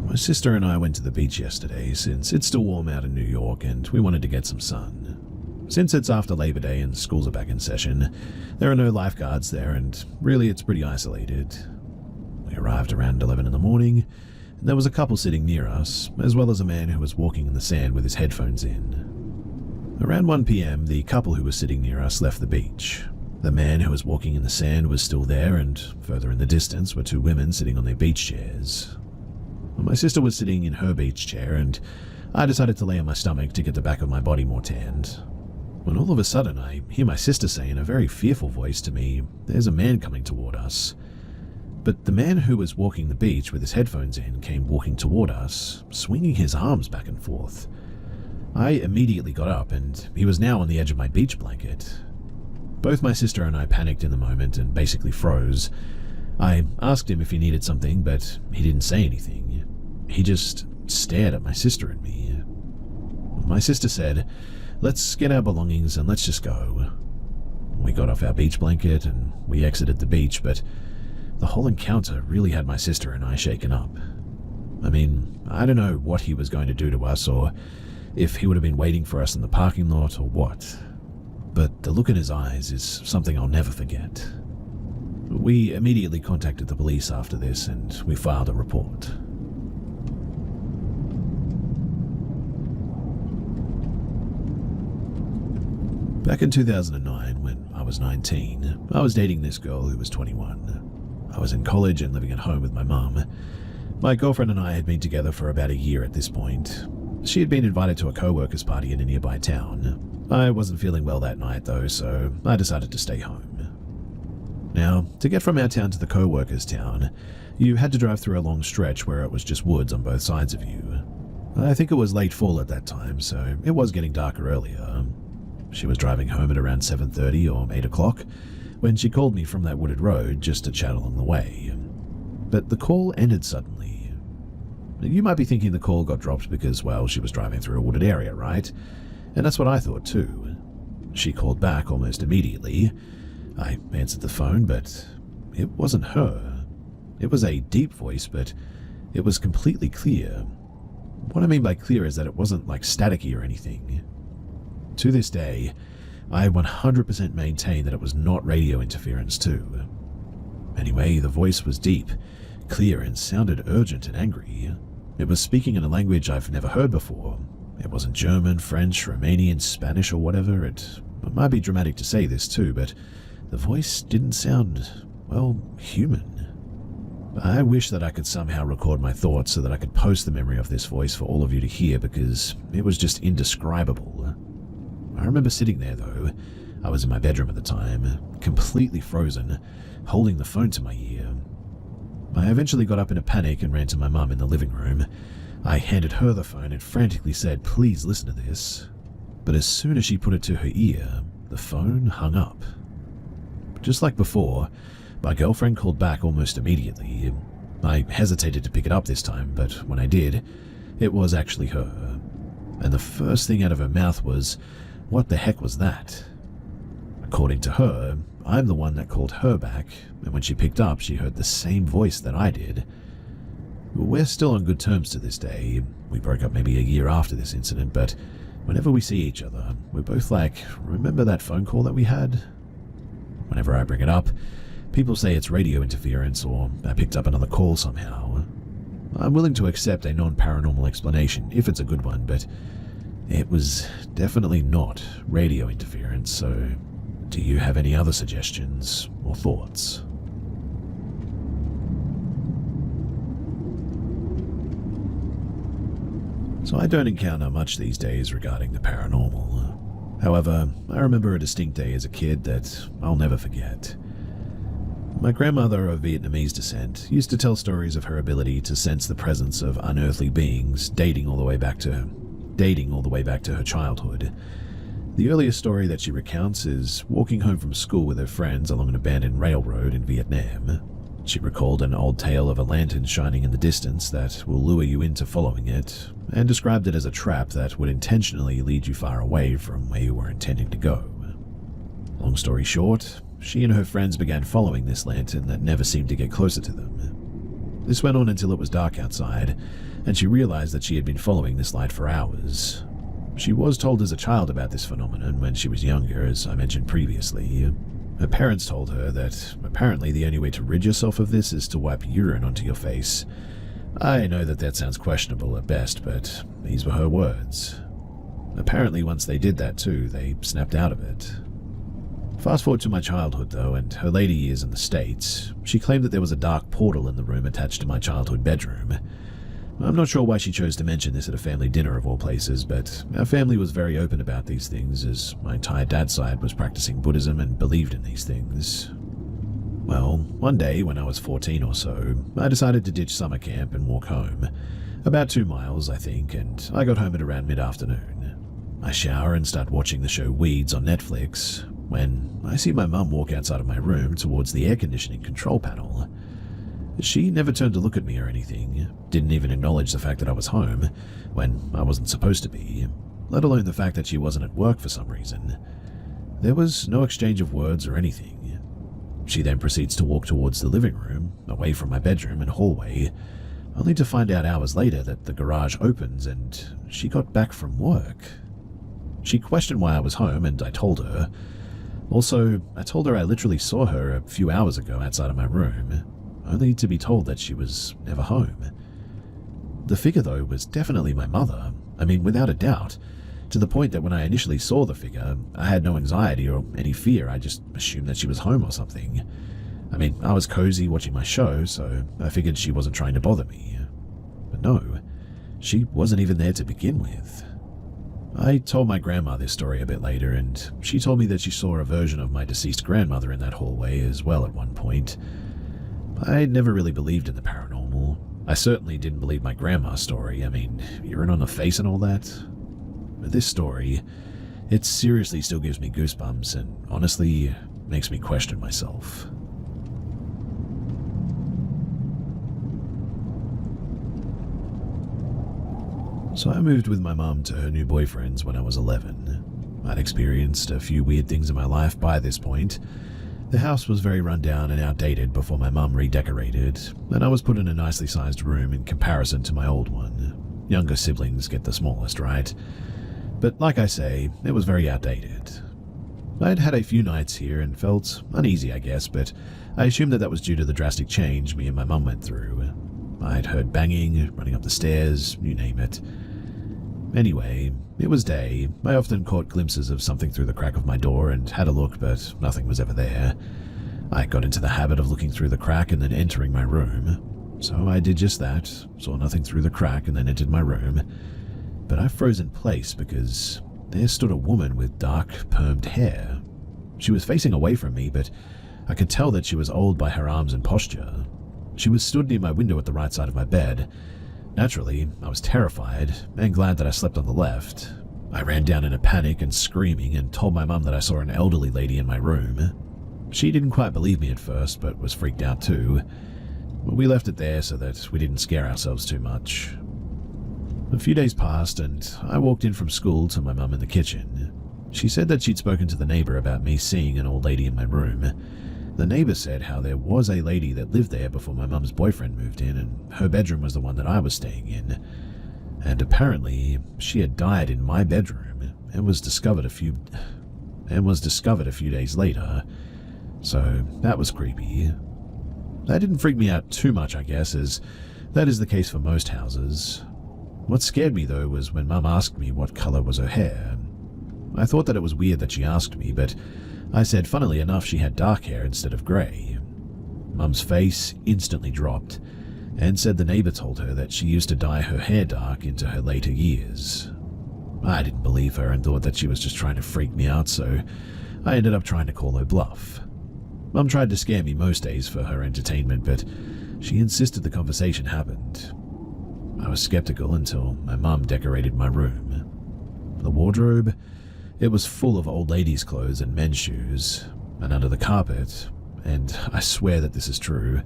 My sister and I went to the beach yesterday since it's still warm out in New York and we wanted to get some sun. Since it's after Labor Day and schools are back in session, there are no lifeguards there and really it's pretty isolated. We arrived around 11 in the morning and there was a couple sitting near us, as well as a man who was walking in the sand with his headphones in. Around 1 p.m, the couple who was sitting near us left the beach. The man who was walking in the sand was still there and further in the distance were two women sitting on their beach chairs. My sister was sitting in her beach chair and I decided to lay on my stomach to get the back of my body more tanned. When all of a sudden I hear my sister say in a very fearful voice to me, "There's a man coming toward us." But the man who was walking the beach with his headphones in came walking toward us, swinging his arms back and forth. I immediately got up and he was now on the edge of my beach blanket. Both my sister and I panicked in the moment and basically froze. I asked him if he needed something, but he didn't say anything. He just stared at my sister and me. My sister said, "Let's get our belongings and let's just go." We got off our beach blanket and we exited the beach, but the whole encounter really had my sister and I shaken up. I mean, I don't know what he was going to do to us or if he would have been waiting for us in the parking lot or what, but the look in his eyes is something I'll never forget. We immediately contacted the police after this and we filed a report. Back in 2009, when I was 19, I was dating this girl who was 21. I was in college and living at home with my mum. My girlfriend and I had been together for about a year at this point. She had been invited to a co-worker's party in a nearby town. I wasn't feeling well that night though, so I decided to stay home. Now, to get from our town to the co-worker's town, you had to drive through a long stretch where it was just woods on both sides of you. I think it was late fall at that time, so it was getting darker earlier. She was driving home at around 7:30 or 8 o'clock when she called me from that wooded road just to chat along the way. But the call ended suddenly. You might be thinking the call got dropped because, well, she was driving through a wooded area, right? And that's what I thought too. She called back almost immediately. I answered the phone, but it wasn't her. It was a deep voice, but it was completely clear. What I mean by clear is that it wasn't like staticky or anything. To this day, I 100% maintain that it was not radio interference too. Anyway, the voice was deep, clear, and sounded urgent and angry. It was speaking in a language I've never heard before. It wasn't German, French, Romanian, Spanish, or whatever. It might be dramatic to say this too, but the voice didn't sound, well, human. I wish that I could somehow record my thoughts so that I could post the memory of this voice for all of you to hear because it was just indescribable. I remember sitting there though, I was in my bedroom at the time, completely frozen, holding the phone to my ear. I eventually got up in a panic and ran to my mum in the living room. I handed her the phone and frantically said, "Please listen to this." But as soon as she put it to her ear, the phone hung up. Just like before, my girlfriend called back almost immediately. I hesitated to pick it up this time, but when I did, it was actually her. And the first thing out of her mouth was, "What the heck was that?" According to her, I'm the one that called her back, and when she picked up, she heard the same voice that I did. We're still on good terms to this day. We broke up maybe a year after this incident, but whenever we see each other, we're both like, "Remember that phone call that we had?" Whenever I bring it up, people say it's radio interference or I picked up another call somehow. I'm willing to accept a non-paranormal explanation if it's a good one, but it was definitely not radio interference, so do you have any other suggestions or thoughts? So I don't encounter much these days regarding the paranormal. However, I remember a distinct day as a kid that I'll never forget. My grandmother of Vietnamese descent used to tell stories of her ability to sense the presence of unearthly beings dating all the way back to her childhood. The earliest story that she recounts is walking home from school with her friends along an abandoned railroad in Vietnam. She recalled an old tale of a lantern shining in the distance that will lure you into following it, and described it as a trap that would intentionally lead you far away from where you were intending to go. Long story short, she and her friends began following this lantern that never seemed to get closer to them. This went on until it was dark outside, and she realized that she had been following this light for hours. She was told as a child about this phenomenon when she was younger, as I mentioned previously. Her parents told her that apparently the only way to rid yourself of this is to wipe urine onto your face. I know that sounds questionable at best, but these were her words. Apparently once they did that too, they snapped out of it. Fast forward to my childhood though, and her later years in the States, she claimed that there was a dark portal in the room attached to my childhood bedroom. I'm not sure why she chose to mention this at a family dinner of all places, but our family was very open about these things as my entire dad's side was practicing Buddhism and believed in these things. Well, one day when I was 14 or so, I decided to ditch summer camp and walk home. About 2 miles, I think, and I got home at around mid-afternoon. I shower and start watching the show Weeds on Netflix, when I see my mum walk outside of my room towards the air conditioning control panel. She never turned to look at me or anything, didn't even acknowledge the fact that I was home, when I wasn't supposed to be, let alone the fact that she wasn't at work for some reason. There was no exchange of words or anything. She then proceeds to walk towards the living room, away from my bedroom and hallway, only to find out hours later that the garage opens and she got back from work. She questioned why I was home, and I told her. Also, I told her I literally saw her a few hours ago outside of my room, only to be told that she was never home. The figure, though, was definitely my mother. I mean, without a doubt. To the point that when I initially saw the figure, I had no anxiety or any fear. I just assumed that she was home or something. I mean, I was cozy watching my show, so I figured she wasn't trying to bother me. But no, she wasn't even there to begin with. I told my grandma this story a bit later, and she told me that she saw a version of my deceased grandmother in that hallway as well at one point. I never really believed in the paranormal. I certainly didn't believe my grandma's story. I mean, urine on the face and all that. But this story, it seriously still gives me goosebumps and honestly makes me question myself. So I moved with my mum to her new boyfriend's when I was 11. I'd experienced a few weird things in my life by this point. The house was very run down and outdated before my mum redecorated, and I was put in a nicely sized room in comparison to my old one. Younger siblings get the smallest, right? But like I say, it was very outdated. I'd had a few nights here and felt uneasy, I guess, but I assumed that was due to the drastic change me and my mum went through. I'd heard banging, running up the stairs, you name it. Anyway, it was day. I often caught glimpses of something through the crack of my door and had a look, but nothing was ever there. I got into the habit of looking through the crack and then entering my room. So I did just that, saw nothing through the crack and then entered my room. But I froze in place because there stood a woman with dark, permed hair. She was facing away from me, but I could tell that she was old by her arms and posture. She was stood near my window at the right side of my bed. Naturally, I was terrified and glad that I slept on the left. I ran down in a panic and screaming and told my mum that I saw an elderly lady in my room. She didn't quite believe me at first, but was freaked out too. We left it there so that we didn't scare ourselves too much. A few days passed, and I walked in from school to my mum in the kitchen. She said that she'd spoken to the neighbour about me seeing an old lady in my room. The neighbour said how there was a lady that lived there before my mum's boyfriend moved in, and her bedroom was the one that I was staying in. And apparently, she had died in my bedroom and was discovered a few days later. So that was creepy. That didn't freak me out too much, I guess, as that is the case for most houses. What scared me, though, was when Mum asked me what colour was her hair. I thought that it was weird that she asked me, but I said, funnily enough, she had dark hair instead of grey. Mum's face instantly dropped, and said the neighbour told her that she used to dye her hair dark into her later years. I didn't believe her and thought that she was just trying to freak me out, so I ended up trying to call her bluff. Mum tried to scare me most days for her entertainment, but she insisted the conversation happened. I was skeptical until my mum decorated my room. The wardrobe, it was full of old ladies' clothes and men's shoes, and under the carpet, and I swear that this is true,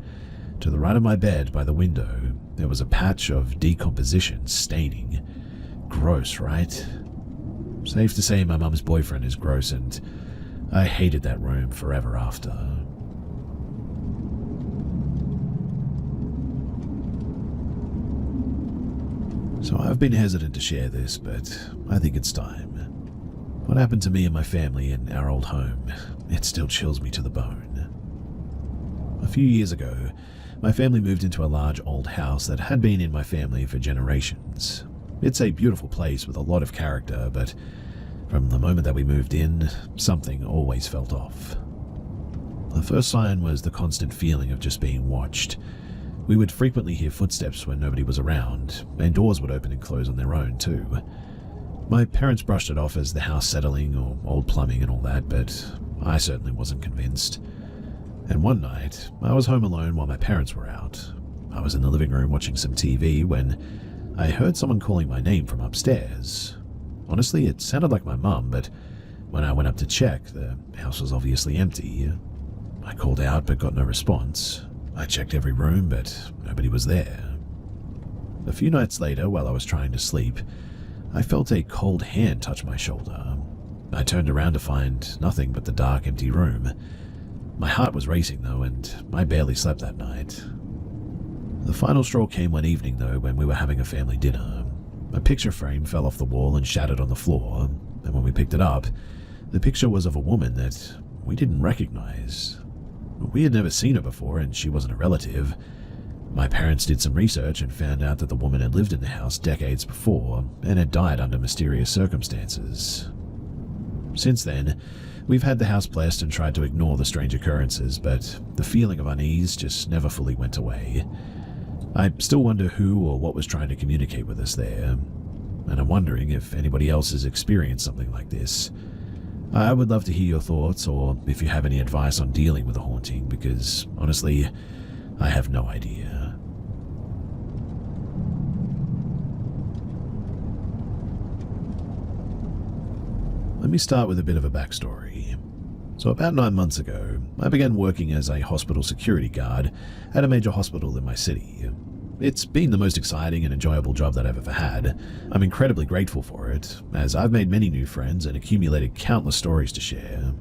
to the right of my bed by the window, there was a patch of decomposition staining. Gross, right? Safe to say my mum's boyfriend is gross, and I hated that room forever after. So I've been hesitant to share this, but I think it's time. What happened to me and my family in our old home, it still chills me to the bone. A few years ago, my family moved into a large old house that had been in my family for generations. It's a beautiful place with a lot of character, but from the moment that we moved in, something always felt off. The first sign was the constant feeling of just being watched. We would frequently hear footsteps when nobody was around, and doors would open and close on their own too. My parents brushed it off as the house settling or old plumbing and all that, but I certainly wasn't convinced. And one night, I was home alone while my parents were out. I was in the living room watching some TV when I heard someone calling my name from upstairs. Honestly, it sounded like my mum, but when I went up to check, the house was obviously empty. I called out but got no response. I checked every room, but nobody was there. A few nights later, while I was trying to sleep, I felt a cold hand touch my shoulder. I turned around to find nothing but the dark, empty room. My heart was racing, though, and I barely slept that night. The final straw came one evening, though, when we were having a family dinner. A picture frame fell off the wall and shattered on the floor, and when we picked it up, the picture was of a woman that we didn't recognize. We had never seen her before, and she wasn't a relative. My parents did some research and found out that the woman had lived in the house decades before and had died under mysterious circumstances. Since then, we've had the house blessed and tried to ignore the strange occurrences, but the feeling of unease just never fully went away. I still wonder who or what was trying to communicate with us there, and I'm wondering if anybody else has experienced something like this. I would love to hear your thoughts, or if you have any advice on dealing with a haunting, because, honestly, I have no idea. Let me start with a bit of a backstory. So about 9 months ago, I began working as a hospital security guard at a major hospital in my city. It's been the most exciting and enjoyable job that I've ever had. I'm incredibly grateful for it, as I've made many new friends and accumulated countless stories to share.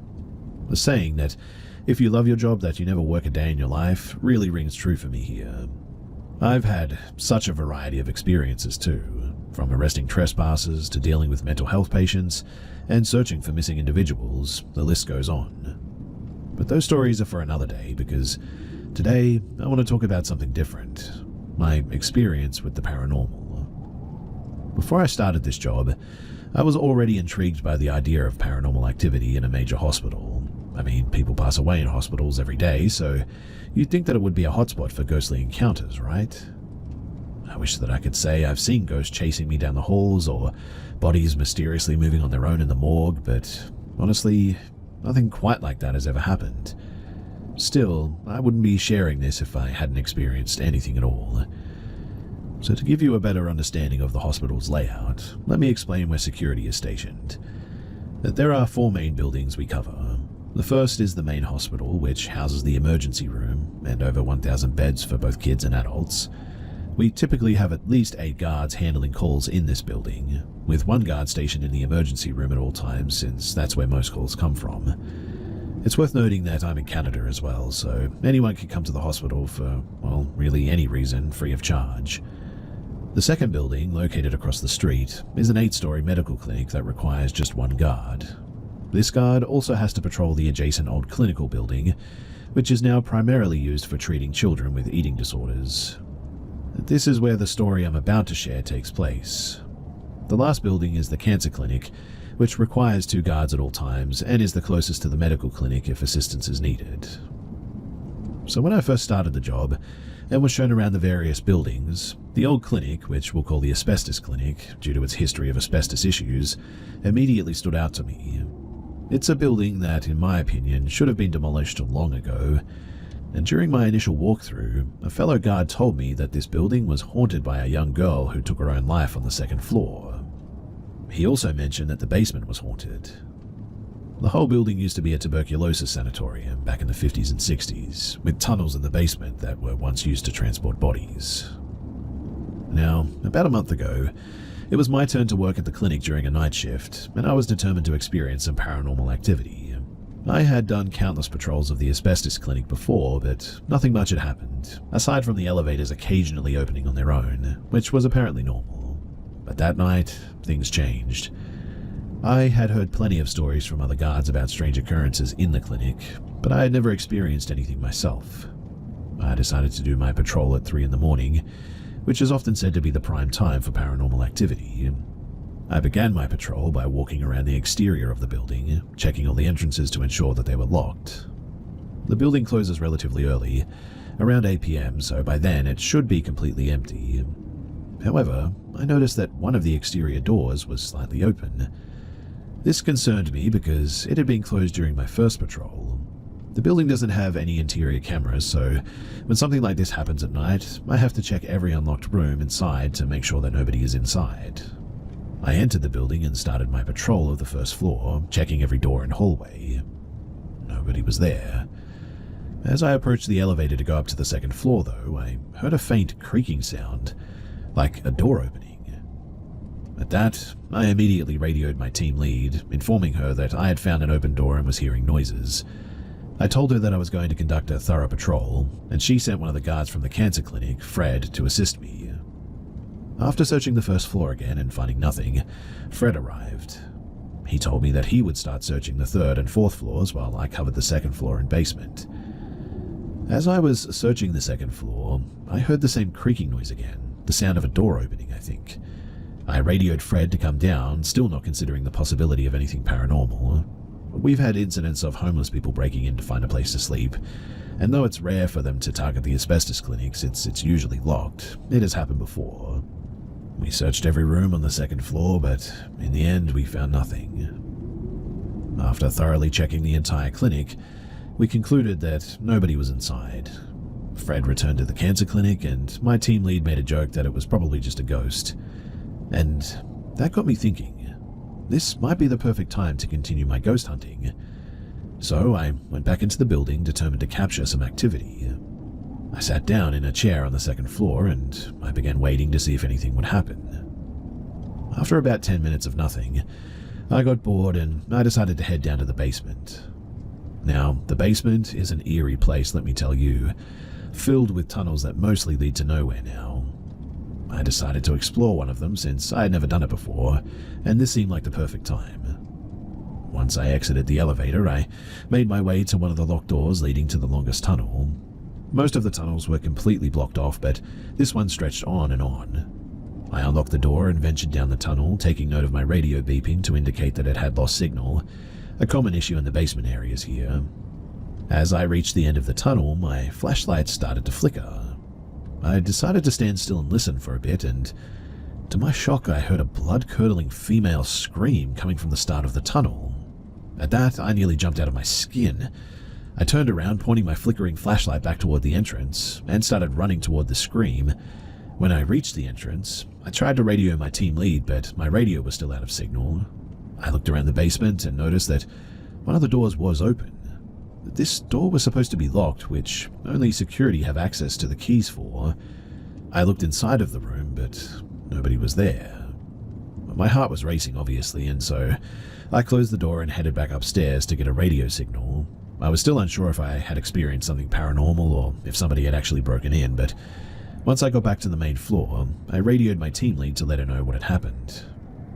The saying that if you love your job that you never work a day in your life really rings true for me here. I've had such a variety of experiences too, from arresting trespassers to dealing with mental health patients and searching for missing individuals, the list goes on. But those stories are for another day, because today I want to talk about something different. My experience with the paranormal. Before I started this job, I was already intrigued by the idea of paranormal activity in a major hospital. I mean, people pass away in hospitals every day, so you'd think that it would be a hotspot for ghostly encounters, right? I wish that I could say I've seen ghosts chasing me down the halls or bodies mysteriously moving on their own in the morgue, but honestly, nothing quite like that has ever happened. Still, I wouldn't be sharing this if I hadn't experienced anything at all. So to give you a better understanding of the hospital's layout, let me explain where security is stationed. There are 4 main buildings we cover. The first is the main hospital, which houses the emergency room and over 1,000 beds for both kids and adults. We typically have at least 8 guards handling calls in this building, with 1 guard stationed in the emergency room at all times since that's where most calls come from. It's worth noting that I'm in Canada as well, so anyone can come to the hospital for, well, really any reason, free of charge. The second building, located across the street, is an 8-story medical clinic that requires just 1 guard. This guard also has to patrol the adjacent old clinical building, which is now primarily used for treating children with eating disorders. This is where the story I'm about to share takes place. The last building is the cancer clinic, which requires 2 guards at all times and is the closest to the medical clinic if assistance is needed. So when I first started the job and was shown around the various buildings, the old clinic, which we'll call the asbestos clinic due to its history of asbestos issues, immediately stood out to me. It's a building that, in my opinion, should have been demolished long ago, and during my initial walkthrough, a fellow guard told me that this building was haunted by a young girl who took her own life on the 2nd floor. He also mentioned that the basement was haunted. The whole building used to be a tuberculosis sanatorium back in the 50s and 60s, with tunnels in the basement that were once used to transport bodies. Now, about a month ago, it was my turn to work at the clinic during a night shift, and I was determined to experience some paranormal activity. I had done countless patrols of the asbestos clinic before, but nothing much had happened, aside from the elevators occasionally opening on their own, which was apparently normal. But that night, things changed. I had heard plenty of stories from other guards about strange occurrences in the clinic, but I had never experienced anything myself. I decided to do my patrol at 3 in the morning, which is often said to be the prime time for paranormal activity. I began my patrol by walking around the exterior of the building, checking all the entrances to ensure that they were locked. The building closes relatively early, around 8 p.m, so by then it should be completely empty. However, I noticed that one of the exterior doors was slightly open. This concerned me because it had been closed during my first patrol. The building doesn't have any interior cameras, so when something like this happens at night, I have to check every unlocked room inside to make sure that nobody is inside. I entered the building and started my patrol of the 1st floor, checking every door and hallway. Nobody was there. As I approached the elevator to go up to the 2nd floor, though, I heard a faint creaking sound, like a door opening. At that, I immediately radioed my team lead, informing her that I had found an open door and was hearing noises. I told her that I was going to conduct a thorough patrol, and she sent one of the guards from the cancer clinic, Fred, to assist me. After searching the 1st floor again and finding nothing, Fred arrived. He told me that he would start searching the 3rd and 4th floors while I covered the 2nd floor and basement. As I was searching the 2nd floor, I heard the same creaking noise again, the sound of a door opening, I think. I radioed Fred to come down, still not considering the possibility of anything paranormal. We've had incidents of homeless people breaking in to find a place to sleep, and though it's rare for them to target the asbestos clinics, it's usually locked. It has happened before. We searched every room on the 2nd floor, but in the end we found nothing. After thoroughly checking the entire clinic, we concluded that nobody was inside. Fred returned to the cancer clinic, and my team lead made a joke that it was probably just a ghost. And that got me thinking. This might be the perfect time to continue my ghost hunting. So I went back into the building, determined to capture some activity. I sat down in a chair on the 2nd floor, and I began waiting to see if anything would happen. After about 10 minutes of nothing, I got bored and I decided to head down to the basement. Now, the basement is an eerie place, let me tell you, filled with tunnels that mostly lead to nowhere now. I decided to explore one of them since I had never done it before, and this seemed like the perfect time. Once I exited the elevator, I made my way to one of the locked doors leading to the longest tunnel. Most of the tunnels were completely blocked off, but this one stretched on and on. I unlocked the door and ventured down the tunnel, taking note of my radio beeping to indicate that it had lost signal, a common issue in the basement areas here. As I reached the end of the tunnel, my flashlight started to flicker. I decided to stand still and listen for a bit, and to my shock I heard a blood-curdling female scream coming from the start of the tunnel. At that, I nearly jumped out of my skin. I turned around, pointing my flickering flashlight back toward the entrance, and started running toward the scream. When I reached the entrance, I tried to radio my team lead, but my radio was still out of signal. I looked around the basement and noticed that one of the doors was open. This door was supposed to be locked, which only security have access to the keys for. I looked inside of the room, but nobody was there. My heart was racing, obviously, and so I closed the door and headed back upstairs to get a radio signal. I was still unsure if I had experienced something paranormal or if somebody had actually broken in, but once I got back to the main floor, I radioed my team lead to let her know what had happened.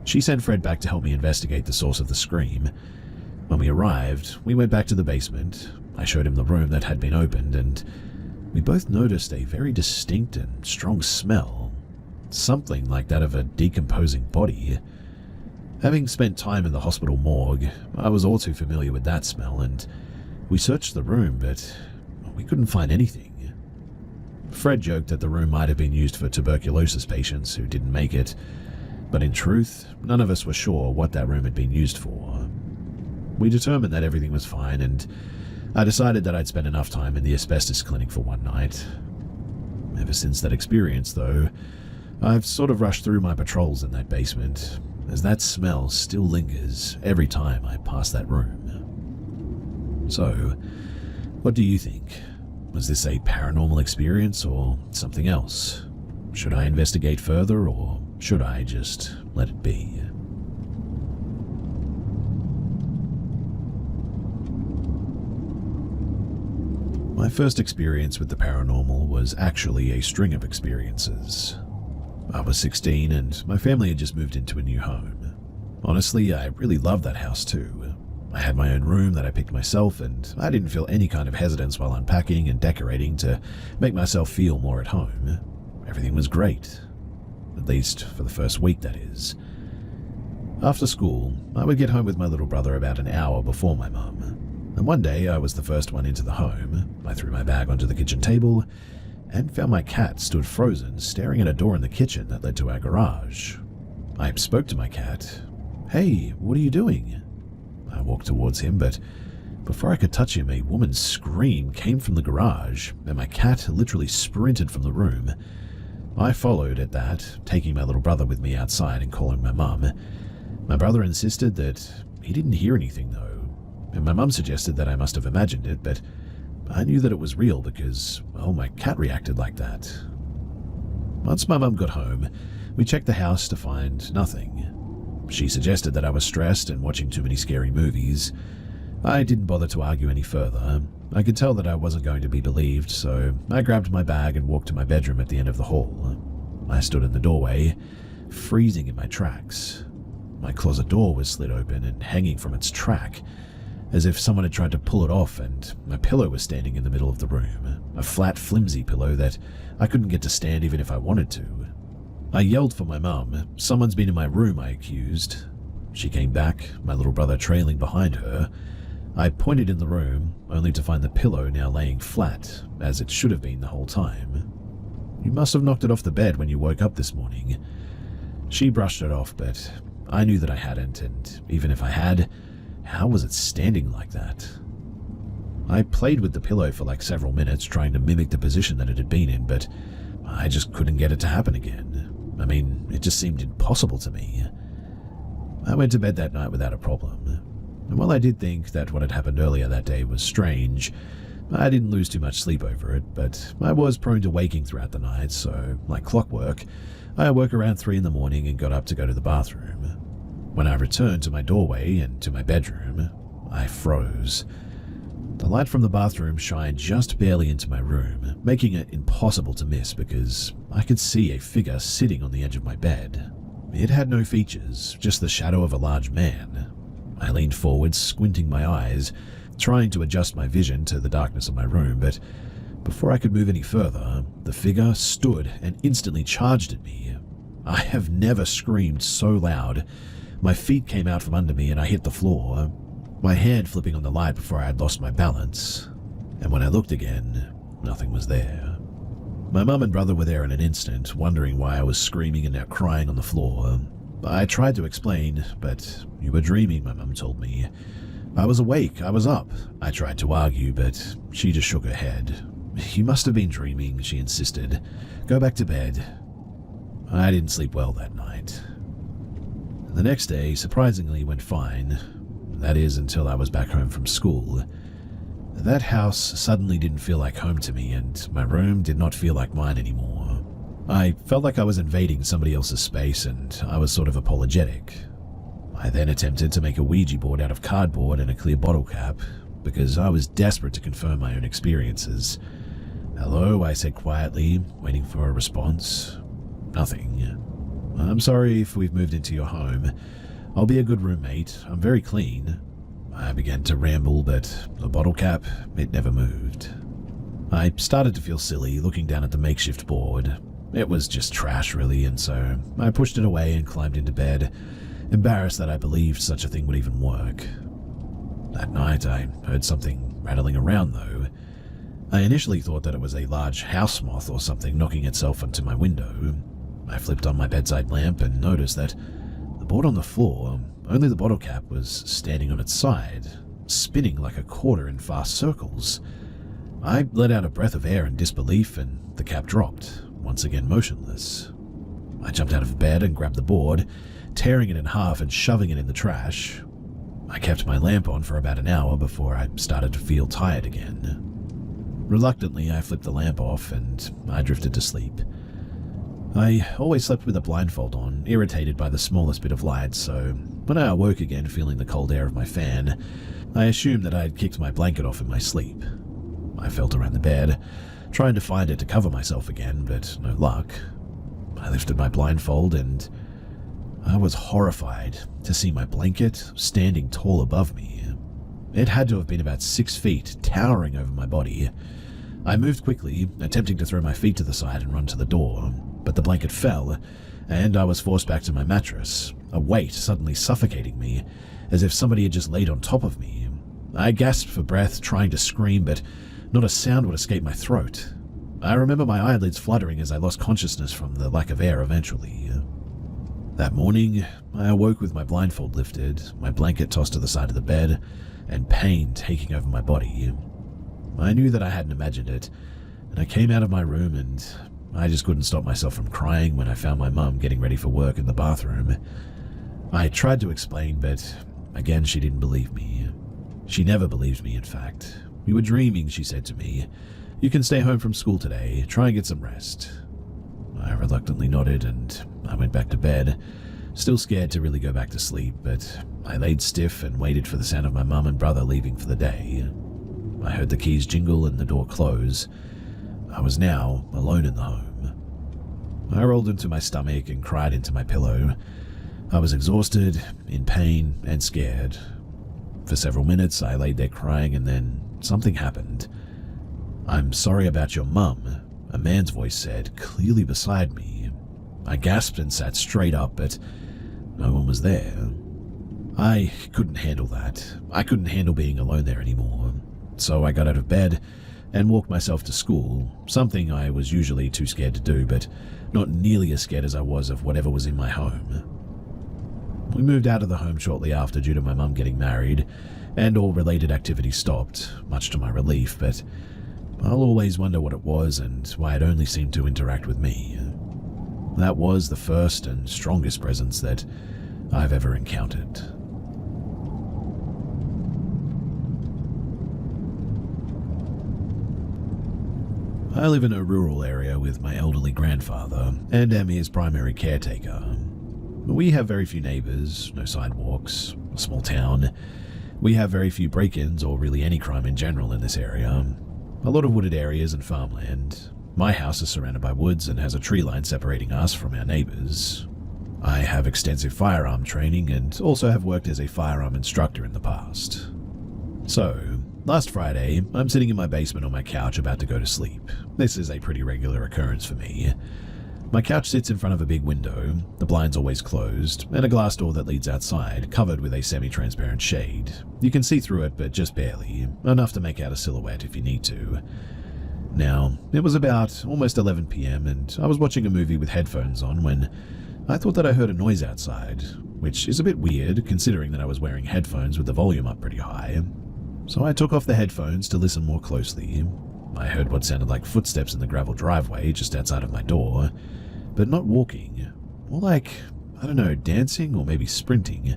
She sent Fred back to help me investigate the source of the scream. When we arrived, we went back to the basement. I showed him the room that had been opened, and we both noticed a very distinct and strong smell, something like that of a decomposing body. Having spent time in the hospital morgue, I was all too familiar with that smell, and we searched the room, but we couldn't find anything. Fred joked that the room might have been used for tuberculosis patients who didn't make it, but in truth, none of us were sure what that room had been used for. We determined that everything was fine, and I decided that I'd spend enough time in the asbestos clinic for one night. Ever since that experience, though, I've sort of rushed through my patrols in that basement, as that smell still lingers every time I pass that room. So, what do you think? Was this a paranormal experience or something else? Should I investigate further, or should I just let it be? My first experience with the paranormal was actually a string of experiences. I was 16 and my family had just moved into a new home. Honestly, I really loved that house too. I had my own room that I picked myself, and I didn't feel any kind of hesitance while unpacking and decorating to make myself feel more at home. Everything was great. At least for the first week, that is. After school, I would get home with my little brother about an hour before my mum. And one day, I was the first one into the home. I threw my bag onto the kitchen table and found my cat stood frozen, staring at a door in the kitchen that led to our garage. I spoke to my cat. "Hey, what are you doing?" I walked towards him, but before I could touch him, a woman's scream came from the garage, and my cat literally sprinted from the room. I followed at that, taking my little brother with me outside and calling my mum. My brother insisted that he didn't hear anything, though, and my mum suggested that I must have imagined it, but I knew that it was real because, well, my cat reacted like that. Once my mum got home, we checked the house to find nothing. She suggested that I was stressed and watching too many scary movies. I didn't bother to argue any further. I could tell that I wasn't going to be believed, so I grabbed my bag and walked to my bedroom at the end of the hall. I stood in the doorway, freezing in my tracks. My closet door was slid open and hanging from its track, as if someone had tried to pull it off, and my pillow was standing in the middle of the room, a flat, flimsy pillow that I couldn't get to stand even if I wanted to. I yelled for my mum. "Someone's been in my room," I accused. She came back, my little brother trailing behind her. I pointed in the room, only to find the pillow now laying flat, as it should have been the whole time. "You must have knocked it off the bed when you woke up this morning." She brushed it off, but I knew that I hadn't, and even if I had, how was it standing like that? I played with the pillow for like several minutes, trying to mimic the position that it had been in, but I just couldn't get it to happen again. I mean, it just seemed impossible to me. I went to bed that night without a problem. And while I did think that what had happened earlier that day was strange, I didn't lose too much sleep over it, but I was prone to waking throughout the night, so, like clockwork, I awoke around 3 in the morning and got up to go to the bathroom. When I returned to my doorway and to my bedroom, I froze. The light from the bathroom shined just barely into my room, making it impossible to miss because I could see a figure sitting on the edge of my bed. It had no features, just the shadow of a large man. I leaned forward, squinting my eyes, trying to adjust my vision to the darkness of my room, but before I could move any further, the figure stood and instantly charged at me. I have never screamed so loud. My feet came out from under me and I hit the floor, my hand flipping on the light before I had lost my balance. And when I looked again, nothing was there. My mum and brother were there in an instant, wondering why I was screaming and now crying on the floor. I tried to explain, but "You were dreaming," my mum told me. I was awake, I was up. I tried to argue, but she just shook her head. "You must have been dreaming," she insisted. "Go back to bed." I didn't sleep well that night. The next day, surprisingly, went fine. That is, until I was back home from school. That house suddenly didn't feel like home to me, and my room did not feel like mine anymore. I felt like I was invading somebody else's space, and I was sort of apologetic. I then attempted to make a Ouija board out of cardboard and a clear bottle cap, because I was desperate to confirm my own experiences. "Hello," I said quietly, waiting for a response. Nothing. "I'm sorry if we've moved into your home. I'll be a good roommate. I'm very clean." I began to ramble, but the bottle cap, it never moved. I started to feel silly looking down at the makeshift board. It was just trash, really, and so I pushed it away and climbed into bed, embarrassed that I believed such a thing would even work. That night, I heard something rattling around, though. I initially thought that it was a large house moth or something knocking itself onto my window. I flipped on my bedside lamp and noticed that the board on the floor, only the bottle cap was standing on its side, spinning like a quarter in fast circles. I let out a breath of air in disbelief, and the cap dropped, once again motionless. I jumped out of bed and grabbed the board, tearing it in half and shoving it in the trash. I kept my lamp on for about an hour before I started to feel tired again. Reluctantly, I flipped the lamp off and I drifted to sleep. I always slept with a blindfold on, irritated by the smallest bit of light, so when I awoke again feeling the cold air of my fan, I assumed that I had kicked my blanket off in my sleep. I felt around the bed, trying to find it to cover myself again, but no luck. I lifted my blindfold and I was horrified to see my blanket standing tall above me. It had to have been about 6 feet, towering over my body. I moved quickly, attempting to throw my feet to the side and run to the door, but the blanket fell, and I was forced back to my mattress, a weight suddenly suffocating me, as if somebody had just laid on top of me. I gasped for breath, trying to scream, but not a sound would escape my throat. I remember my eyelids fluttering as I lost consciousness from the lack of air eventually. That morning, I awoke with my blindfold lifted, my blanket tossed to the side of the bed, and pain taking over my body. I knew that I hadn't imagined it, and I came out of my room and I just couldn't stop myself from crying when I found my mum getting ready for work in the bathroom. I tried to explain, but again she didn't believe me. She never believed me, in fact. "You were dreaming," she said to me. "You can stay home from school today. Try and get some rest." I reluctantly nodded and I went back to bed, still scared to really go back to sleep, but I laid stiff and waited for the sound of my mum and brother leaving for the day. I heard the keys jingle and the door close. I was now alone in the home. I rolled into my stomach and cried into my pillow. I was exhausted, in pain, and scared. For several minutes I laid there crying, and then something happened. "I'm sorry about your mum," a man's voice said, clearly beside me. I gasped and sat straight up, but no one was there. I couldn't handle that. I couldn't handle being alone there anymore. So I got out of bed and walked myself to school, something I was usually too scared to do, but not nearly as scared as I was of whatever was in my home. We moved out of the home shortly after due to my mum getting married, and all related activities stopped, much to my relief, but I'll always wonder what it was and why it only seemed to interact with me. That was the first and strongest presence that I've ever encountered. I live in a rural area with my elderly grandfather and am his primary caretaker. We have very few neighbors, no sidewalks, a small town. We have very few break-ins or really any crime in general in this area. A lot of wooded areas and farmland. My house is surrounded by woods and has a tree line separating us from our neighbors. I have extensive firearm training and also have worked as a firearm instructor in the past. So, last Friday, I'm sitting in my basement on my couch about to go to sleep. This is a pretty regular occurrence for me. My couch sits in front of a big window, the blinds always closed, and a glass door that leads outside, covered with a semi-transparent shade. You can see through it, but just barely, enough to make out a silhouette if you need to. Now, it was about almost 11 p.m. and I was watching a movie with headphones on when I thought that I heard a noise outside, which is a bit weird considering that I was wearing headphones with the volume up pretty high. So I took off the headphones to listen more closely. I heard what sounded like footsteps in the gravel driveway just outside of my door, but not walking, more like, I don't know, dancing or maybe sprinting,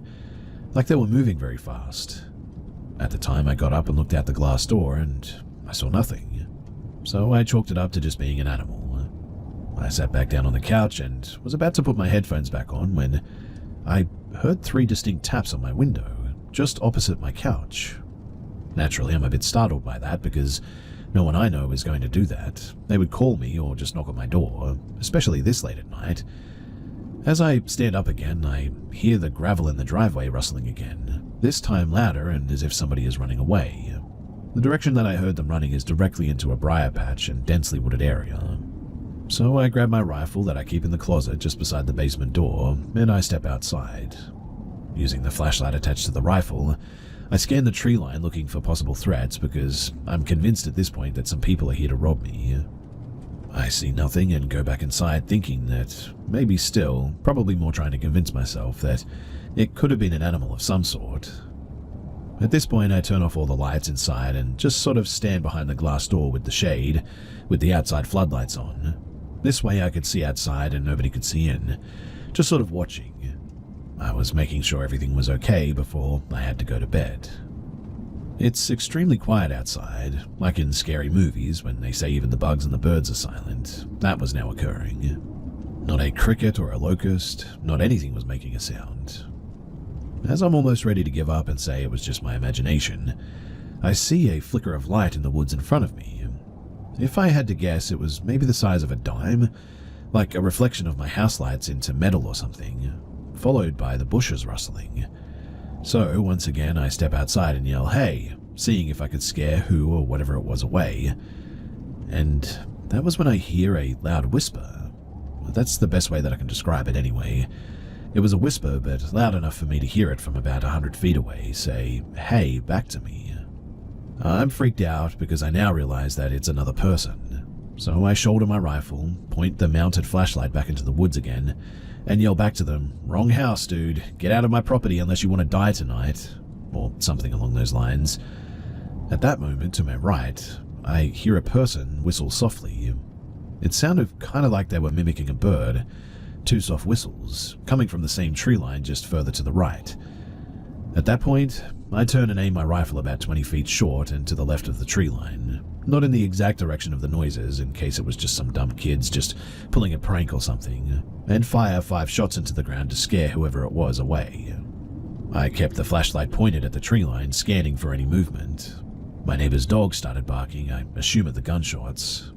like they were moving very fast. At the time, I got up and looked out the glass door, and I saw nothing. So I chalked it up to just being an animal. I sat back down on the couch and was about to put my headphones back on when I heard 3 distinct taps on my window, just opposite my couch. Naturally, I'm a bit startled by that because no one I know is going to do that. They would call me or just knock on my door, especially this late at night. As I stand up again, I hear the gravel in the driveway rustling again, this time louder and as if somebody is running away. The direction that I heard them running is directly into a briar patch and densely wooded area. So I grab my rifle that I keep in the closet just beside the basement door, and I step outside. Using the flashlight attached to the rifle, I scan the tree line looking for possible threats because I'm convinced at this point that some people are here to rob me. I see nothing and go back inside thinking that maybe still, probably more trying to convince myself that it could have been an animal of some sort. At this point, I turn off all the lights inside and just sort of stand behind the glass door with the shade, with the outside floodlights on. This way I could see outside and nobody could see in, just sort of watching. I was making sure everything was okay before I had to go to bed. It's extremely quiet outside, like in scary movies when they say even the bugs and the birds are silent. That was now occurring. Not a cricket or a locust, not anything was making a sound. As I'm almost ready to give up and say it was just my imagination, I see a flicker of light in the woods in front of me. If I had to guess, it was maybe the size of a dime, like a reflection of my house lights into metal or something, followed by the bushes rustling. So once again I step outside and yell, "Hey," seeing if I could scare who or whatever it was away. And that was when I hear a loud whisper. That's the best way that I can describe it anyway. It was a whisper, but loud enough for me to hear it from about 100 feet away say, "Hey," back to me. I'm freaked out because I now realize that it's another person. So I shoulder my rifle, point the mounted flashlight back into the woods again, and yell back to them, "Wrong house, dude. Get out of my property unless you want to die tonight," or something along those lines. At that moment, to my right, I hear a person whistle softly. It sounded kind of like they were mimicking a bird, 2 soft whistles, coming from the same tree line just further to the right. At that point, I turn and aim my rifle about 20 feet short and to the left of the tree line, not in the exact direction of the noises in case it was just some dumb kids just pulling a prank or something, and fire 5 shots into the ground to scare whoever it was away. I kept the flashlight pointed at the tree line, scanning for any movement. My neighbor's dog started barking, I assume at the gunshots.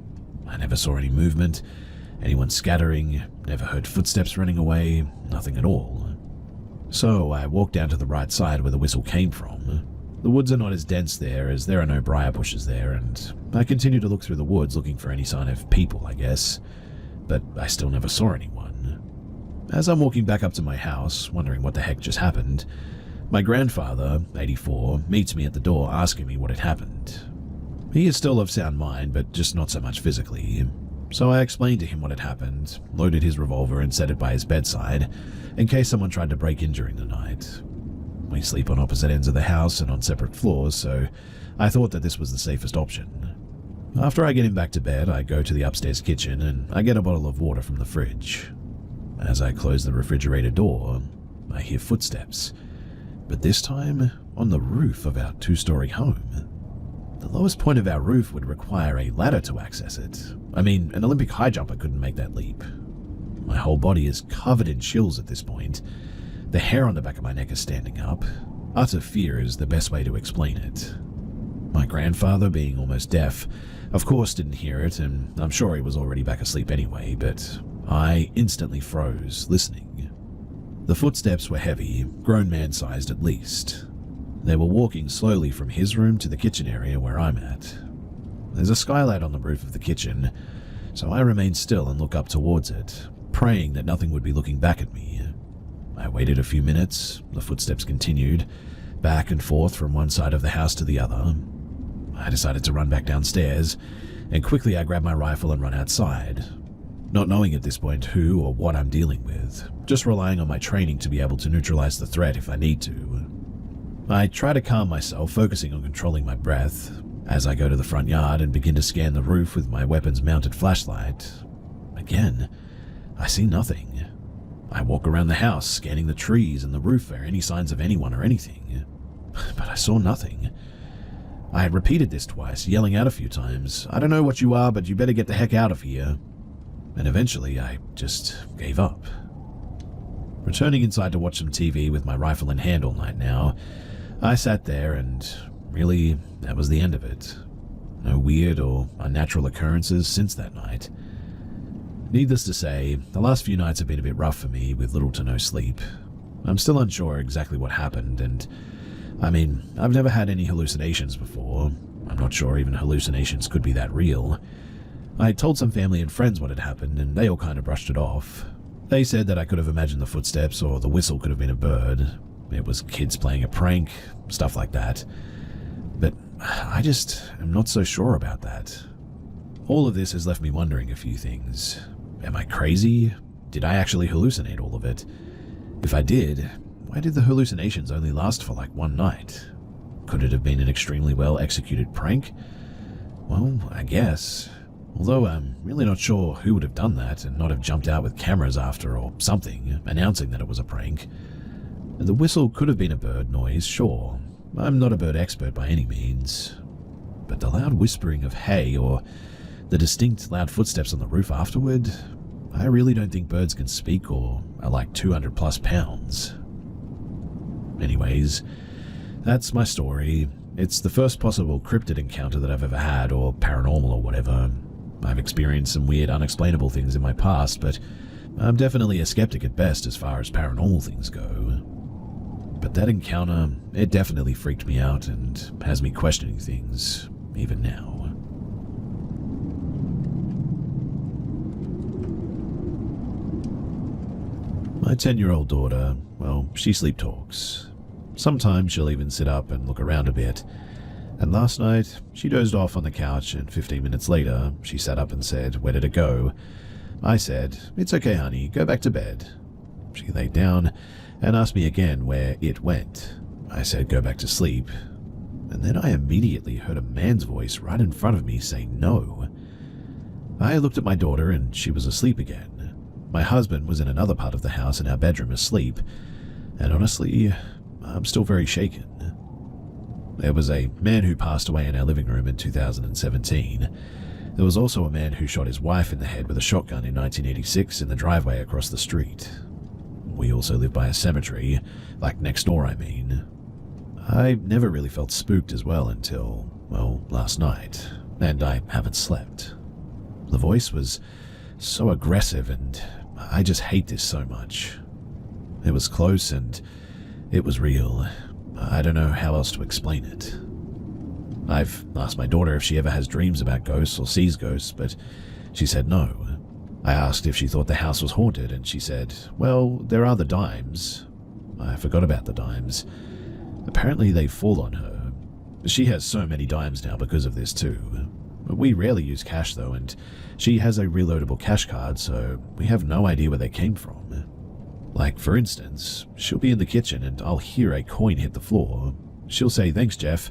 I never saw any movement, anyone scattering, never heard footsteps running away, nothing at all. So I walked down to the right side where the whistle came from. The woods are not as dense there as there are no briar bushes there, and I continue to look through the woods looking for any sign of people, I guess, but I still never saw anyone. As I'm walking back up to my house, wondering what the heck just happened, my grandfather, 84, meets me at the door asking me what had happened. He is still of sound mind, but just not so much physically. So I explained to him what had happened, loaded his revolver and set it by his bedside, in case someone tried to break in during the night. We sleep on opposite ends of the house and on separate floors, so I thought that this was the safest option. After I get him back to bed, I go to the upstairs kitchen and I get a bottle of water from the fridge. As I close the refrigerator door, I hear footsteps, but this time on the roof of our 2-story home. The lowest point of our roof would require a ladder to access it. I mean, an Olympic high jumper couldn't make that leap. My whole body is covered in chills at this point. The hair on the back of my neck is standing up. Utter fear is the best way to explain it. My grandfather, being almost deaf, of course didn't hear it, and I'm sure he was already back asleep anyway, but I instantly froze, listening. The footsteps were heavy, grown man-sized at least. They were walking slowly from his room to the kitchen area where I'm at. There's a skylight on the roof of the kitchen, so I remain still and look up towards it, praying that nothing would be looking back at me. I waited a few minutes, the footsteps continued, back and forth from one side of the house to the other. I decided to run back downstairs, and quickly I grabbed my rifle and run outside, not knowing at this point who or what I'm dealing with, just relying on my training to be able to neutralize the threat if I need to. I try to calm myself, focusing on controlling my breath, as I go to the front yard and begin to scan the roof with my weapons-mounted flashlight. Again, I see nothing. I walk around the house, scanning the trees and the roof for any signs of anyone or anything. but I saw nothing. I had repeated this twice, yelling out a few times, "I don't know what you are, but you better get the heck out of here." And eventually I just gave up. Returning inside to watch some TV with my rifle in hand all night now, I sat there and really, that was the end of it. No weird or unnatural occurrences since that night. Needless to say, the last few nights have been a bit rough for me with little to no sleep. I'm still unsure exactly what happened, and I've never had any hallucinations before. I'm not sure even hallucinations could be that real. I told some family and friends what had happened, and they all kind of brushed it off. They said that I could have imagined the footsteps, or the whistle could have been a bird. It was kids playing a prank, stuff like that. But I just am not so sure about that. All of this has left me wondering a few things. Am I crazy? Did I actually hallucinate all of it? If I did, why did the hallucinations only last for like one night? Could it have been an extremely well-executed prank? Well, I guess. Although I'm really not sure who would have done that and not have jumped out with cameras after or something, announcing that it was a prank. The whistle could have been a bird noise, sure. I'm not a bird expert by any means. But the loud whispering of hay or the distinct loud footsteps on the roof afterward, I really don't think birds can speak or are like 200 plus pounds. Anyways, that's my story. It's the first possible cryptid encounter that I've ever had, or paranormal or whatever. I've experienced some weird, unexplainable things in my past, but I'm definitely a skeptic at best as far as paranormal things go. But that encounter, it definitely freaked me out and has me questioning things, even now. My 10-year-old daughter, well, she sleep talks. Sometimes she'll even sit up and look around a bit. And last night, she dozed off on the couch, and 15 minutes later, she sat up and said, "Where did it go?" I said, "It's okay, honey, go back to bed." She laid down and asked me again where it went. I said, "Go back to sleep." And then I immediately heard a man's voice right in front of me say no. I looked at my daughter and she was asleep again. My husband was in another part of the house in our bedroom asleep, and honestly, I'm still very shaken. There was a man who passed away in our living room in 2017. There was also a man who shot his wife in the head with a shotgun in 1986 in the driveway across the street. We also live by a cemetery, like next door, I mean. I never really felt spooked as well until, well, last night, and I haven't slept. The voice was so aggressive, and I just hate this so much. It was close and it was real. I don't know how else to explain it. I've asked my daughter if she ever has dreams about ghosts or sees ghosts, but she said no. I asked if she thought the house was haunted, and she said, "Well, there are the dimes." I forgot about the dimes. Apparently they fall on her. She has so many dimes now because of this too. We rarely use cash though, and she has a reloadable cash card, so we have no idea where they came from. Like, for instance, she'll be in the kitchen and I'll hear a coin hit the floor. She'll say, "Thanks, Jeff,"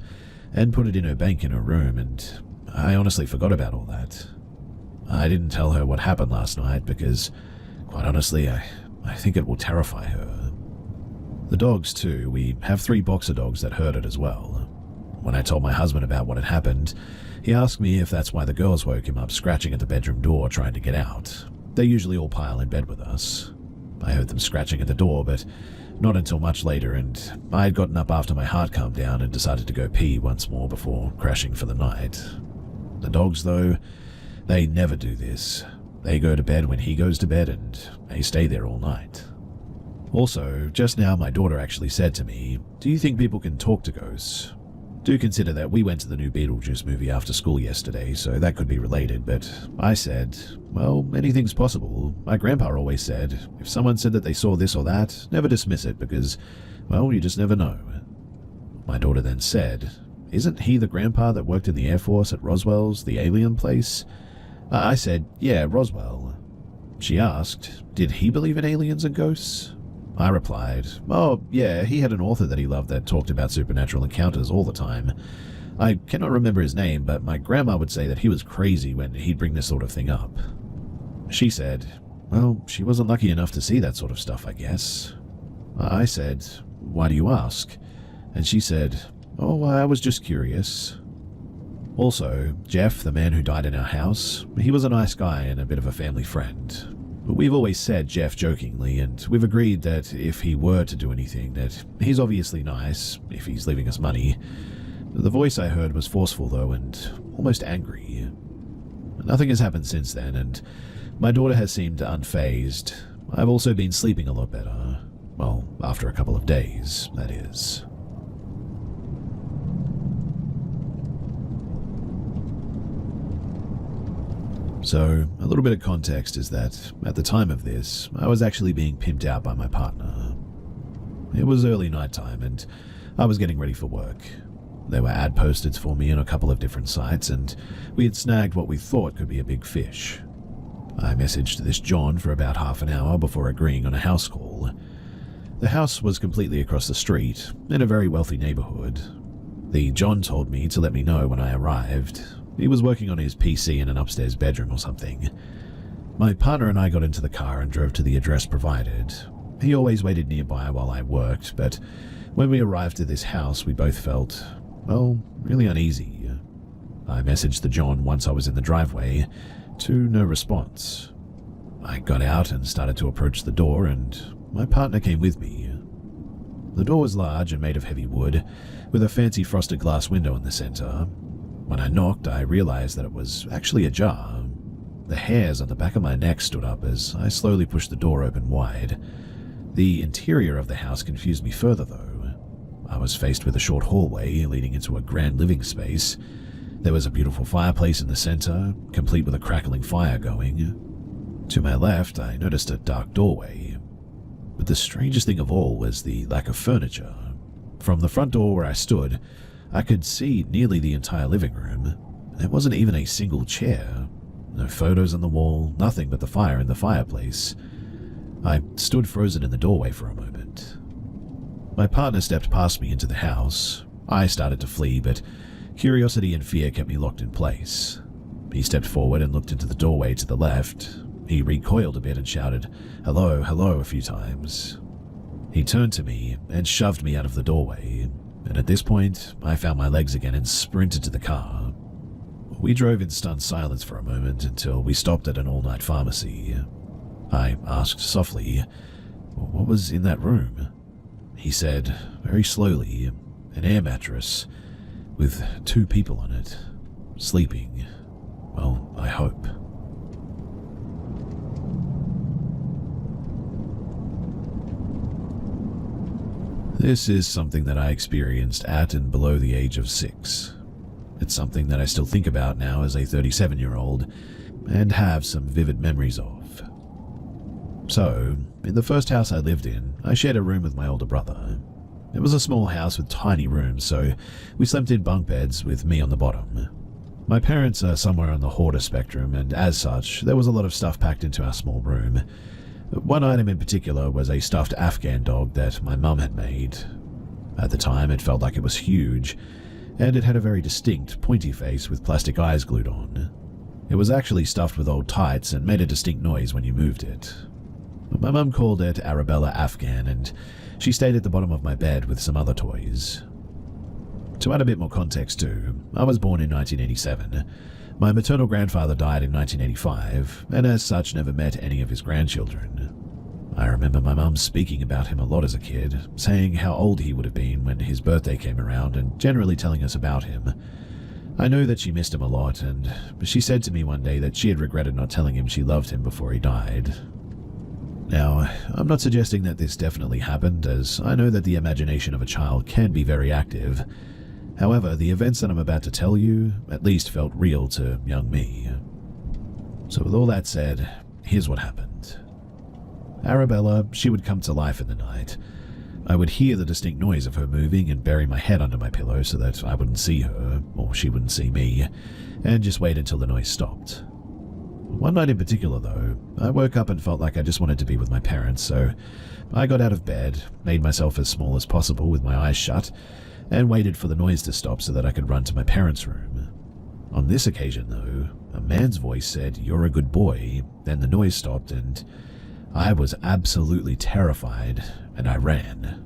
and put it in her bank in her room, and I honestly forgot about all that. I didn't tell her what happened last night because, quite honestly, I think it will terrify her. The dogs too, we have 3 boxer dogs that heard it as well. When I told my husband about what had happened, he asked me if that's why the girls woke him up scratching at the bedroom door trying to get out. They usually all pile in bed with us. I heard them scratching at the door, but not until much later, and I had gotten up after my heart calmed down and decided to go pee once more before crashing for the night. The dogs, though, they never do this. They go to bed when he goes to bed, and they stay there all night. Also, just now my daughter actually said to me, "Do you think people can talk to ghosts?" Do consider that we went to the new Beetlejuice movie after school yesterday, so that could be related, but I said, "Well, anything's possible. My grandpa always said, if someone said that they saw this or that, never dismiss it because, well, you just never know." My daughter then said, "Isn't he the grandpa that worked in the Air Force at Roswell's, the alien place?" I said, "Yeah, Roswell." She asked, "Did he believe in aliens and ghosts?" I replied, "Oh, yeah, he had an author that he loved that talked about supernatural encounters all the time. I cannot remember his name, but my grandma would say that he was crazy when he'd bring this sort of thing up." She said, "Well, she wasn't lucky enough to see that sort of stuff, I guess." I said, "Why do you ask?" And she said, "Oh, I was just curious." Also, Jeff, the man who died in our house, he was a nice guy and a bit of a family friend. We've always said Jeff jokingly, and we've agreed that if he were to do anything, that he's obviously nice, if he's leaving us money. The voice I heard was forceful, though, and almost angry. Nothing has happened since then, and my daughter has seemed unfazed. I've also been sleeping a lot better. Well, after a couple of days, that is. So, a little bit of context is that, at the time of this, I was actually being pimped out by my partner. It was early nighttime, and I was getting ready for work. There were ad posters for me on a couple of different sites, and we had snagged what we thought could be a big fish. I messaged this John for about half an hour before agreeing on a house call. The house was completely across the street, in a very wealthy neighborhood. The John told me to let me know when I arrived. He was working on his PC in an upstairs bedroom or something. My partner and I got into the car and drove to the address provided. He always waited nearby while I worked, but when we arrived at this house, we both felt, well, really uneasy. I messaged the John once I was in the driveway, to no response. I got out and started to approach the door, and my partner came with me. The door was large and made of heavy wood, with a fancy frosted glass window in the center. When I knocked, I realized that it was actually ajar. The hairs on the back of my neck stood up as I slowly pushed the door open wide. The interior of the house confused me further, though. I was faced with a short hallway leading into a grand living space. There was a beautiful fireplace in the center, complete with a crackling fire going. To my left, I noticed a dark doorway. But the strangest thing of all was the lack of furniture. From the front door where I stood, I could see nearly the entire living room. There wasn't even a single chair. No photos on the wall, nothing but the fire in the fireplace. I stood frozen in the doorway for a moment. My partner stepped past me into the house. I started to flee, but curiosity and fear kept me locked in place. He stepped forward and looked into the doorway to the left. He recoiled a bit and shouted, "Hello, hello," a few times. He turned to me and shoved me out of the doorway. And at this point, I found my legs again and sprinted to the car. We drove in stunned silence for a moment until we stopped at an all-night pharmacy. I asked softly, "What was in that room?" He said, very slowly, "An air mattress with 2 people on it, sleeping. Well, I hope." This is something that I experienced at and below the age of 6. It's something that I still think about now as a 37-year-old and have some vivid memories of. So, in the first house I lived in, I shared a room with my older brother. It was a small house with tiny rooms, so we slept in bunk beds with me on the bottom. My parents are somewhere on the hoarder spectrum, and as such, there was a lot of stuff packed into our small room. One item in particular was a stuffed Afghan dog that my mum had made. At the time, it felt like it was huge, and it had a very distinct, pointy face with plastic eyes glued on. It was actually stuffed with old tights and made a distinct noise when you moved it. My mum called it Arabella Afghan, and she stayed at the bottom of my bed with some other toys. To add a bit more context too, I was born in 1987. My maternal grandfather died in 1985, and as such never met any of his grandchildren. I remember my mum speaking about him a lot as a kid, saying how old he would have been when his birthday came around and generally telling us about him. I know that she missed him a lot, and she said to me one day that she had regretted not telling him she loved him before he died. Now, I'm not suggesting that this definitely happened, as I know that the imagination of a child can be very active. However, the events that I'm about to tell you at least felt real to young me. So with all that said, here's what happened. Arabella, she would come to life in the night. I would hear the distinct noise of her moving and bury my head under my pillow so that I wouldn't see her, or she wouldn't see me, and just wait until the noise stopped. One night in particular, though, I woke up and felt like I just wanted to be with my parents, so I got out of bed, made myself as small as possible with my eyes shut, and waited for the noise to stop so that I could run to my parents' room. On this occasion, though, a man's voice said, "You're a good boy," then the noise stopped, and I was absolutely terrified, and I ran.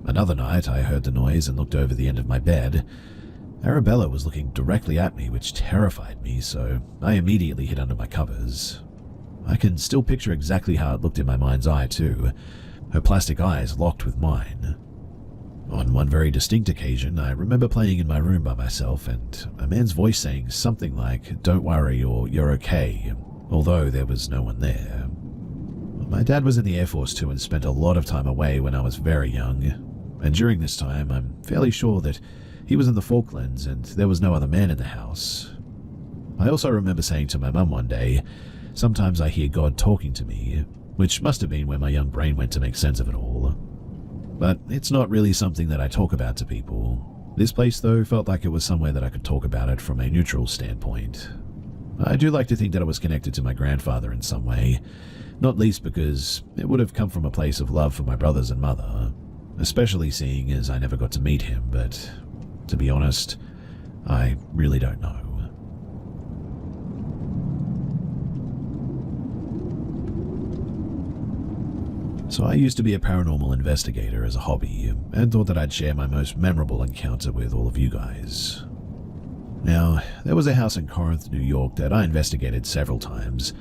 Another night, I heard the noise and looked over the end of my bed. Arabella was looking directly at me, which terrified me, so I immediately hid under my covers. I can still picture exactly how it looked in my mind's eye, too, her plastic eyes locked with mine. On one very distinct occasion, I remember playing in my room by myself and a man's voice saying something like, "Don't worry," or "You're okay," although there was no one there. My dad was in the Air Force too and spent a lot of time away when I was very young, and during this time I'm fairly sure that he was in the Falklands and there was no other man in the house. I also remember saying to my mum one day, "Sometimes I hear God talking to me," which must have been where my young brain went to make sense of it all. But it's not really something that I talk about to people. This place, though, felt like it was somewhere that I could talk about it from a neutral standpoint. I do like to think that it was connected to my grandfather in some way, not least because it would have come from a place of love for my brothers and mother, especially seeing as I never got to meet him, but to be honest, I really don't know. So I used to be a paranormal investigator as a hobby, and thought that I'd share my most memorable encounter with all of you guys. Now, there was a house in Corinth, New York that I investigated several times,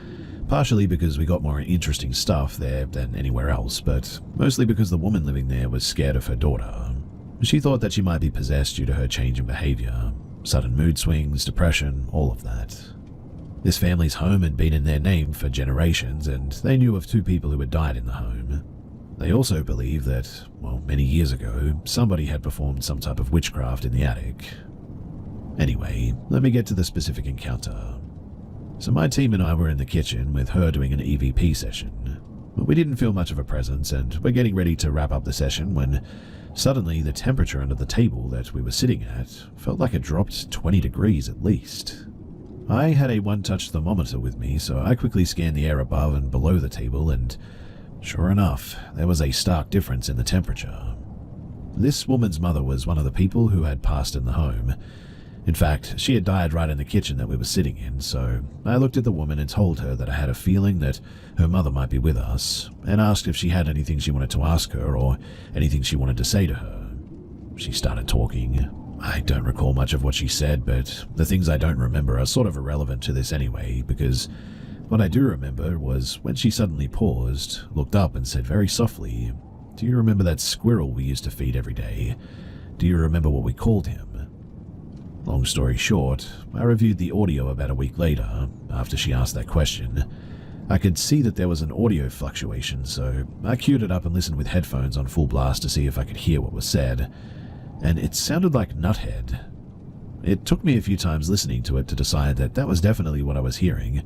partially because we got more interesting stuff there than anywhere else, but mostly because the woman living there was scared of her daughter. She thought that she might be possessed due to her change in behavior, sudden mood swings, depression, all of that. This family's home had been in their name for generations, and they knew of 2 people who had died in the home. They also believed that, well, many years ago, somebody had performed some type of witchcraft in the attic. Anyway, let me get to the specific encounter. So my team and I were in the kitchen with her doing an EVP session. We didn't feel much of a presence, and we're getting ready to wrap up the session when suddenly the temperature under the table that we were sitting at felt like it dropped 20 degrees at least. I had a one-touch thermometer with me, so I quickly scanned the air above and below the table, and sure enough, there was a stark difference in the temperature. This woman's mother was one of the people who had passed in the home. In fact, she had died right in the kitchen that we were sitting in, so I looked at the woman and told her that I had a feeling that her mother might be with us, and asked if she had anything she wanted to ask her or anything she wanted to say to her. She started talking. I don't recall much of what she said, but the things I don't remember are sort of irrelevant to this anyway, because what I do remember was when she suddenly paused, looked up and said very softly, "Do you remember that squirrel we used to feed every day? Do you remember what we called him?" Long story short, I reviewed the audio about a week later, after she asked that question. I could see that there was an audio fluctuation, so I queued it up and listened with headphones on full blast to see if I could hear what was said, and it sounded like Nuthead. It took me a few times listening to it to decide that that was definitely what I was hearing,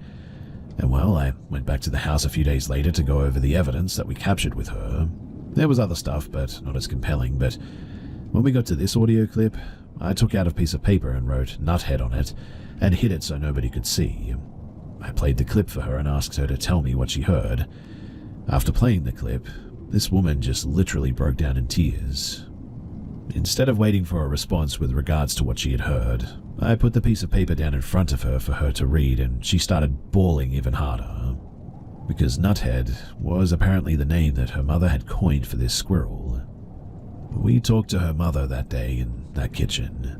and well, I went back to the house a few days later to go over the evidence that we captured with her. There was other stuff, but not as compelling, but when we got to this audio clip, I took out a piece of paper and wrote Nuthead on it, and hid it so nobody could see. I played the clip for her and asked her to tell me what she heard. After playing the clip, this woman just literally broke down in tears. Instead of waiting for a response with regards to what she had heard, I put the piece of paper down in front of her to read, and she started bawling even harder. Because Nuthead was apparently the name that her mother had coined for this squirrel. We talked to her mother that day in that kitchen.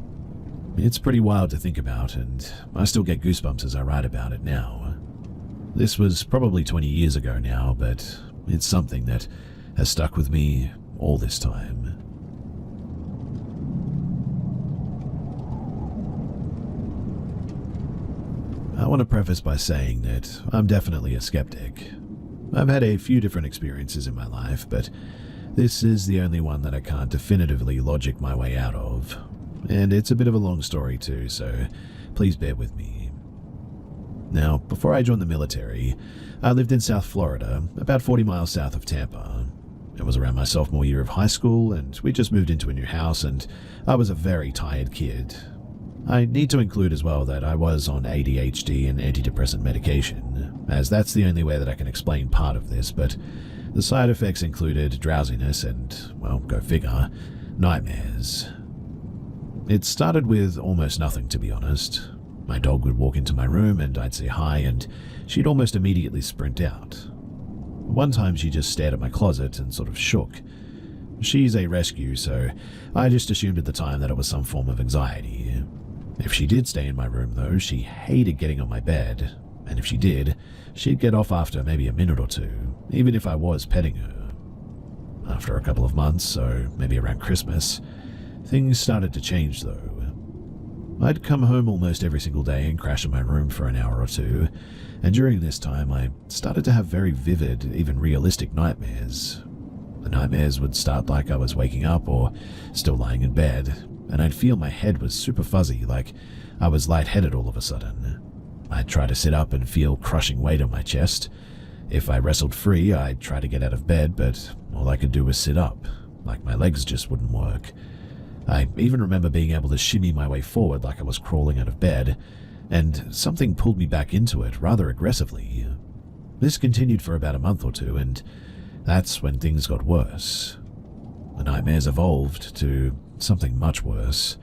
It's pretty wild to think about, and I still get goosebumps as I write about it now. This was probably 20 years ago now, but it's something that has stuck with me all this time. I want to preface by saying that I'm definitely a skeptic. I've had a few different experiences in my life, but this is the only one that I can't definitively logic my way out of. And it's a bit of a long story too, so please bear with me. Now, before I joined the military, I lived in South Florida, about 40 miles south of Tampa. It was around my sophomore year of high school, and we just moved into a new house, and I was a very tired kid. I need to include as well that I was on ADHD and antidepressant medication, as that's the only way that I can explain part of this, but the side effects included drowsiness and, well, go figure, nightmares. It started with almost nothing, to be honest. My dog would walk into my room and I'd say hi, and she'd almost immediately sprint out. One time she just stared at my closet and sort of shook. She's a rescue, so I just assumed at the time that it was some form of anxiety. If she did stay in my room, though, she hated getting on my bed, and if she did, she'd get off after maybe a minute or two, even if I was petting her. After a couple of months, so maybe around Christmas, things started to change, though. I'd come home almost every single day and crash in my room for an hour or two, and during this time I started to have very vivid, even realistic nightmares. The nightmares would start like I was waking up or still lying in bed, and I'd feel my head was super fuzzy, like I was lightheaded all of a sudden. I'd try to sit up and feel crushing weight on my chest. If I wrestled free, I'd try to get out of bed, but all I could do was sit up, like my legs just wouldn't work. I even remember being able to shimmy my way forward like I was crawling out of bed, and something pulled me back into it rather aggressively. This continued for about a month or two, and that's when things got worse. The nightmares evolved to something much worse.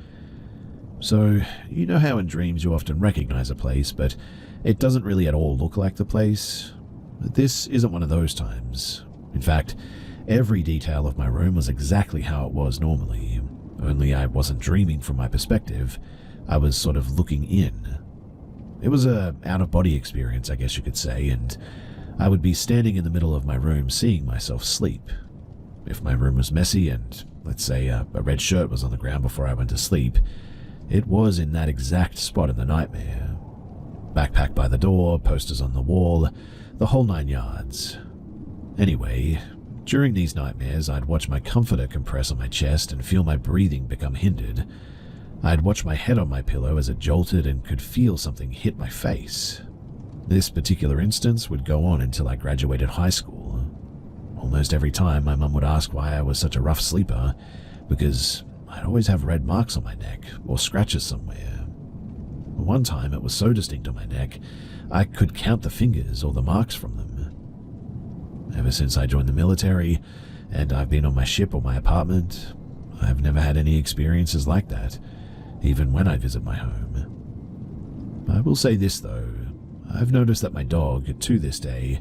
So, you know how in dreams you often recognize a place, but it doesn't really at all look like the place? This isn't one of those times. In fact, every detail of my room was exactly how it was normally, only I wasn't dreaming from my perspective. I was sort of looking in. It was a out-of-body experience, I guess you could say, and I would be standing in the middle of my room seeing myself sleep. If my room was messy and, let's say, a red shirt was on the ground before I went to sleep, it was in that exact spot in the nightmare. Backpack by the door, posters on the wall, the whole 9 yards. Anyway, during these nightmares, I'd watch my comforter compress on my chest and feel my breathing become hindered. I'd watch my head on my pillow as it jolted and could feel something hit my face. This particular instance would go on until I graduated high school. Almost every time, my mum would ask why I was such a rough sleeper, because I'd always have red marks on my neck or scratches somewhere. One time, it was so distinct on my neck, I could count the fingers or the marks from them. Ever since I joined the military, and I've been on my ship or my apartment, I've never had any experiences like that, even when I visit my home. I will say this though, I've noticed that my dog, to this day,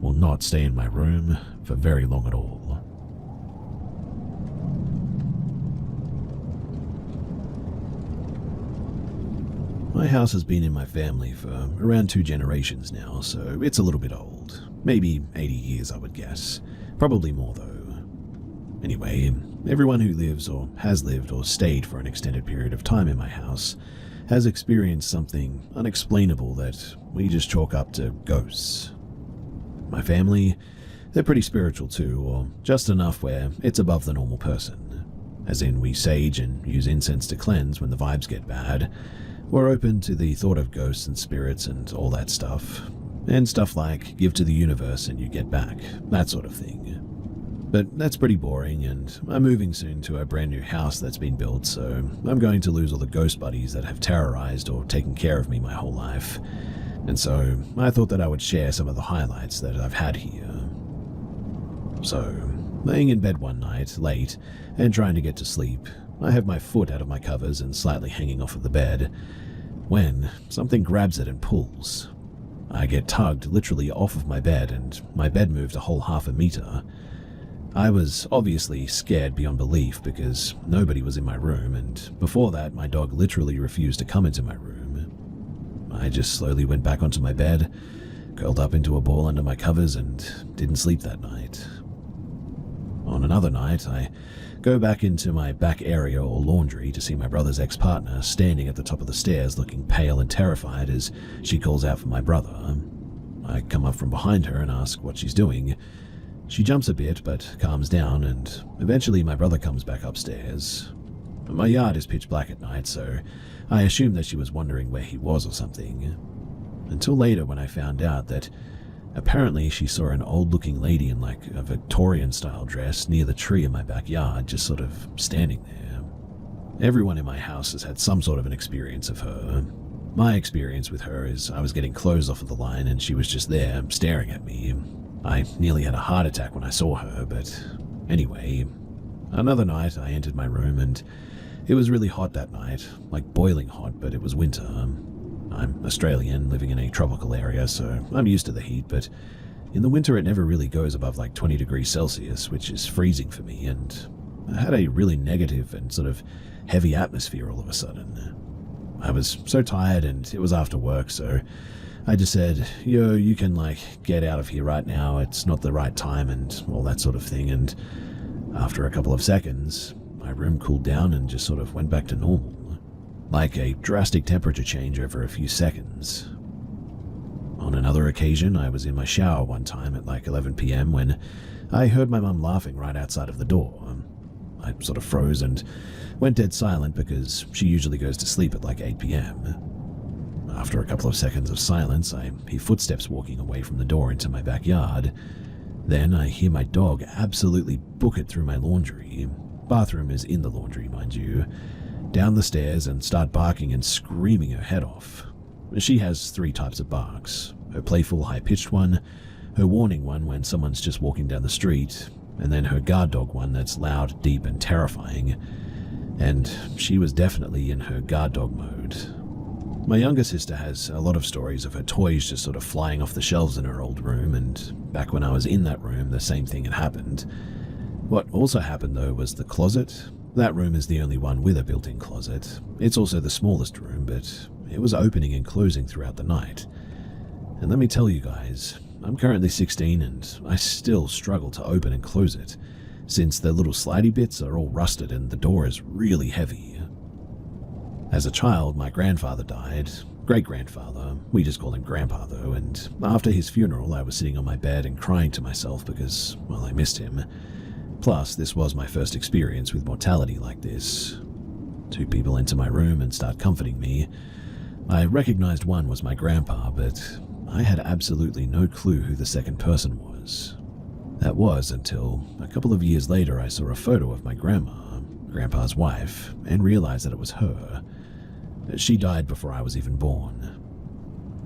will not stay in my room for very long at all. My house has been in my family for around 2 generations now, so it's a little bit old. Maybe 80 years, I would guess. Probably more, though. Anyway, everyone who lives or has lived or stayed for an extended period of time in my house has experienced something unexplainable that we just chalk up to ghosts. My family, they're pretty spiritual too, or just enough where it's above the normal person. As in, we sage and use incense to cleanse when the vibes get bad. We're open to the thought of ghosts and spirits and all that stuff. And stuff like give to the universe and you get back, that sort of thing. But that's pretty boring, and I'm moving soon to a brand new house that's been built, so I'm going to lose all the ghost buddies that have terrorized or taken care of me my whole life. And so I thought that I would share some of the highlights that I've had here. So, laying in bed one night, late, and trying to get to sleep, I have my foot out of my covers and slightly hanging off of the bed, when something grabs it and pulls. I get tugged literally off of my bed, and my bed moved a whole half a meter. I was obviously scared beyond belief because nobody was in my room, and before that my dog literally refused to come into my room. I just slowly went back onto my bed, curled up into a ball under my covers, and didn't sleep that night. On another night, I go back into my back area or laundry to see my brother's ex-partner standing at the top of the stairs looking pale and terrified as she calls out for my brother. I come up from behind her and ask what she's doing. She jumps a bit but calms down, and eventually my brother comes back upstairs. My yard is pitch black at night, so I assumed that she was wondering where he was or something. Until later when I found out that apparently she saw an old-looking lady in like a Victorian-style dress near the tree in my backyard, just sort of standing there. Everyone in my house has had some sort of an experience of her. My experience with her is I was getting clothes off of the line and she was just there, staring at me. I nearly had a heart attack when I saw her, but anyway. Another night I entered my room and it was really hot that night, like boiling hot, but it was winter. I'm Australian, living in a tropical area, so I'm used to the heat, but In the winter, it never really goes above like 20 degrees Celsius, which is freezing for me, and I had a really negative and sort of heavy atmosphere all of a sudden. I was so tired, and it was after work, so I just said, yo, you can get out of here right now, it's not the right time, and all that sort of thing. And after a couple of seconds, my room cooled down and just sort of went back to normal. Like a drastic temperature change over a few seconds. On another occasion, I was in my shower one time at 11 p.m. when I heard my mum laughing right outside of the door. I sort of froze and went dead silent because she usually goes to sleep at 8 p.m. After a couple of seconds of silence, I hear footsteps walking away from the door into my backyard. Then I hear my dog absolutely book it through my laundry. Bathroom is in the laundry, mind you. Down the stairs and start barking and screaming her head off. She has 3 types of barks. Her playful, high-pitched one, her warning one when someone's just walking down the street, and then her guard dog one that's loud, deep, and terrifying. And she was definitely in her guard dog mode. My younger sister has a lot of stories of her toys just sort of flying off the shelves in her old room, and back when I was in that room, the same thing had happened. What also happened, though, was the closet. That room is the only one with a built-in closet. It's also the smallest room, but it was opening and closing throughout the night. And let me tell you guys, I'm currently 16 and I still struggle to open and close it, since the little slidey bits are all rusted and the door is really heavy. As a child, my grandfather died. Great-grandfather, we just call him Grandpa though, and after his funeral I was sitting on my bed and crying to myself because, well, I missed him. Plus, this was my first experience with mortality like this. 2 people enter my room and start comforting me. I recognized one was my grandpa, but I had absolutely no clue who the second person was. That was until a couple of years later I saw a photo of my grandma, Grandpa's wife, and realized that it was her. She died before I was even born.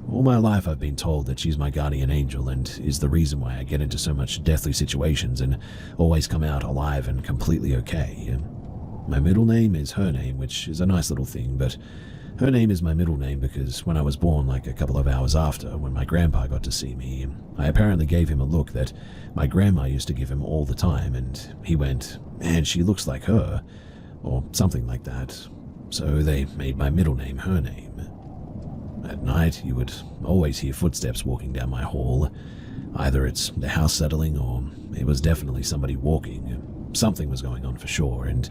All my life I've been told that she's my guardian angel and is the reason why I get into so much deathly situations and always come out alive and completely okay. My middle name is her name, which is a nice little thing, but her name is my middle name because when I was born, a couple of hours after, when my grandpa got to see me, I apparently gave him a look that my grandma used to give him all the time, and he went, "Man, she looks like her," or something like that. So they made my middle name her name. At night, you would always hear footsteps walking down my hall. Either it's the house settling, or it was definitely somebody walking. Something was going on for sure, and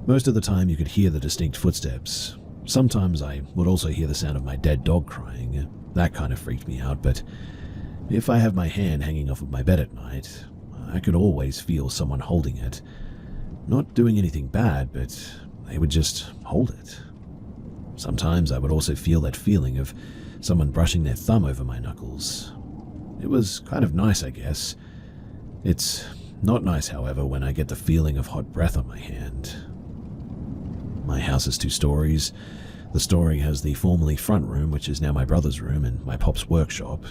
most of the time you could hear the distinct footsteps. Sometimes I would also hear the sound of my dead dog crying. That kind of freaked me out, but if I have my hand hanging off of my bed at night, I could always feel someone holding it. Not doing anything bad, but they would just hold it. Sometimes I would also feel that feeling of someone brushing their thumb over my knuckles. It was kind of nice, I guess. It's not nice, however, when I get the feeling of hot breath on my hand. My house is 2 stories. The story has the formerly front room, which is now my brother's room, and my pop's workshop.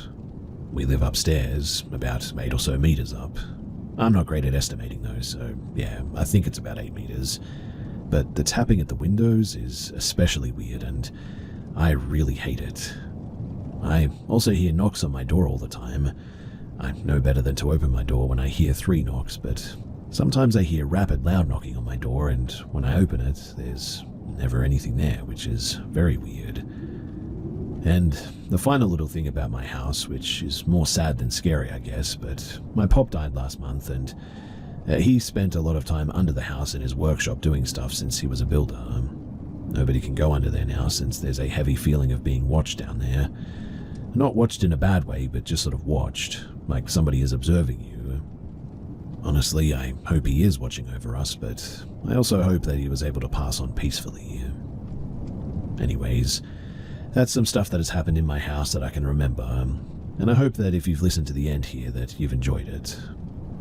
We live upstairs, about 8 or so meters up. I'm not great at estimating though, so yeah, I think it's about 8 meters. But the tapping at the windows is especially weird, and I really hate it. I also hear knocks on my door all the time. I know better than to open my door when I hear 3 knocks, but sometimes I hear rapid, loud knocking on my door, and when I open it, there's never anything there, which is very weird. And the final little thing about my house, which is more sad than scary, I guess, but my pop died last month, and he spent a lot of time under the house in his workshop doing stuff since he was a builder. Nobody can go under there now since there's a heavy feeling of being watched down there. Not watched in a bad way, but just sort of watched, like somebody is observing you. Honestly, I hope he is watching over us, but I also hope that he was able to pass on peacefully. Anyways, that's some stuff that has happened in my house that I can remember, and I hope that if you've listened to the end here that you've enjoyed it.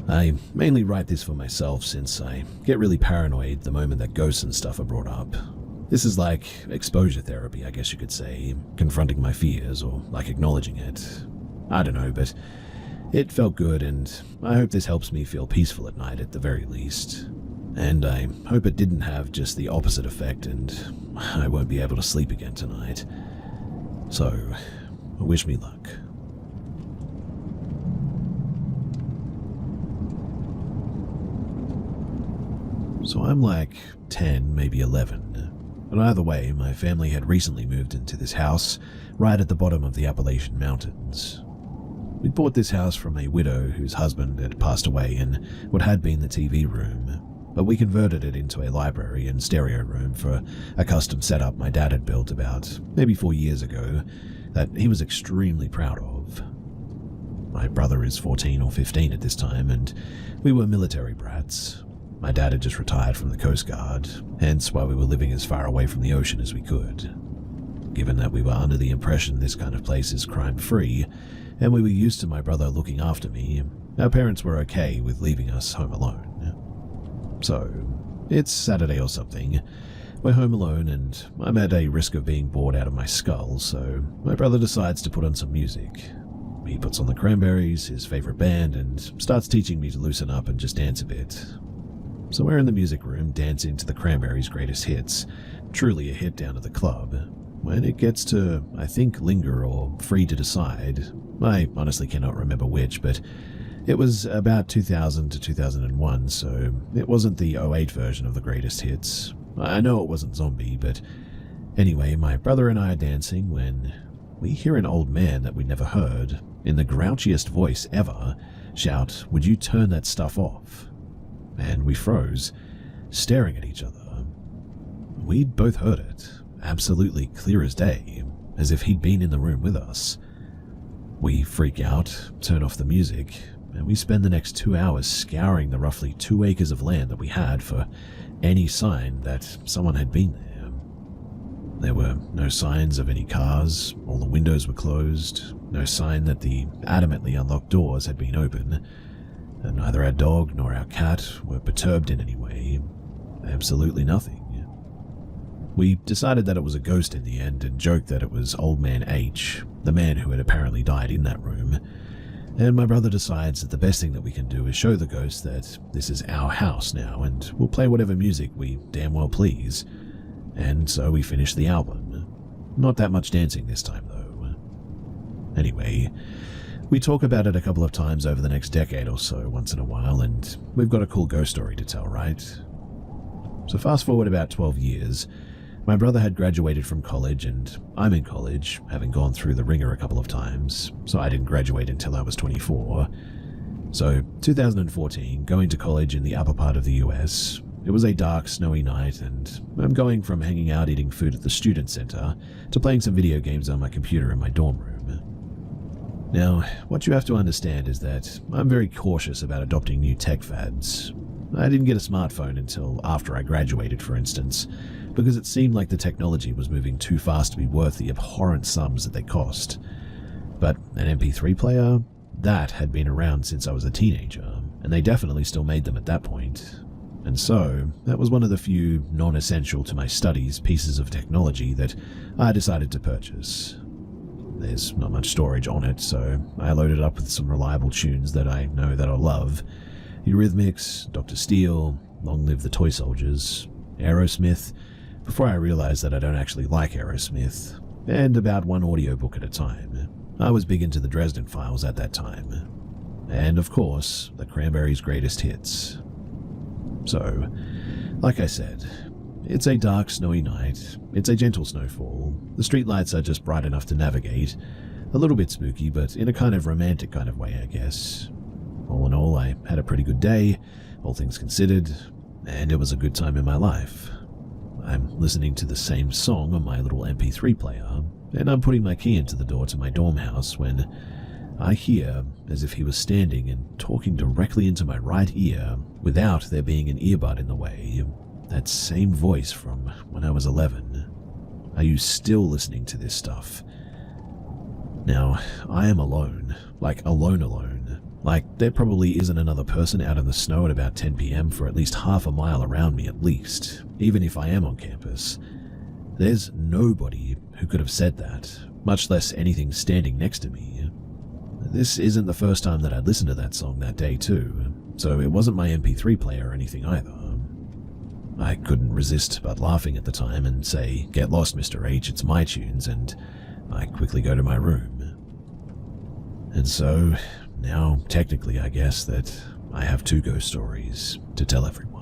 I mainly write this for myself since I get really paranoid the moment that ghosts and stuff are brought up. This is like exposure therapy, I guess you could say, confronting my fears or like acknowledging it. I don't know, but it felt good, and I hope this helps me feel peaceful at night at the very least. And I hope it didn't have just the opposite effect and I won't be able to sleep again tonight. So, wish me luck. So I'm like 10, maybe 11. But either way, my family had recently moved into this house right at the bottom of the Appalachian Mountains. We'd bought this house from a widow whose husband had passed away in what had been the TV room, but we converted it into a library and stereo room for a custom setup my dad had built about maybe 4 years ago that he was extremely proud of. My brother is 14 or 15 at this time, and we were military brats. My dad had just retired from the Coast Guard, hence why we were living as far away from the ocean as we could. Given that we were under the impression this kind of place is crime-free, and we were used to my brother looking after me, our parents were okay with leaving us home alone. So, it's Saturday or something. We're home alone, and I'm at a risk of being bored out of my skull, so my brother decides to put on some music. He puts on the Cranberries, his favorite band, and starts teaching me to loosen up and just dance a bit. So we're in the music room dancing to the Cranberries' greatest hits, truly a hit down at the club. When it gets to, I think, Linger or Free to Decide, I honestly cannot remember which, but it was about 2000 to 2001, so it wasn't the '08 version of the greatest hits. I know it wasn't Zombie, but anyway, my brother and I are dancing when we hear an old man that we'd never heard, in the grouchiest voice ever, shout, "Would you turn that stuff off?" And we froze, staring at each other. We'd both heard it, absolutely clear as day, as if he'd been in the room with us. We freak out, turn off the music, and we spend the next 2 hours scouring the roughly 2 acres of land that we had for any sign that someone had been there. There were no signs of any cars, all the windows were closed, no sign that the adamantly unlocked doors had been open, and neither our dog nor our cat were perturbed in any way. Absolutely nothing. We decided that it was a ghost in the end and joked that it was Old Man H, the man who had apparently died in that room. And my brother decides that the best thing that we can do is show the ghost that this is our house now and we'll play whatever music we damn well please. And so we finished the album. Not that much dancing this time though. Anyway, we talk about it a couple of times over the next decade or so once in a while, and we've got a cool ghost story to tell, right? So fast forward about 12 years, my brother had graduated from college and I'm in college, having gone through the ringer a couple of times, so I didn't graduate until I was 24. So 2014, going to college in the upper part of the US, it was a dark, snowy night, and I'm going from hanging out eating food at the student center to playing some video games on my computer in my dorm room. Now, what you have to understand is that I'm very cautious about adopting new tech fads. I didn't get a smartphone until after I graduated, for instance, because it seemed like the technology was moving too fast to be worth the abhorrent sums that they cost. But an MP3 player? That had been around since I was a teenager, and they definitely still made them at that point. And so, that was one of the few non-essential to my studies pieces of technology that I decided to purchase. There's not much storage on it, so I loaded it up with some reliable tunes that I know that I'll love. Eurythmics, Dr. Steele, Long Live the Toy Soldiers, Aerosmith, before I realized that I don't actually like Aerosmith, and about one audiobook at a time. I was big into the Dresden Files at that time. And of course, the Cranberries' greatest hits. So, like I said, it's a dark, snowy night, it's a gentle snowfall, the streetlights are just bright enough to navigate, a little bit spooky, but in a kind of romantic kind of way, I guess. All in all, I had a pretty good day, all things considered, and it was a good time in my life. I'm listening to the same song on my little MP3 player, and I'm putting my key into the door to my dorm house when I hear, as if he was standing and talking directly into my right ear, without there being an earbud in the way, that same voice from when I was 11. Are you still listening to this stuff? Now, I am alone, like alone. Like, there probably isn't another person out in the snow at about 10 p.m. for at least half a mile around me at least, even if I am on campus. There's nobody who could have said that, much less anything standing next to me. This isn't the first time that I'd listened to that song that day too, so it wasn't my MP3 player or anything either. I couldn't resist but laughing at the time and say, "Get lost, Mr. H, it's my tunes," and I quickly go to my room. And so, now technically I guess that I have two ghost stories to tell everyone.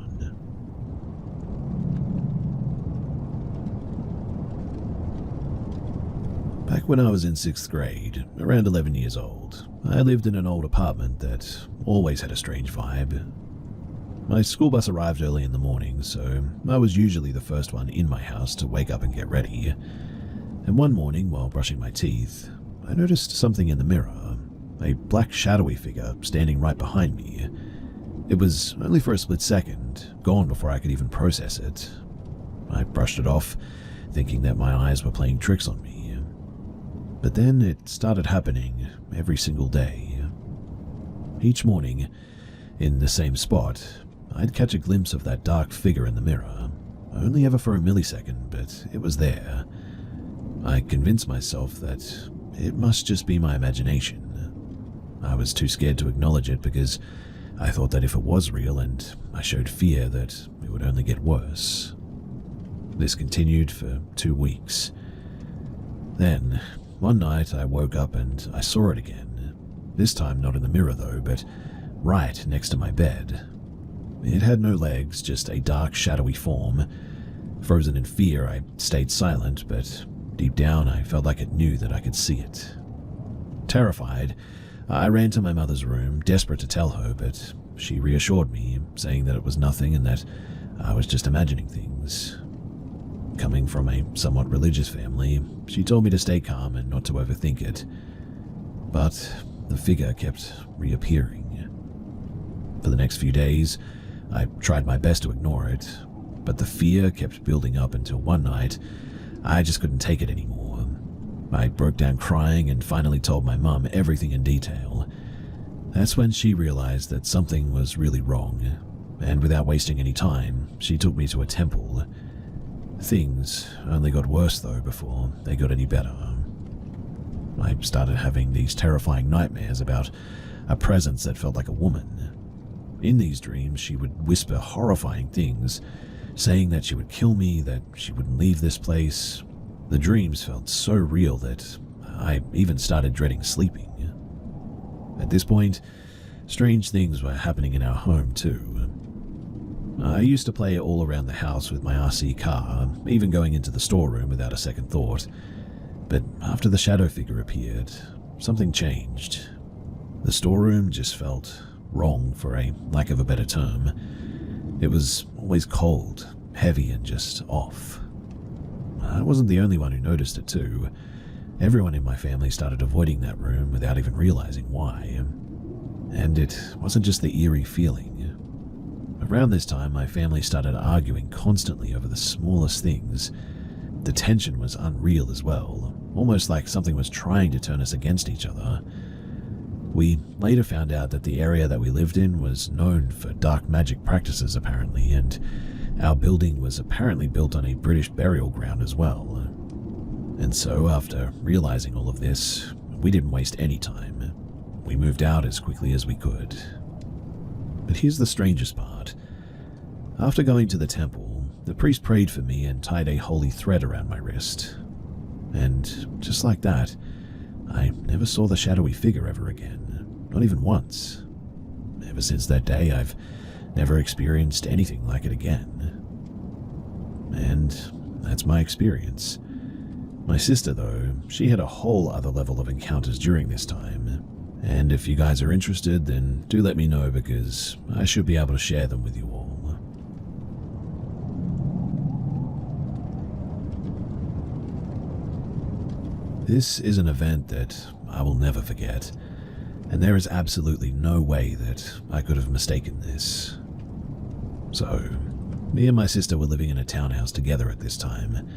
Back when I was in 6th grade, around 11 years old, I lived in an old apartment that always had a strange vibe. My school bus arrived early in the morning, so I was usually the first one in my house to wake up and get ready. And one morning, while brushing my teeth, I noticed something in the mirror, a black shadowy figure standing right behind me. It was only for a split second, gone before I could even process it. I brushed it off, thinking that my eyes were playing tricks on me. But then it started happening every single day. Each morning, in the same spot, I'd catch a glimpse of that dark figure in the mirror, only ever for a millisecond, but it was there. I convinced myself that it must just be my imagination. I was too scared to acknowledge it because I thought that if it was real and I showed fear, that it would only get worse. This continued for 2 weeks. Then, one night I woke up and I saw it again. This time not in the mirror though, but right next to my bed. It had no legs, just a dark, shadowy form. Frozen in fear, I stayed silent, but deep down I felt like it knew that I could see it. Terrified, I ran to my mother's room, desperate to tell her, but she reassured me, saying that it was nothing and that I was just imagining things. Coming from a somewhat religious family, she told me to stay calm and not to overthink it. But the figure kept reappearing. For the next few days, I tried my best to ignore it, but the fear kept building up until one night, I just couldn't take it anymore. I broke down crying and finally told my mum everything in detail. That's when she realized that something was really wrong, and without wasting any time, she took me to a temple. Things only got worse though before they got any better. I started having these terrifying nightmares about a presence that felt like a woman. In these dreams, she would whisper horrifying things, saying that she would kill me, that she wouldn't leave this place. The dreams felt so real that I even started dreading sleeping. At this point, strange things were happening in our home too. I used to play all around the house with my RC car, even going into the storeroom without a second thought. But after the shadow figure appeared, something changed. The storeroom just felt wrong, for a lack of a better term. It was always cold, heavy, and just off. I wasn't the only one who noticed it too. Everyone in my family started avoiding that room without even realizing why. And it wasn't just the eerie feeling. Around this time, my family started arguing constantly over the smallest things. The tension was unreal as well, almost like something was trying to turn us against each other. We later found out that the area that we lived in was known for dark magic practices apparently, and our building was apparently built on a British burial ground as well. And so, after realizing all of this, we didn't waste any time. We moved out as quickly as we could. But here's the strangest part. After going to the temple, the priest prayed for me and tied a holy thread around my wrist. And just like that, I never saw the shadowy figure ever again, not even once. Ever since that day, I've never experienced anything like it again. And that's my experience. My sister, though, she had a whole other level of encounters during this time. And if you guys are interested, then do let me know, because I should be able to share them with you all. This is an event that I will never forget, and there is absolutely no way that I could have mistaken this. So, me and my sister were living in a townhouse together at this time.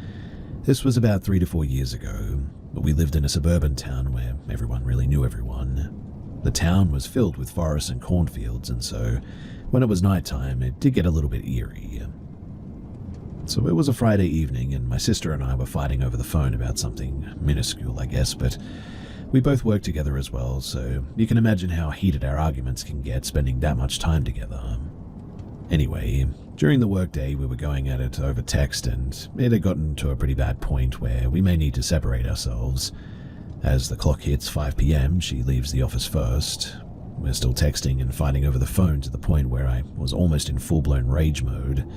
This was about 3 to 4 years ago, but we lived in a suburban town where everyone really knew everyone. The town was filled with forests and cornfields, and so when it was nighttime, it did get a little bit eerie. So it was a Friday evening, and my sister and I were fighting over the phone about something minuscule, I guess, but we both worked together as well, so you can imagine how heated our arguments can get spending that much time together. Anyway, during the workday, we were going at it over text, and it had gotten to a pretty bad point where we may need to separate ourselves. As the clock hits 5 p.m., she leaves the office first. We're still texting and fighting over the phone to the point where I was almost in full-blown rage mode.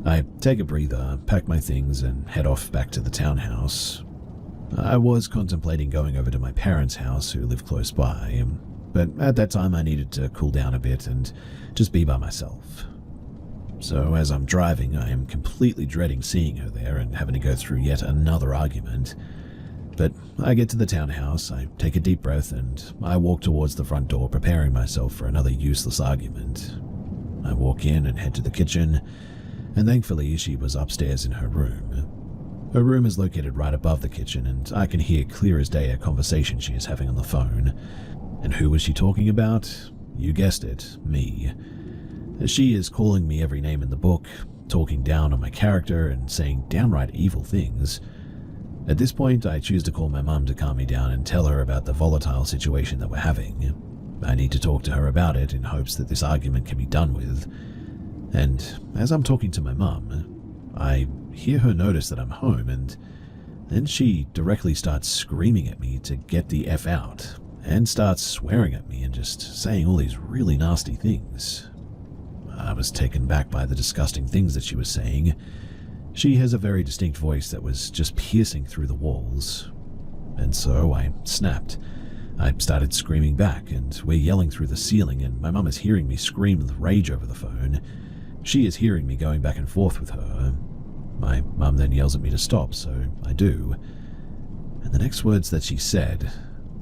I take a breather, pack my things, and head off back to the townhouse. I was contemplating going over to my parents' house, who live close by, but at that time I needed to cool down a bit and just be by myself. So as I'm driving, I am completely dreading seeing her there and having to go through yet another argument. But I get to the townhouse, I take a deep breath, and I walk towards the front door, preparing myself for another useless argument. I walk in and head to the kitchen, and thankfully she was upstairs in her room. Her room is located right above the kitchen, and I can hear clear as day a conversation she is having on the phone. And who was she talking about? You guessed it, me. She is calling me every name in the book, talking down on my character, and saying downright evil things. At this point, I choose to call my mum to calm me down and tell her about the volatile situation that we're having. I need to talk to her about it in hopes that this argument can be done with. And as I'm talking to my mum, I hear her notice that I'm home, and then she directly starts screaming at me to get the F out, and starts swearing at me and just saying all these really nasty things. I was taken back by the disgusting things that she was saying. She has a very distinct voice that was just piercing through the walls. And so I snapped. I started screaming back, and we're yelling through the ceiling, and my mum is hearing me scream with rage over the phone. She is hearing me going back and forth with her. My mum then yells at me to stop, so I do. And the next words that she said,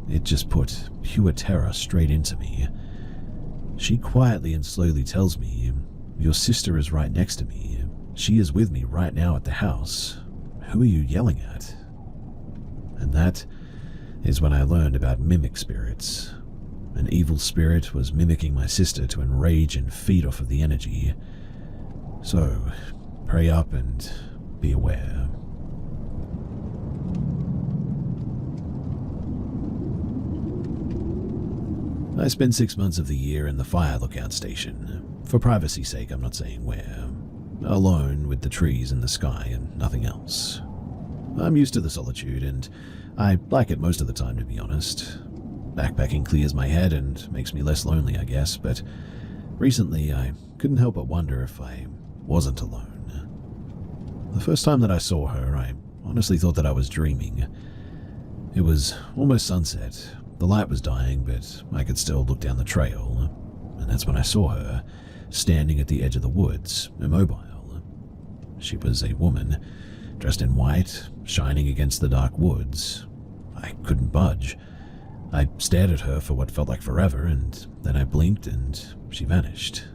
it just put pure terror straight into me. She quietly and slowly tells me, "Your sister is right next to me. She is with me right now at the house. Who are you yelling at?" And that is when I learned about mimic spirits. An evil spirit was mimicking my sister to enrage and feed off of the energy. So, pray up and be aware. I spend 6 months of the year in the fire lookout station. For privacy's sake, I'm not saying where. Alone with the trees and the sky and nothing else. I'm used to the solitude, and I like it most of the time, to be honest. Backpacking clears my head and makes me less lonely, I guess, but recently I couldn't help but wonder if I wasn't alone. The first time that I saw her, I honestly thought that I was dreaming. It was almost sunset. The light was dying, but I could still look down the trail, and that's when I saw her, standing at the edge of the woods, immobile. She was a woman, dressed in white, shining against the dark woods. I couldn't budge. I stared at her for what felt like forever, and then I blinked and she vanished.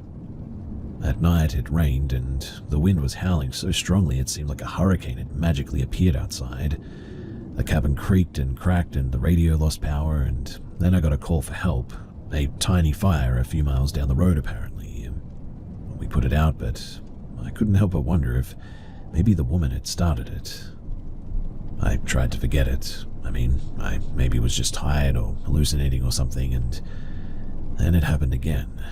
At night it rained, and the wind was howling so strongly it seemed like a hurricane had magically appeared outside. The cabin creaked and cracked, and the radio lost power, and then I got a call for help. A tiny fire a few miles down the road, apparently. We put it out, but I couldn't help but wonder if maybe the woman had started it. I tried to forget it. I maybe was just tired or hallucinating or something, and then it happened again.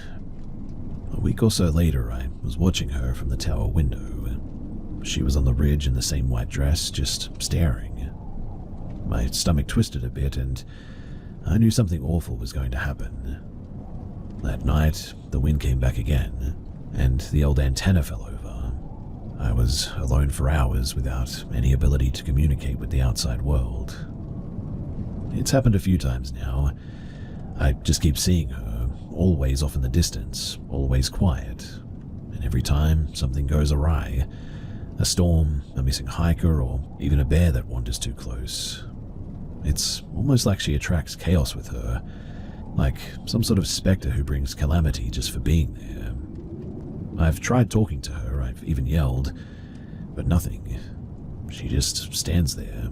A week or so later, I was watching her from the tower window. She was on the ridge in the same white dress, just staring. My stomach twisted a bit, and I knew something awful was going to happen. That night, the wind came back again, and the old antenna fell over. I was alone for hours without any ability to communicate with the outside world. It's happened a few times now. I just keep seeing her, always off in the distance, always quiet. And every time, something goes awry. A storm, a missing hiker, or even a bear that wanders too close. It's almost like she attracts chaos with her, like some sort of specter who brings calamity just for being there. I've tried talking to her, I've even yelled, but nothing. She just stands there.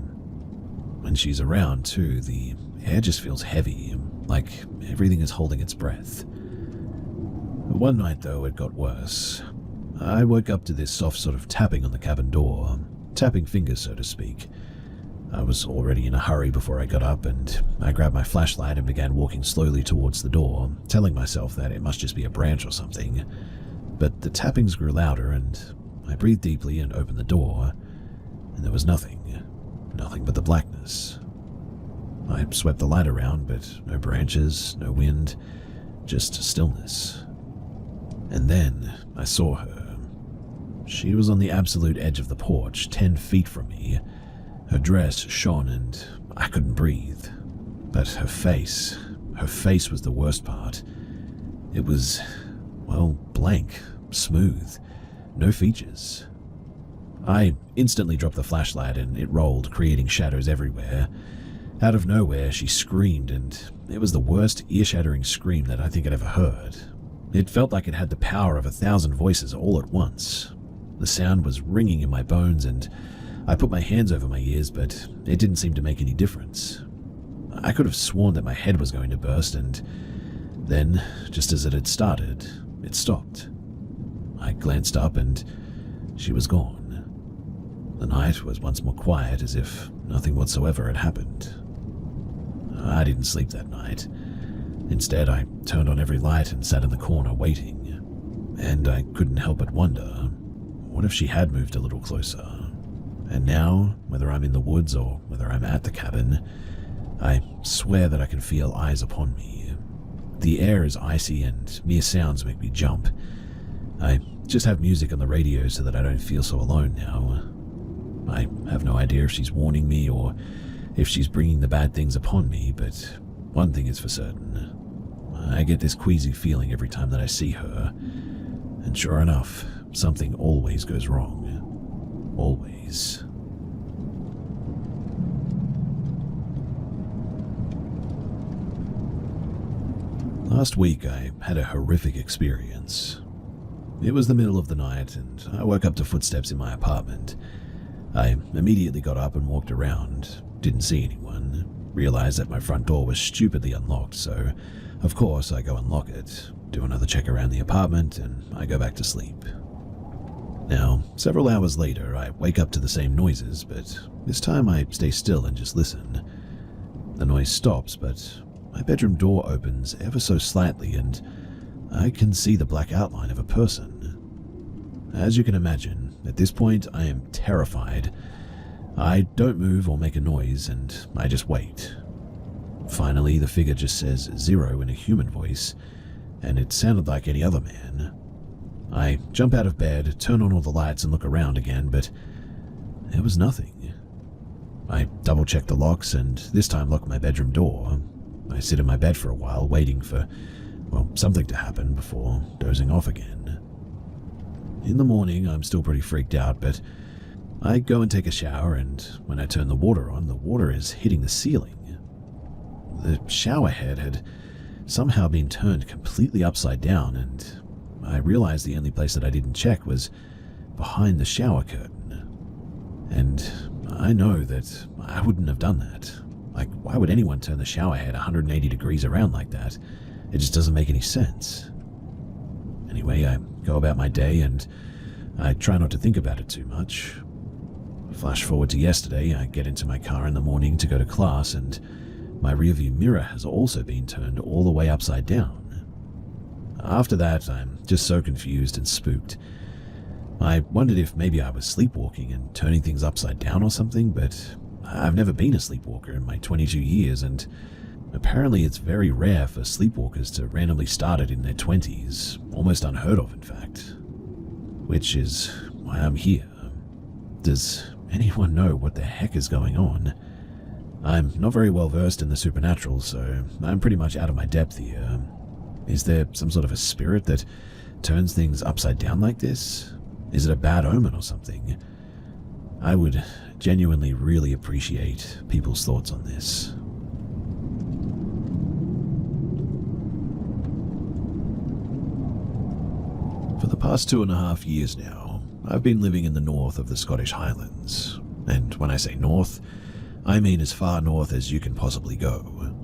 When she's around, too, the air just feels heavy, like everything is holding its breath. One night, though, it got worse. I woke up to this soft sort of tapping on the cabin door, tapping fingers, so to speak. I was already in a hurry before I got up, and I grabbed my flashlight and began walking slowly towards the door, telling myself that it must just be a branch or something. But the tappings grew louder, and I breathed deeply and opened the door, and there was nothing but the blackness. I swept the light around, but no branches, no wind, just stillness. And then I saw her. She was on the absolute edge of the porch, 10 feet from me. Her dress shone and I couldn't breathe. But her face was the worst part. It was, well, blank, smooth, no features. I instantly dropped the flashlight and it rolled, creating shadows everywhere. Out of nowhere, she screamed, and it was the worst ear-shattering scream that I think I'd ever heard. It felt like it had the power of 1,000 voices all at once. The sound was ringing in my bones, and I put my hands over my ears, but it didn't seem to make any difference. I could have sworn that my head was going to burst, and then, just as it had started, it stopped. I glanced up, and she was gone. The night was once more quiet, as if nothing whatsoever had happened. I didn't sleep that night. Instead, I turned on every light and sat in the corner waiting. And I couldn't help but wonder, what if she had moved a little closer? And now, whether I'm in the woods or whether I'm at the cabin, I swear that I can feel eyes upon me. The air is icy and mere sounds make me jump. I just have music on the radio so that I don't feel so alone now. I have no idea if she's warning me or if she's bringing the bad things upon me, but one thing is for certain. I get this queasy feeling every time that I see her, and sure enough, something always goes wrong. Always. Last week, I had a horrific experience. It was the middle of the night, and I woke up to footsteps in my apartment. I immediately got up and walked around, didn't see anyone, realized that my front door was stupidly unlocked, so of course I go unlock it, do another check around the apartment, and I go back to sleep. Now, several hours later, I wake up to the same noises, but this time I stay still and just listen. The noise stops, but my bedroom door opens ever so slightly, and I can see the black outline of a person. As you can imagine, at this point I am terrified. I don't move or make a noise, and I just wait. Finally, the figure just says 0 in a human voice, and it sounded like any other man. I jump out of bed, turn on all the lights and look around again, but there was nothing. I double-check the locks and this time lock my bedroom door. I sit in my bed for a while, waiting for, something to happen before dozing off again. In the morning, I'm still pretty freaked out, but I go and take a shower, and when I turn the water on, the water is hitting the ceiling. The shower head had somehow been turned completely upside down, and I realized the only place that I didn't check was behind the shower curtain. And I know that I wouldn't have done that. Like, why would anyone turn the shower head 180 degrees around like that? It just doesn't make any sense. Anyway, I go about my day and I try not to think about it too much. Flash forward to yesterday, I get into my car in the morning to go to class, and my rearview mirror has also been turned all the way upside down. After that, I'm just so confused and spooked. I wondered if maybe I was sleepwalking and turning things upside down or something, but I've never been a sleepwalker in my 22 years, and apparently it's very rare for sleepwalkers to randomly start it in their 20s, almost unheard of in fact. Which is why I'm here. Does anyone know what the heck is going on? I'm not very well versed in the supernatural, so I'm pretty much out of my depth here. Is there some sort of a spirit that turns things upside down like this? Is it a bad omen or something? I would genuinely really appreciate people's thoughts on this. For the past 2.5 years now, I've been living in the north of the Scottish Highlands. And when I say north, I mean as far north as you can possibly go.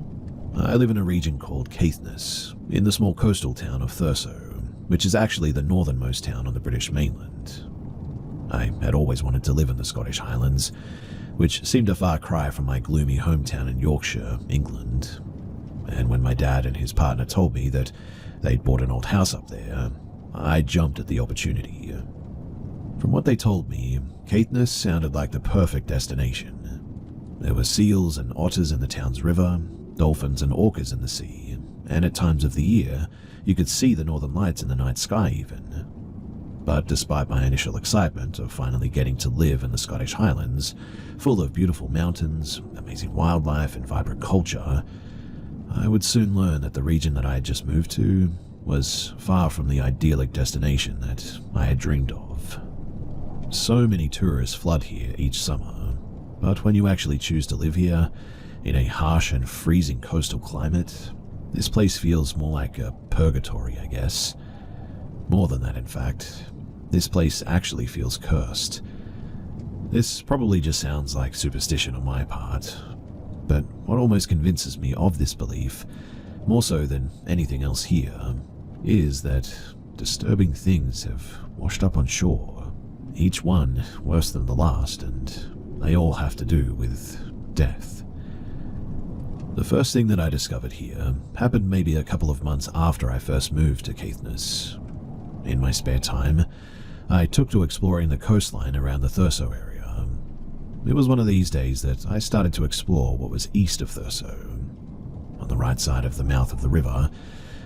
I live in a region called Caithness, in the small coastal town of Thurso, which is actually the northernmost town on the British mainland. I had always wanted to live in the Scottish Highlands, which seemed a far cry from my gloomy hometown in Yorkshire, England. And when my dad and his partner told me that they'd bought an old house up there, I jumped at the opportunity. From what they told me, Caithness sounded like the perfect destination. There were seals and otters in the town's river, dolphins and orcas in the sea, and at times of the year, you could see the northern lights in the night sky even. But despite my initial excitement of finally getting to live in the Scottish Highlands, full of beautiful mountains, amazing wildlife, and vibrant culture, I would soon learn that the region that I had just moved to was far from the idyllic destination that I had dreamed of. So many tourists flood here each summer, but when you actually choose to live here, in a harsh and freezing coastal climate, this place feels more like a purgatory, I guess. More than that, in fact. This place actually feels cursed. This probably just sounds like superstition on my part, but what almost convinces me of this belief, more so than anything else here, is that disturbing things have washed up on shore, each one worse than the last, and they all have to do with death. The first thing that I discovered here happened maybe a couple of months after I first moved to Caithness. In my spare time, I took to exploring the coastline around the Thurso area. It was one of these days that I started to explore what was east of Thurso. On the right side of the mouth of the river,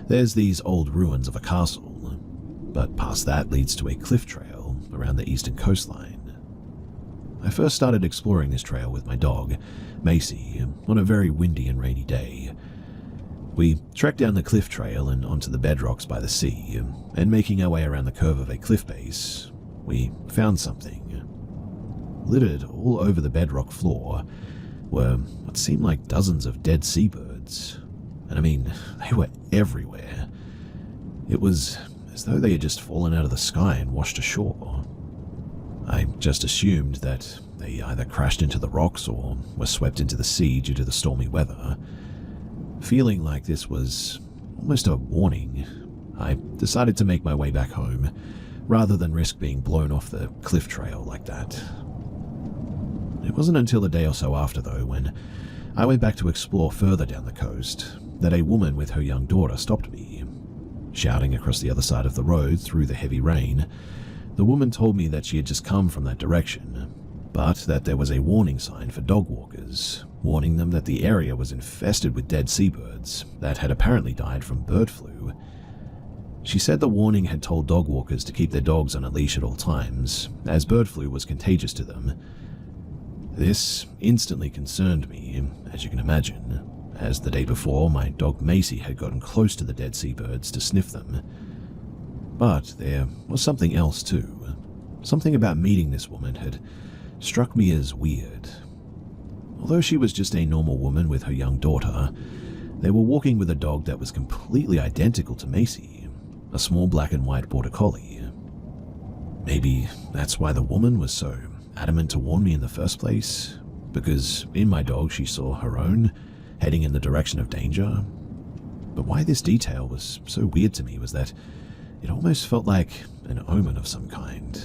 there's these old ruins of a castle, but past that leads to a cliff trail around the eastern coastline. I first started exploring this trail with my dog, Macy, on a very windy and rainy day. We trekked down the cliff trail and onto the bedrocks by the sea, and making our way around the curve of a cliff base, we found something. Littered all over the bedrock floor were what seemed like dozens of dead seabirds, and I mean, they were everywhere. It was as though they had just fallen out of the sky and washed ashore. I just assumed that they either crashed into the rocks or were swept into the sea due to the stormy weather. Feeling like this was almost a warning, I decided to make my way back home, rather than risk being blown off the cliff trail like that. It wasn't until a day or so after, though, when I went back to explore further down the coast, that a woman with her young daughter stopped me. Shouting across the other side of the road through the heavy rain, the woman told me that she had just come from that direction, but that there was a warning sign for dog walkers, warning them that the area was infested with dead seabirds that had apparently died from bird flu. She said the warning had told dog walkers to keep their dogs on a leash at all times, as bird flu was contagious to them. This instantly concerned me, as you can imagine, as the day before my dog Macy had gotten close to the dead seabirds to sniff them. But there was something else too. Something about meeting this woman had struck me as weird. Although she was just a normal woman with her young daughter, they were walking with a dog that was completely identical to Macy, a small black and white border collie. Maybe that's why the woman was so adamant to warn me in the first place, because in my dog she saw her own, heading in the direction of danger. But why this detail was so weird to me was that it almost felt like an omen of some kind.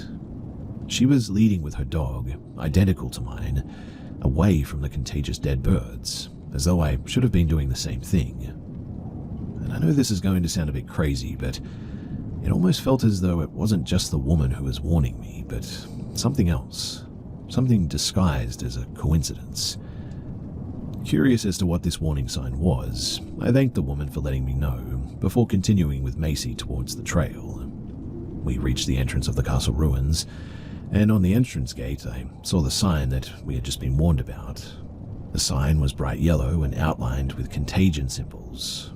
She was leading with her dog, identical to mine, away from the contagious dead birds, as though I should have been doing the same thing. And I know this is going to sound a bit crazy, but it almost felt as though it wasn't just the woman who was warning me, but something else, something disguised as a coincidence. Curious as to what this warning sign was, I thanked the woman for letting me know, before continuing with Macy towards the trail. We reached the entrance of the castle ruins, and on the entrance gate I saw the sign that we had just been warned about. The sign was bright yellow and outlined with contagion symbols.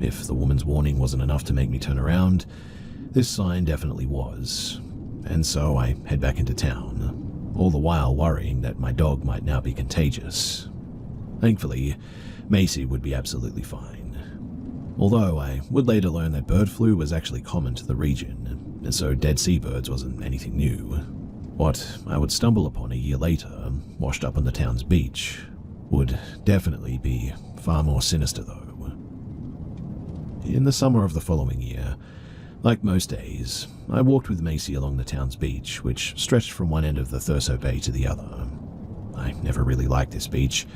If the woman's warning wasn't enough to make me turn around, this sign definitely was, and so I head back into town, all the while worrying that my dog might now be contagious. Thankfully, Macy would be absolutely fine, although I would later learn that bird flu was actually common to the region, and so dead seabirds wasn't anything new. What I would stumble upon a year later, washed up on the town's beach, would definitely be far more sinister though. In the summer of the following year, like most days, I walked with Macy along the town's beach, which stretched from one end of the Thurso Bay to the other. I never really liked this beach,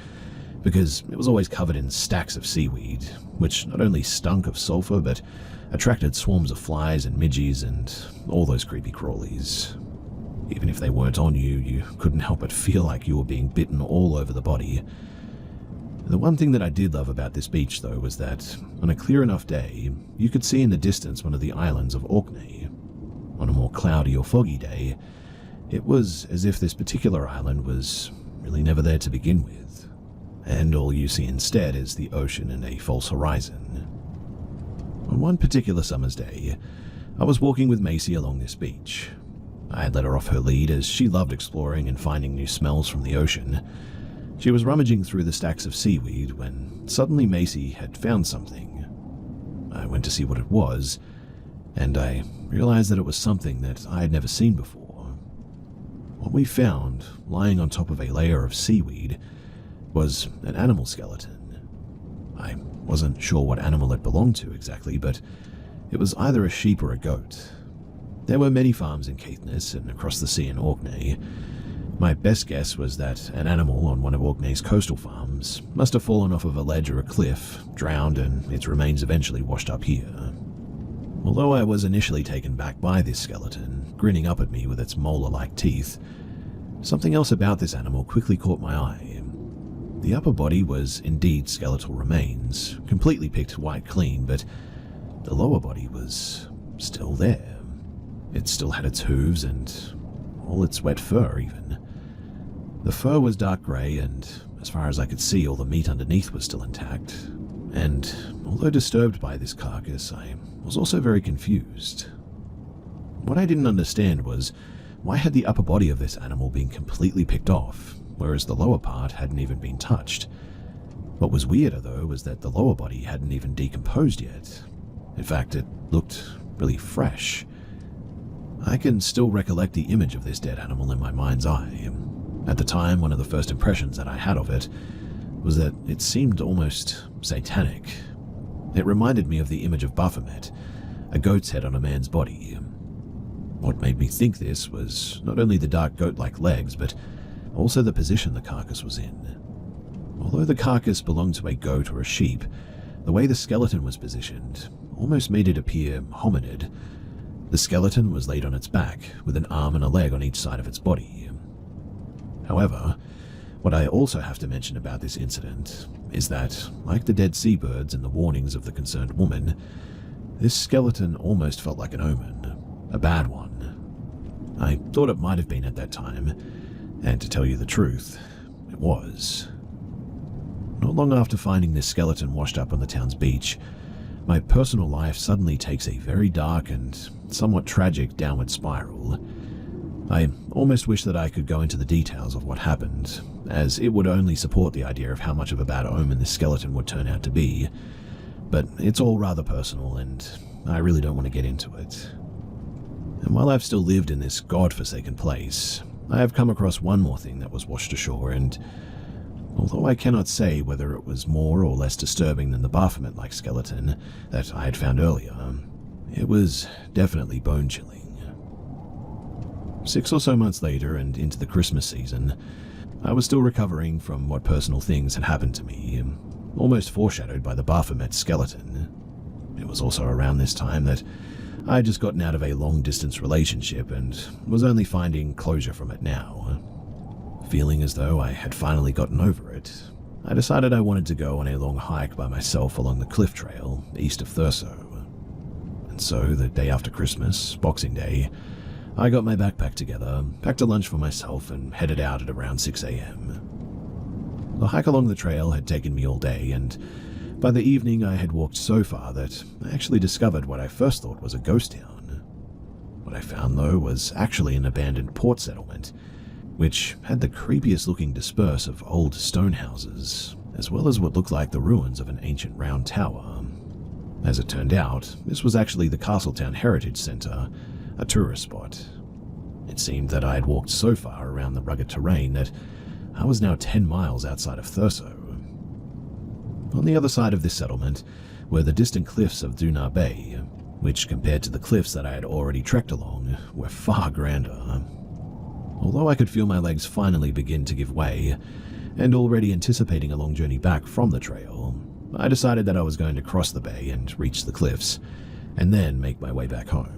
because it was always covered in stacks of seaweed, which not only stunk of sulfur, but attracted swarms of flies and midges and all those creepy crawlies. Even if they weren't on you, you couldn't help but feel like you were being bitten all over the body. The one thing that I did love about this beach, though, was that on a clear enough day, you could see in the distance one of the islands of Orkney. On on a more cloudy or foggy day, it was as if this particular island was really never there to begin with, and all you see instead is the ocean and a false horizon. On one particular summer's day, I was walking with Macy along this beach. I had let her off her lead as she loved exploring and finding new smells from the ocean. She was rummaging through the stacks of seaweed when suddenly Macy had found something. I went to see what it was, and I realized that it was something that I had never seen before. What we found, lying on top of a layer of seaweed, was an animal skeleton. I wasn't sure what animal it belonged to exactly, but it was either a sheep or a goat. There were many farms in Caithness and across the sea in Orkney. My best guess was that an animal on one of Orkney's coastal farms must have fallen off of a ledge or a cliff, drowned, and its remains eventually washed up here. Although I was initially taken back by this skeleton, grinning up at me with its molar-like teeth, something else about this animal quickly caught my eye. The upper body was indeed skeletal remains, completely picked white clean, but the lower body was still there. It still had its hooves and all its wet fur even. The fur was dark grey, and as far as I could see, all the meat underneath was still intact. And although disturbed by this carcass, I was also very confused. What I didn't understand was, why had the upper body of this animal been completely picked off, whereas the lower part hadn't even been touched? What was weirder, though, was that the lower body hadn't even decomposed yet. In fact, it looked really fresh. I can still recollect the image of this dead animal in my mind's eye. At the time, one of the first impressions that I had of it was that it seemed almost satanic. It reminded me of the image of Baphomet, a goat's head on a man's body. What made me think this was not only the dark goat-like legs, but also the position the carcass was in. Although the carcass belonged to a goat or a sheep, the way the skeleton was positioned almost made it appear hominid. The skeleton was laid on its back, with an arm and a leg on each side of its body. However, what I also have to mention about this incident is that, like the dead seabirds and the warnings of the concerned woman, this skeleton almost felt like an omen, a bad one. I thought it might have been at that time, and to tell you the truth, it was. Not long after finding this skeleton washed up on the town's beach, my personal life suddenly takes a very dark and somewhat tragic downward spiral. I almost wish that I could go into the details of what happened, as it would only support the idea of how much of a bad omen this skeleton would turn out to be, but it's all rather personal and I really don't want to get into it. And while I've still lived in this god-forsaken place, I have come across one more thing that was washed ashore, and although I cannot say whether it was more or less disturbing than the Baphomet-like skeleton that I had found earlier, it was definitely bone-chilling. 6 or so months later, and into the Christmas season, I was still recovering from what personal things had happened to me, almost foreshadowed by the Baphomet skeleton. It was also around this time that I had just gotten out of a long-distance relationship and was only finding closure from it now. Feeling as though I had finally gotten over it, I decided I wanted to go on a long hike by myself along the cliff trail east of Thurso. And so, the day after Christmas, Boxing Day, I got my backpack together, packed a lunch for myself, and headed out at around 6 a.m. The hike along the trail had taken me all day, and by the evening I had walked so far that I actually discovered what I first thought was a ghost town. What I found, though, was actually an abandoned port settlement, which had the creepiest looking disperse of old stone houses, as well as what looked like the ruins of an ancient round tower. As it turned out, this was actually the Castletown Heritage Centre, a tourist spot. It seemed that I had walked so far around the rugged terrain that I was now 10 miles outside of Thurso. On the other side of this settlement were the distant cliffs of Dunar Bay, which compared to the cliffs that I had already trekked along, were far grander. Although I could feel my legs finally begin to give way, and already anticipating a long journey back from the trail, I decided that I was going to cross the bay and reach the cliffs, and then make my way back home.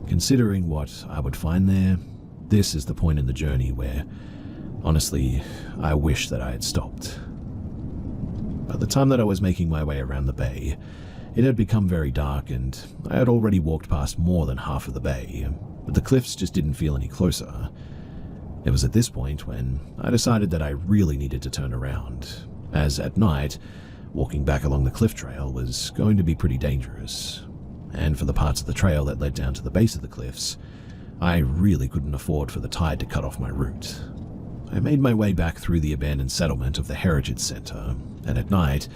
Considering what I would find there, this is the point in the journey where, honestly, I wish that I had stopped. By the time that I was making my way around the bay, It had become very dark, and I had already walked past more than half of the bay, but the cliffs just didn't feel any closer. It was at this point when I decided that I really needed to turn around, as at night, walking back along the cliff trail was going to be pretty dangerous. And for the parts of the trail that led down to the base of the cliffs, I really couldn't afford for the tide to cut off my route. I made my way back through the abandoned settlement of the Heritage Center, and at night,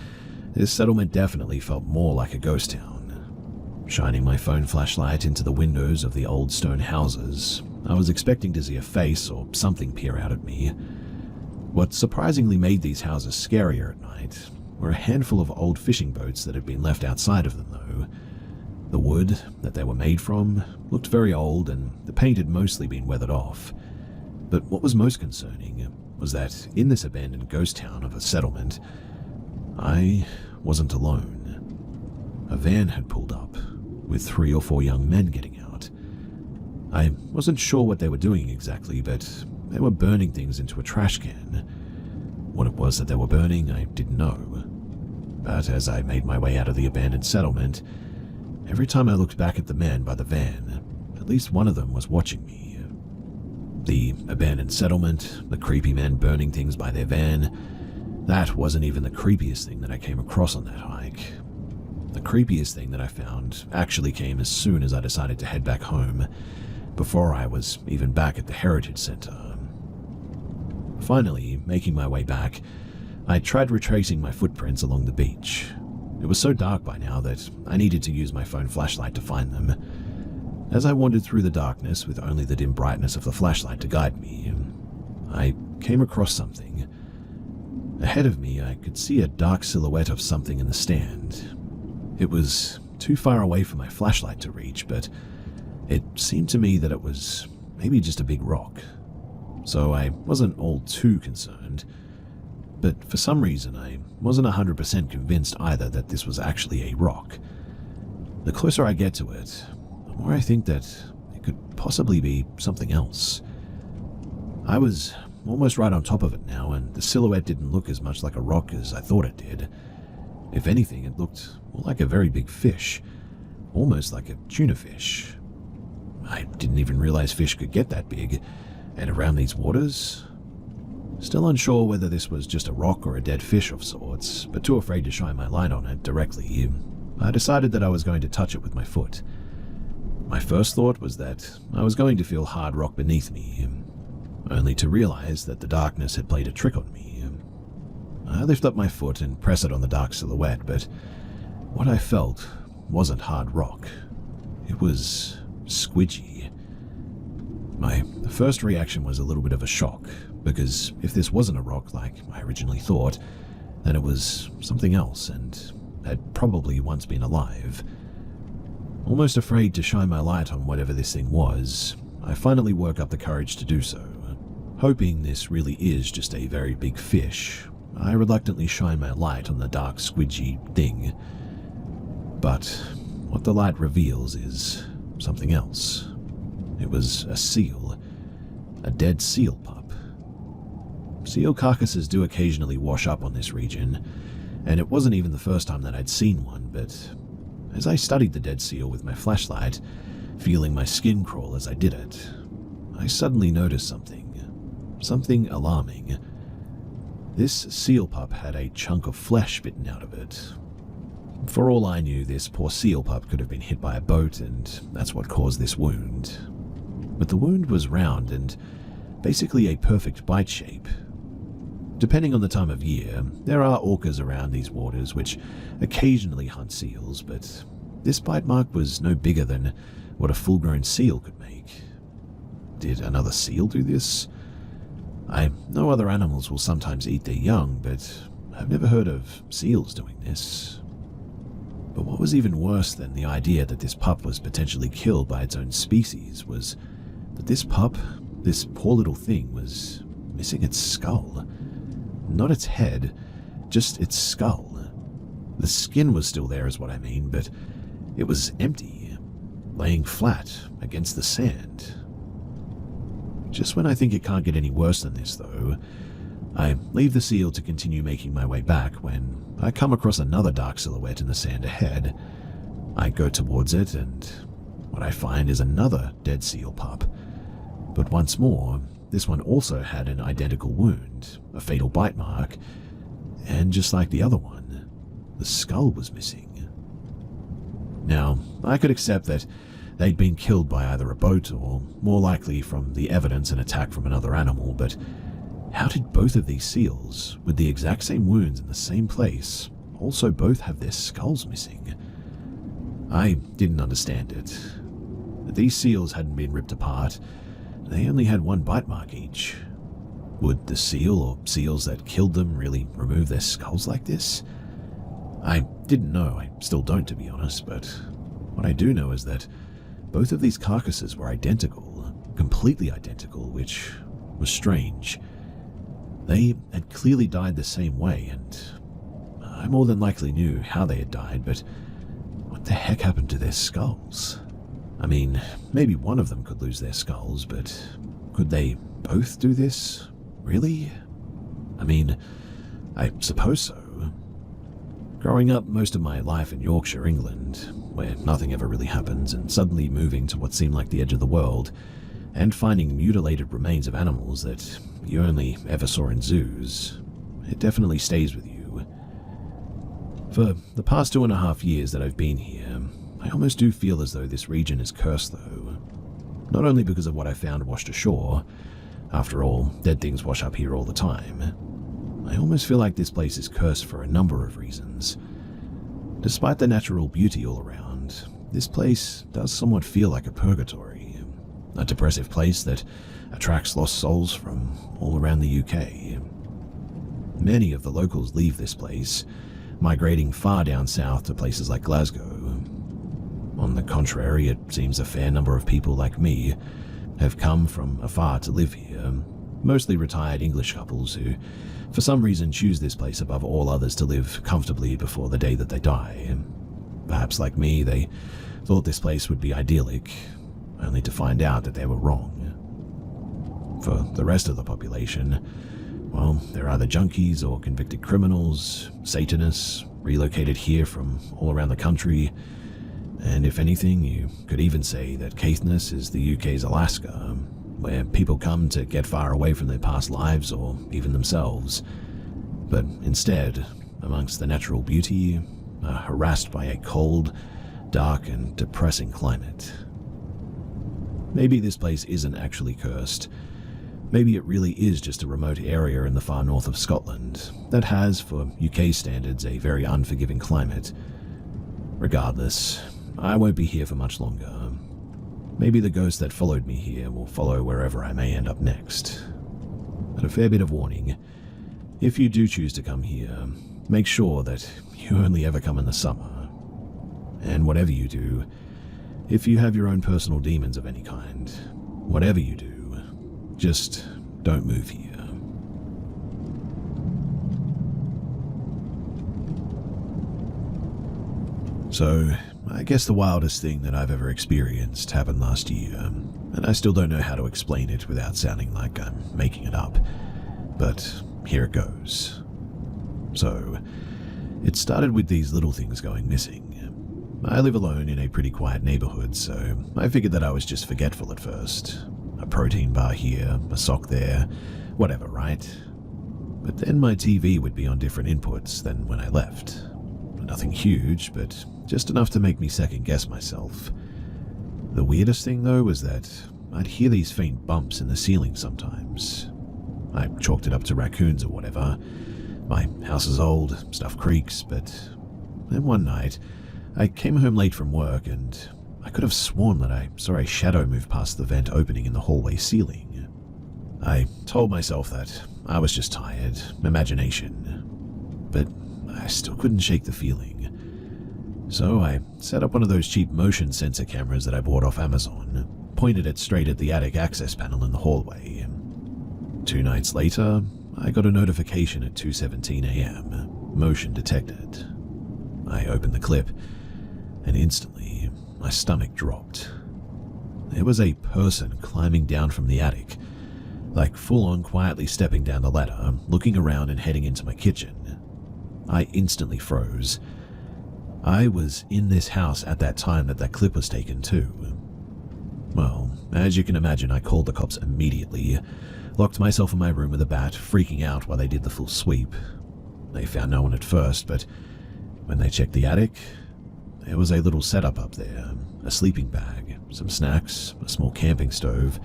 this settlement definitely felt more like a ghost town. Shining my phone flashlight into the windows of the old stone houses, I was expecting to see a face or something peer out at me. What surprisingly made these houses scarier at night were a handful of old fishing boats that had been left outside of them, though. The wood that they were made from looked very old, and the paint had mostly been weathered off. But what was most concerning was that in this abandoned ghost town of a settlement, I wasn't alone. A van had pulled up, with 3 or 4 young men getting out. I wasn't sure what they were doing exactly, but they were burning things into a trash can. What it was that they were burning, I didn't know. But as I made my way out of the abandoned settlement, every time I looked back at the men by the van, at least one of them was watching me. The abandoned settlement, the creepy men burning things by their van, that wasn't even the creepiest thing that I came across on that hike. The creepiest thing that I found actually came as soon as I decided to head back home, before I was even back at the Heritage Center. Finally, making my way back, I tried retracing my footprints along the beach. It was so dark by now that I needed to use my phone flashlight to find them. As I wandered through the darkness with only the dim brightness of the flashlight to guide me, I came across something. Ahead of me, I could see a dark silhouette of something in the stand. It was too far away for my flashlight to reach, but it seemed to me that it was maybe just a big rock. So I wasn't all too concerned. But for some reason, I wasn't 100% convinced either that this was actually a rock. The closer I get to it, the more I think that it could possibly be something else. I was almost right on top of it now, and the silhouette didn't look as much like a rock as I thought it did. If anything, it looked more like a very big fish, almost like a tuna fish. I didn't even realize fish could get that big, and around these waters? Still unsure whether this was just a rock or a dead fish of sorts, but too afraid to shine my light on it directly, I decided that I was going to touch it with my foot. My first thought was that I was going to feel hard rock beneath me, only to realize that the darkness had played a trick on me. I lift up my foot and press it on the dark silhouette, but what I felt wasn't hard rock. It was squidgy. My first reaction was a little bit of a shock, because if this wasn't a rock like I originally thought, then it was something else and had probably once been alive. Almost afraid to shine my light on whatever this thing was, I finally work up the courage to do so. Hoping this really is just a very big fish, I reluctantly shine my light on the dark squidgy thing. But what the light reveals is something else. It was a seal. A dead seal pup. Seal carcasses do occasionally wash up on this region, and it wasn't even the first time that I'd seen one, but as I studied the dead seal with my flashlight, feeling my skin crawl as I did it, I suddenly noticed something alarming. This seal pup had a chunk of flesh bitten out of it. For all I knew, this poor seal pup could have been hit by a boat, and that's what caused this wound. But the wound was round and basically a perfect bite shape. Depending on the time of year, there are orcas around these waters which occasionally hunt seals, but this bite mark was no bigger than what a full-grown seal could make. Did another seal do this? I know other animals will sometimes eat their young, but I've never heard of seals doing this. But what was even worse than the idea that this pup was potentially killed by its own species was that this pup, this poor little thing, was missing its skull. Not its head, just its skull. The skin was still there is what I mean, but it was empty, laying flat against the sand. Just when I think it can't get any worse than this, though, I leave the seal to continue making my way back when I come across another dark silhouette in the sand ahead. I go towards it, and what I find is another dead seal pup. But once more, this one also had an identical wound, a fatal bite mark, and just like the other one, the skull was missing. Now, I could accept that they'd been killed by either a boat or, more likely, from the evidence an attack from another animal, but how did both of these seals, with the exact same wounds in the same place, also both have their skulls missing? I didn't understand it. These seals hadn't been ripped apart. They only had one bite mark each. Would the seal or seals that killed them really remove their skulls like this? I didn't know. I still don't, to be honest, but what I do know is that both of these carcasses were identical, completely identical, which was strange. They had clearly died the same way, and I more than likely knew how they had died, but what the heck happened to their skulls? I mean, maybe one of them could lose their skulls, but could they both do this? Really? I mean, I suppose so. Growing up most of my life in Yorkshire, England, where nothing ever really happens, and suddenly moving to what seemed like the edge of the world, and finding mutilated remains of animals that you only ever saw in zoos, it definitely stays with you. For the past 2.5 years that I've been here, I almost do feel as though this region is cursed, though. Not only because of what I found washed ashore. After all, dead things wash up here all the time. I almost feel like this place is cursed for a number of reasons. Despite the natural beauty all around, this place does somewhat feel like a purgatory. A depressive place that attracts lost souls from all around the UK. Many of the locals leave this place, migrating far down south to places like Glasgow. On the contrary, it seems a fair number of people like me have come from afar to live here, mostly retired English couples who, for some reason, choose this place above all others to live comfortably before the day that they die. Perhaps like me, they thought this place would be idyllic, only to find out that they were wrong. For the rest of the population, well, they're either junkies or convicted criminals, Satanists, relocated here from all around the country, and if anything, you could even say that Caithness is the UK's Alaska, where people come to get far away from their past lives or even themselves, but instead, amongst the natural beauty, are harassed by a cold, dark, and depressing climate. Maybe this place isn't actually cursed. Maybe it really is just a remote area in the far north of Scotland that has, for UK standards, a very unforgiving climate. Regardless, I won't be here for much longer. Maybe the ghost that followed me here will follow wherever I may end up next. But a fair bit of warning. If you do choose to come here, make sure that you only ever come in the summer. And whatever you do, if you have your own personal demons of any kind, whatever you do, just don't move here. So, I guess the wildest thing that I've ever experienced happened last year, and I still don't know how to explain it without sounding like I'm making it up, but here it goes. So, it started with these little things going missing. I live alone in a pretty quiet neighborhood, so I figured that I was just forgetful at first. A protein bar here, a sock there, whatever, right? But then my TV would be on different inputs than when I left. Nothing huge, but just enough to make me second-guess myself. The weirdest thing, though, was that I'd hear these faint bumps in the ceiling sometimes. I chalked it up to raccoons or whatever. My house is old, stuff creaks, but then one night, I came home late from work and I could have sworn that I saw a shadow move past the vent opening in the hallway ceiling. I told myself that I was just tired, imagination, but I still couldn't shake the feeling. So I set up one of those cheap motion sensor cameras that I bought off Amazon, pointed it straight at the attic access panel in the hallway. 2 nights later, I got a notification at 2:17 a.m. Motion detected. I opened the clip, and instantly, my stomach dropped. There was a person climbing down from the attic, like full-on quietly stepping down the ladder, looking around and heading into my kitchen. I instantly froze. I was in this house at that time that clip was taken too. Well, as you can imagine, I called the cops immediately, locked myself in my room with a bat, freaking out while they did the full sweep. They found no one at first, but when they checked the attic, there was a little setup up there, a sleeping bag, some snacks, a small camping stove,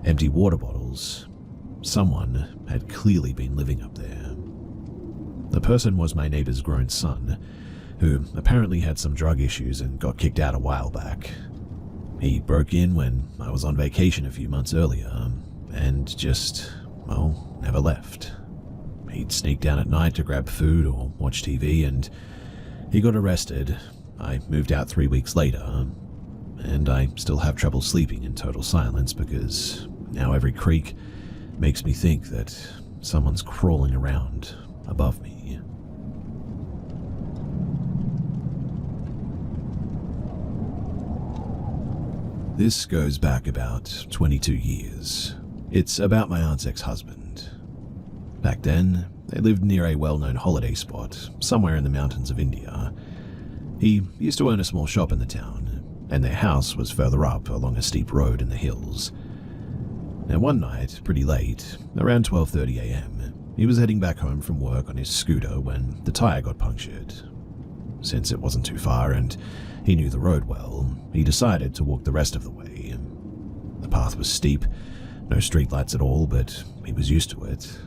empty water bottles. Someone had clearly been living up there. The person was my neighbor's grown son, who apparently had some drug issues and got kicked out a while back. He broke in when I was on vacation a few months earlier, and just, well, never left. He'd sneak down at night to grab food or watch TV, and he got arrested. I moved out 3 weeks later, and I still have trouble sleeping in total silence because now every creak makes me think that someone's crawling around above me. This goes back about 22 years. It's about my aunt's ex-husband. Back then, they lived near a well-known holiday spot, somewhere in the mountains of India. He used to own a small shop in the town, and their house was further up along a steep road in the hills. Now one night, pretty late, around 12:30 a.m., he was heading back home from work on his scooter when the tire got punctured. Since it wasn't too far and he knew the road well, he decided to walk the rest of the way. The path was steep, no streetlights at all, but he was used to it.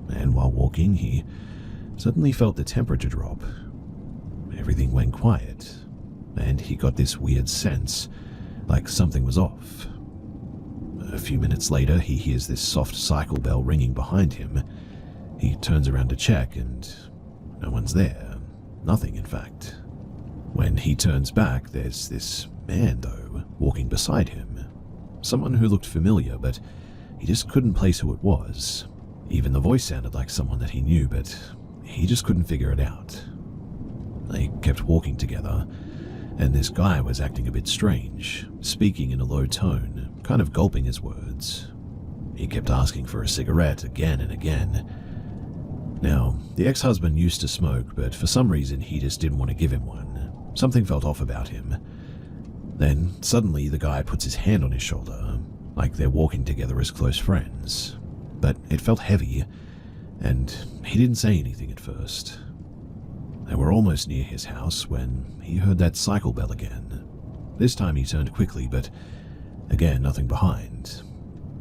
And while walking, he suddenly felt the temperature drop. Everything went quiet, and he got this weird sense, like something was off. A few minutes later, he hears this soft cycle bell ringing behind him. He turns around to check, and no one's there. Nothing, in fact. When he turns back, there's this man, though, walking beside him. Someone who looked familiar, but he just couldn't place who it was. Even the voice sounded like someone that he knew, but he just couldn't figure it out. They kept walking together, and this guy was acting a bit strange, speaking in a low tone, kind of gulping his words. He kept asking for a cigarette again and again. Now, the ex-husband used to smoke, but for some reason he just didn't want to give him one. Something felt off about him. Then, suddenly, the guy puts his hand on his shoulder, like they're walking together as close friends. But it felt heavy, and he didn't say anything at first. They were almost near his house when he heard that cycle bell again. This time he turned quickly, but again, nothing behind.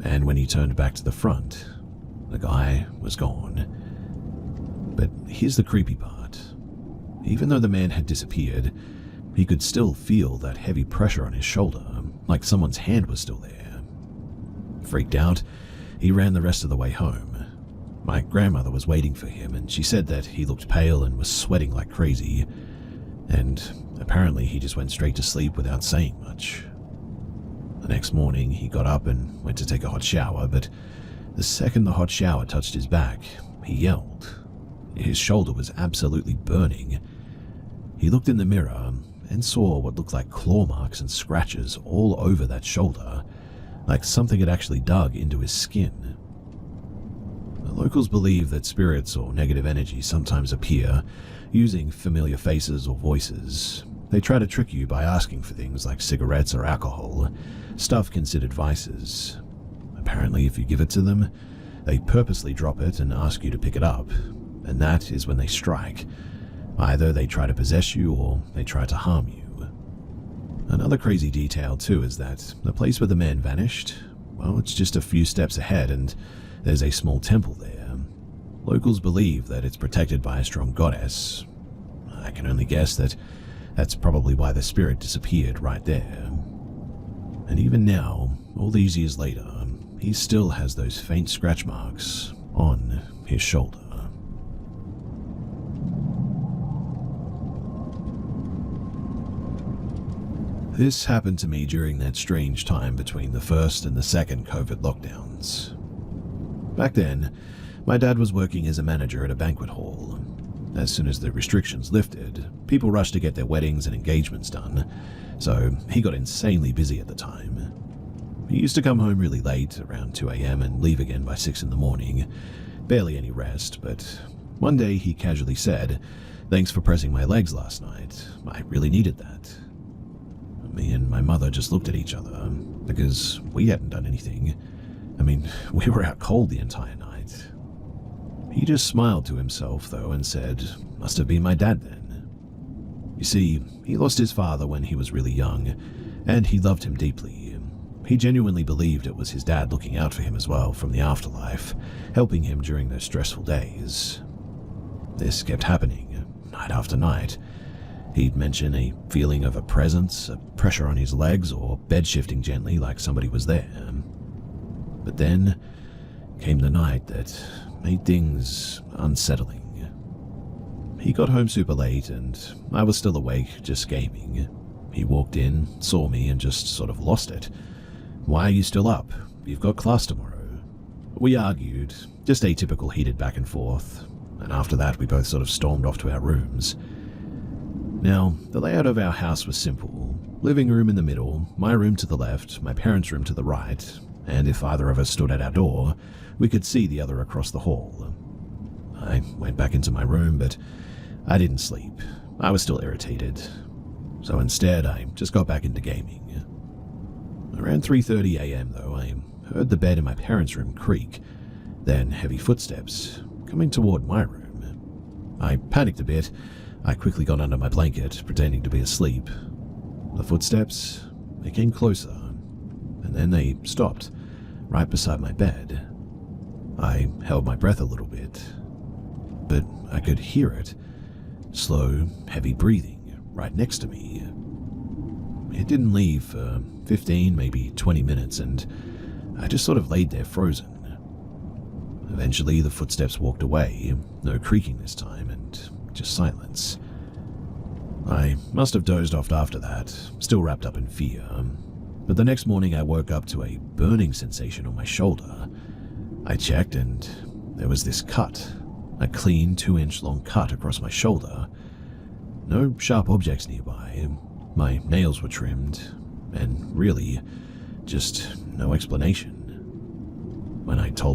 And when he turned back to the front, the guy was gone. But here's the creepy part. Even though the man had disappeared, he could still feel that heavy pressure on his shoulder, like someone's hand was still there. Freaked out, he ran the rest of the way home. My grandmother was waiting for him, and she said that he looked pale and was sweating like crazy, and apparently he just went straight to sleep without saying much. The next morning, he got up and went to take a hot shower, but the second the hot shower touched his back, he yelled. His shoulder was absolutely burning. He looked in the mirror and saw what looked like claw marks and scratches all over that shoulder, like something had actually dug into his skin. The locals believe that spirits or negative energy sometimes appear using familiar faces or voices. They try to trick you by asking for things like cigarettes or alcohol, stuff considered vices. Apparently, if you give it to them, they purposely drop it and ask you to pick it up, and that is when they strike. Either they try to possess you or they try to harm you. Another crazy detail too is that the place where the man vanished, well, it's just a few steps ahead and there's a small temple there. Locals believe that it's protected by a strong goddess. I can only guess that that's probably why the spirit disappeared right there. And even now, all these years later, he still has those faint scratch marks on his shoulder. This happened to me during that strange time between the first and the second COVID lockdowns. Back then, my dad was working as a manager at a banquet hall. As soon as the restrictions lifted, people rushed to get their weddings and engagements done, so he got insanely busy at the time. He used to come home really late, around 2 a.m., and leave again by 6 in the morning. Barely any rest, but one day he casually said, "Thanks for pressing my legs last night. I really needed that." Me and my mother just looked at each other, because we hadn't done anything. I mean, we were out cold the entire night. He just smiled to himself, though, and said, "Must have been my dad then." You see, he lost his father when he was really young, and he loved him deeply. He genuinely believed it was his dad looking out for him as well from the afterlife, helping him during those stressful days. This kept happening, night after night. He'd mention a feeling of a presence, a pressure on his legs, or bed shifting gently like somebody was there. But then came the night that made things unsettling. He got home super late, and I was still awake, just gaming. He walked in, saw me, and just sort of lost it. "Why are you still up? You've got class tomorrow." We argued, just atypical heated back and forth, and after that we both sort of stormed off to our rooms. Now, the layout of our house was simple. Living room in the middle, my room to the left, my parents' room to the right, and if either of us stood at our door, we could see the other across the hall. I went back into my room, but I didn't sleep. I was still irritated. So instead, I just got back into gaming. Around 3:30 a.m., though, I heard the bed in my parents' room creak, then heavy footsteps coming toward my room. I panicked a bit. I quickly got under my blanket, pretending to be asleep. The footsteps, they came closer, and then they stopped, right beside my bed. I held my breath a little bit, but I could hear it. Slow, heavy breathing, right next to me. It didn't leave for 15, maybe 20 minutes, and I just sort of laid there frozen. Eventually, the footsteps walked away, no creaking this time, and just silence. I must have dozed off after that, still wrapped up in fear. But the next morning I woke up to a burning sensation on my shoulder. I checked, and there was this cut, a clean 2-inch long cut across my shoulder. No sharp objects nearby. My nails were trimmed, and really, just no explanation. When I told